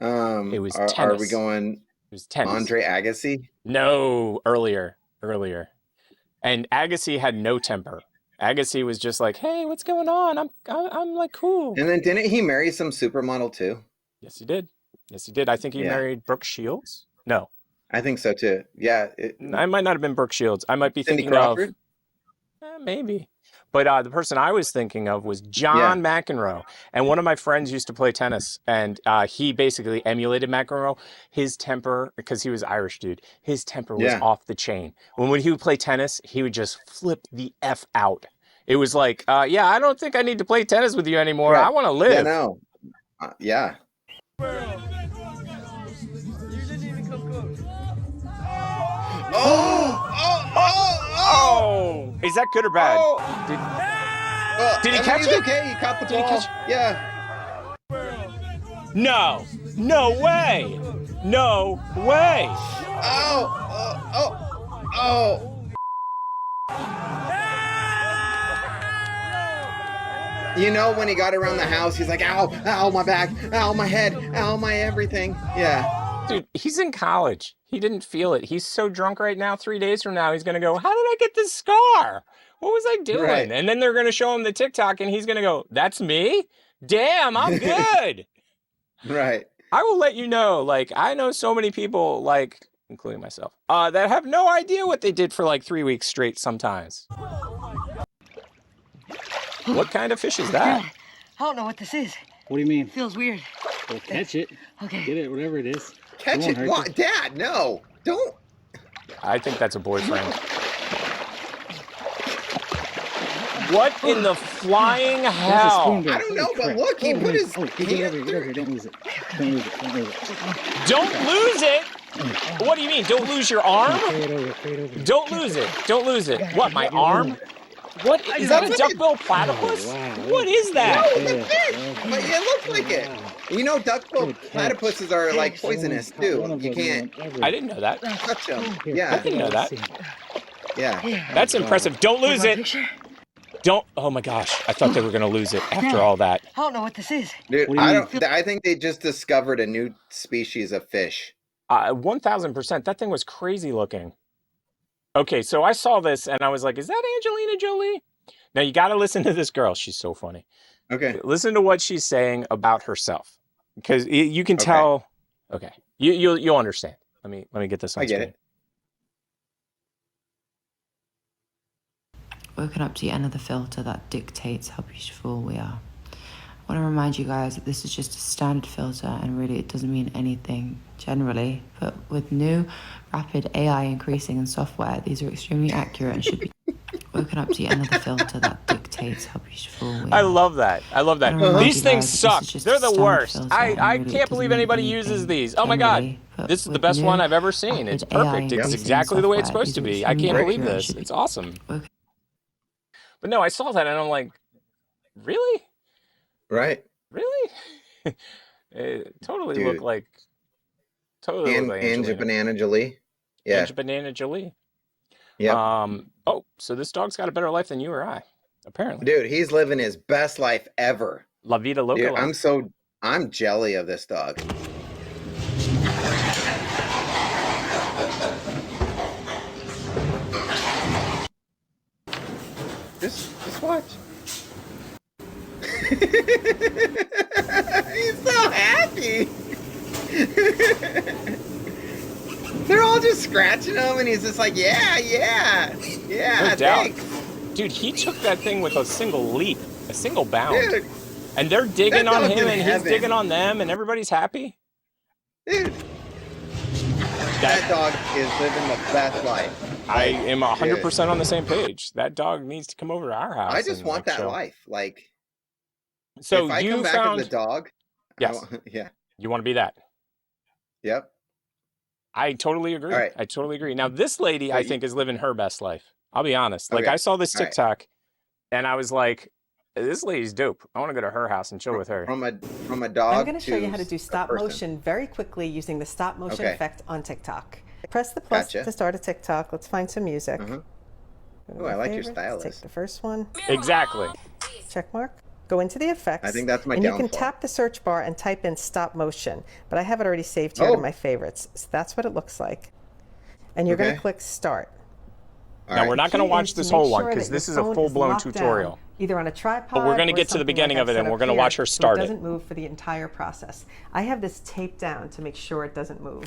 It was Are we tennis. going It was tennis. Andre Agassi? No, earlier. And Agassi had no temper. Agassi was just like, "Hey, what's going on? I'm like cool." And then didn't he marry some supermodel too? Yes, he did. I think he married Brooke Shields. No, I think so too. Yeah. I might not have been Brooke Shields. I might be Cindy thinking Crawford? of maybe. But the person I was thinking of was John McEnroe. And one of my friends used to play tennis, and he basically emulated McEnroe. His temper, because he was Irish dude, his temper was off the chain. When he would play tennis, he would just flip the F out. It was like, I don't think I need to play tennis with you anymore. Right. I want to live. Yeah, no. Yeah. Oh! Is that good or bad? Did he catch it? Okay, he caught the ball. Did he catch it? Yeah. No way. Oh. You know, when he got around the house, he's like, ow, my back, ow, my head, ow, my everything. Yeah. Dude, he's in college. He didn't feel it. He's so drunk right now. 3 days from now, he's going to go, how did I get this scar? What was I doing? Right. And then they're going to show him the TikTok, and he's going to go, that's me? Damn, I'm good. Right. I will let you know, like, I know so many people, like, including myself, that have no idea what they did for like 3 weeks straight sometimes. What kind of fish is that? I don't know what this is. What do you mean? Feels weird. Well, catch it. Okay. Get it, whatever it is. Catch it? What? Dad, no. Don't. I think that's a boyfriend. What in the flying hell? I don't know, but look, he put his hand get over here. Don't lose it. Don't lose it. Don't lose it? What do you mean? Don't lose your arm? Carry it over. Don't lose it. What, my arm? What is that? A duckbill platypus? What is that? No, the fish. But it looks like it. You know, duckbill platypuses are like poisonous too. You can't. I didn't know that. Touch them. I Yeah. didn't know that. Yeah. That's impressive. Don't lose it. Don't. Oh my gosh. I thought they were going to lose it after all that. I don't know what this is. Dude, I think they just discovered a new species of fish. 1000%. That thing was crazy looking. Okay, so I saw this and I was like, is that Angelina Jolie? Now you got to listen to this girl. She's so funny. Okay. Listen to what she's saying about herself, because you can tell. Okay, you'll understand. Let me get this on screen. I get it. Woken up to yet another filter that dictates how beautiful we are. I want to remind you guys that this is just a standard filter, and really it doesn't mean anything generally, but with new rapid AI increasing in software, these are extremely accurate and should be woken up to yet another filter that dictates how beautiful we are. I love that. These things suck. They're the worst. Filter, I really can't believe anybody uses these. Oh my God. This is the best one I've ever seen. It's perfect. It's exactly the way it's supposed to be. I can't believe this. It's awesome. But no, I saw that and I'm like, really? Right. Really? It totally looked like Angelina Banana Jolie. Yeah. Angelina Banana Jolie. Yeah. Oh, so this dog's got a better life than you or I, apparently. Dude, he's living his best life ever. La vida loca. Dude, I'm jelly of this dog. Just watch. He's so happy. They're all just scratching him, and he's just like, yeah, no doubt. thanks. Dude, he took that thing with a single leap, a single bound. Dude, and they're digging on him, and heaven. he's digging on them, and everybody's happy. Dude, that dog is living the best life. I am 100% on the same page. That dog needs to come over to our house. I just want that life. Like, so if I come back as the dog, yes, yeah, you want to be that. Yep. I totally agree. All right. I totally agree. Now, this lady, I think, is living her best life. I'll be honest. Like, Okay. I saw this All right. TikTok, and I was like, this lady's dope. I want to go to her house and chill with her. From a dog. I'm going to show you how to do stop motion very quickly using the stop motion effect on TikTok. Press the plus to start a TikTok. Let's find some music. Go to Oh, I my like your favorites, style Take list. the first one. Exactly. Check mark. Go into the effects. I think that's my and you downfall. can tap the search bar and type in stop motion, but I have it already saved here to my favorites. So that's what it looks like. And you're going to click start. Now, we're not going to watch this whole one because this is a full-blown tutorial. Down, either on a tripod. But we're going to or get to the something beginning like of it, I've and set we're up going to here, watch her so start it it. doesn't move for the entire process. I have this taped down to make sure it doesn't move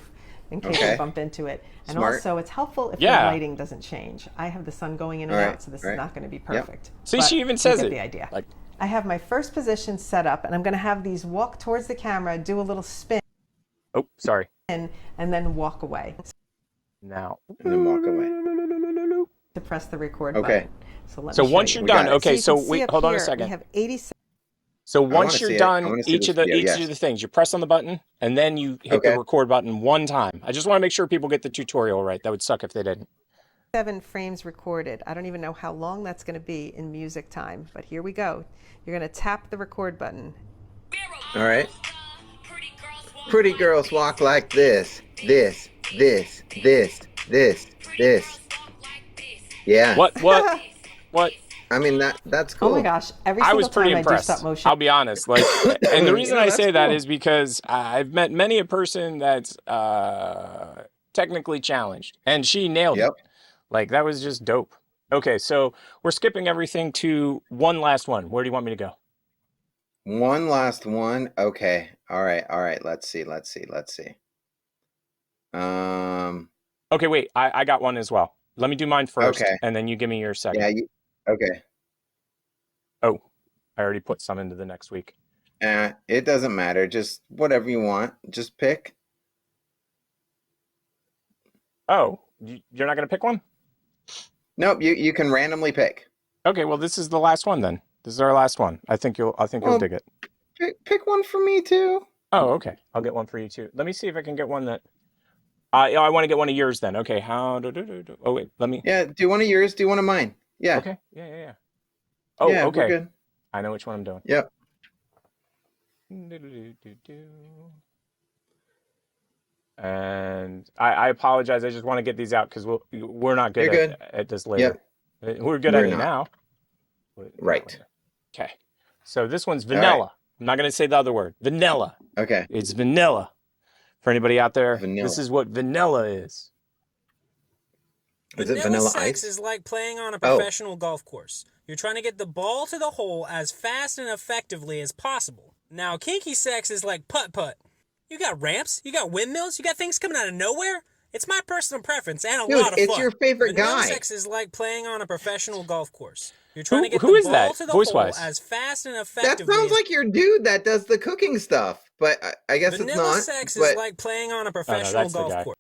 in case Okay. I bump into it. And Smart. also, it's helpful if Yeah. the lighting doesn't change. I have the sun going in and out, so this is not going to be perfect. See, But she even you says get it. the idea. Like, I have my first position set up, and I'm going to have these walk towards the camera, do a little spin, oh, sorry. and then walk away. Now. And then walk away. To press the record Okay. button. So, let So me show once you. you're done, okay, you so can see wait, up hold on a here, second. We have 86. So wanna once see you're it. I done wanna see each this of the video, each yes. of the things, you press on the button and then you hit the record button one time. I just want to make sure people get the tutorial right. That would suck if they didn't. 7 frames recorded. I don't even know how long that's going to be in music time, but here we go. You're going to tap the record button. All right. Pretty girls walk like this. This. Yeah. What? I mean, that's cool. Oh my gosh! Every I single was pretty time impressed. I do stop motion. I'll be honest. Like, and the reason Yeah, I that's say that cool. is because I've met many a person that's technically challenged, and she nailed it. Like, that was just dope. Okay, so we're skipping everything to one last one. Where do you want me to go? One last one. Okay. All right. Let's see. Okay, wait. I got one as well. Let me do mine first, Okay. and then you give me your second. Yeah. Okay. Oh, I already put some into the next week. It doesn't matter. Just whatever you want. Just pick. Oh, you're not going to pick one? Nope. You can randomly pick. Okay, well, this is the last one then. This is our last one. I think you'll dig it. Pick one for me too. Oh, okay. I'll get one for you too. Let me see if I can get one that. I want to get one of yours then. Okay. How do? Oh wait, let me. Yeah. Do one of yours. Do one of mine. Yeah. Okay. Yeah. Oh, yeah, okay. We're good. I know which one I'm doing. Yep. And I apologize. I just want to get these out because we're not good at this later. Yep. We're good at it now. Right. Okay. So this one's vanilla. Right. I'm not going to say the other word. Vanilla. Okay. It's vanilla. For anybody out there, Vanilla. This is what vanilla is. Is it vanilla sex ice? is like playing on a professional golf course. You're trying to get the ball to the hole as fast and effectively as possible. Now, kinky sex is like putt-putt. You got ramps, you got windmills, you got things coming out of nowhere. It's my personal preference and a lot of fun. It's your favorite Vanilla guy. sex is like playing on a professional golf course. You're trying to get who the is ball that, to the voice-wise? hole as fast and That effectively sounds as like your dude that does the cooking stuff, but I guess it's Vanilla not. sex but is like playing on a professional that's the golf guy. course.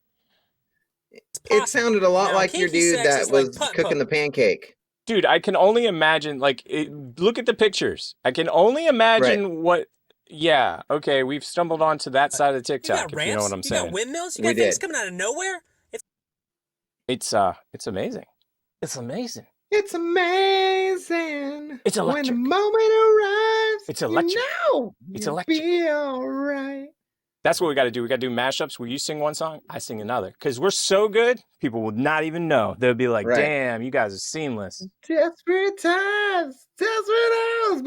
it sounded a lot Now, like your kinky dude sex that is like was putt-putt. cooking the pancake. Dude, I can only imagine, look at the pictures. I can only imagine what, yeah, okay, we've stumbled onto that side of TikTok, You got if ramps, you know what I'm you saying. got windmills, you We got things did. coming out of nowhere. It's amazing. It's amazing. It's amazing. It's When electric. the moment arrives, It's electric. You know It's you'll electric. be all right. That's what we got to do. We got to do mashups where you sing one song, I sing another. Because we're so good, people will not even know. They'll be like, Right. damn, you guys are seamless. Desperate times, desperate hours,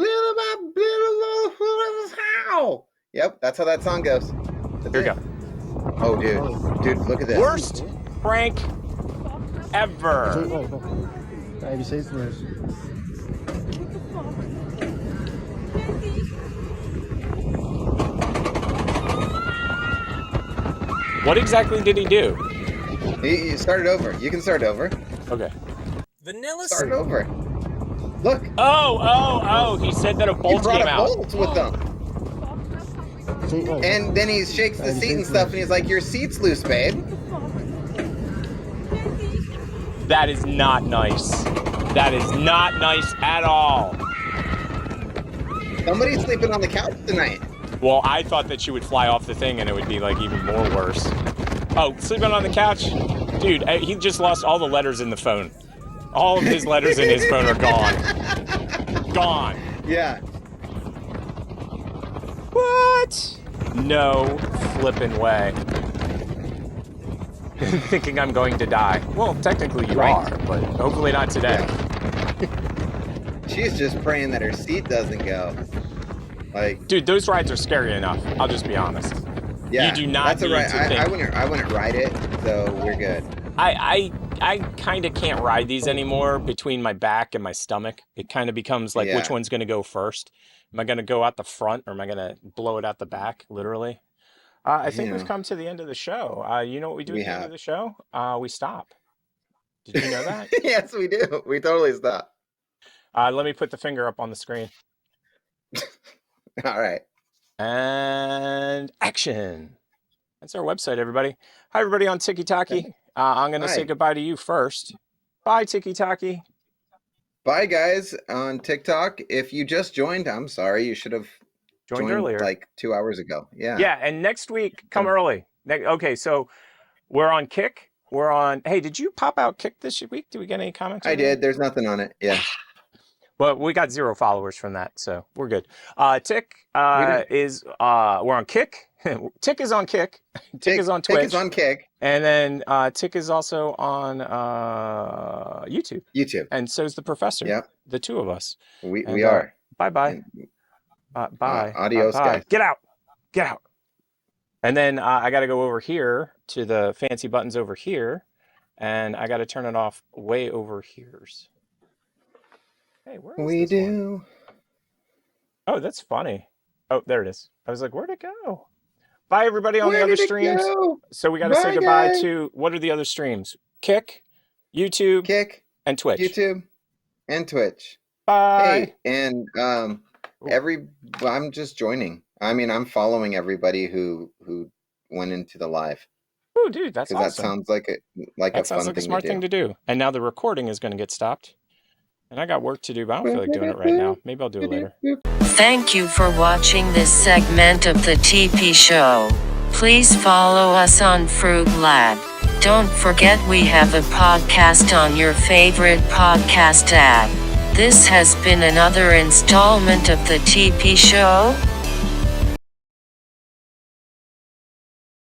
how? Yep, that's how that song goes. That's Here we it. go. Oh, dude, look at this. Worst prank ever. Have you saved yours? What exactly did he do? You start it over. You can start over. Okay. Vanilla Start it over. Look. Oh, he said that a He bolt brought came a out. bolt with them. And then he shakes the seat and stuff, and he's like, your seat's loose, babe. That is not nice. That is not nice at all. Somebody's sleeping on the couch tonight. Well, I thought that she would fly off the thing and it would be like even more worse. Oh, sleeping on the couch? Dude, he just lost all the letters in the phone. All of his letters in his phone are gone. Gone. Yeah. What? No flipping way. thinking I'm going to die. Well, technically you Right. are, but hopefully not today. She's just praying that her seat doesn't go. Like, dude, those rides are scary enough. I'll just be honest. yeah, You do not that's a need ride. to think. I wouldn't ride it, so we're good. I kind of can't ride these anymore between my back and my stomach. It kind of becomes like, which Yeah. one's going to go first? Am I going to go out the front or am I going to blow it out the back, literally? I think we've come to the end of the show. You know what we do at the end of the show? We stop. Did you know that? Yes, we do. We totally stop. Let me put the finger up on the screen. All right. And action. That's our website, everybody. Hi, everybody on Tiki-Taki. I'm going to say goodbye to you first. Bye, Tiki-Taki. Bye, guys, on TikTok. If you just joined, I'm sorry. You should have joined earlier. like 2 hours ago. Yeah. Yeah, and next week, come early. Okay, so we're on Kick. We're on... Hey, did you pop out Kick this week? Did we get any comments? I did. There's nothing on it. Yeah. But we got 0 followers from that, so we're good. Tick is... we're on Kick. Tick is on Kick. Tick is on Twitch. Tick is on Kick. And then Tick is also on YouTube. YouTube. And so is the professor. Yep. The two of us. We are. Bye-bye. Bye. Adios, guys. Get out. Get out. And then I got to go over here to the fancy buttons over here. And I got to turn it off way over here. Hey, where is we this do. one? Oh, that's funny. Oh, there it is. I was like, where'd it go? Bye, everybody on the other streams. So we got to say goodbye to, what are the other streams? Kick, YouTube, and Twitch. YouTube, and Twitch. Bye. Hey, and I'm just joining. I mean, I'm following everybody who went into the live. Oh, dude, that's awesome. That sounds like a smart thing to do. And now the recording is going to get stopped. And I got work to do, but I don't feel like doing it right now. Maybe I'll do it later. Thank you for watching this segment of the TP Show. Please follow us on Fruitlab. Don't forget we have a podcast on your favorite podcast app. This has been another installment of the TP Show.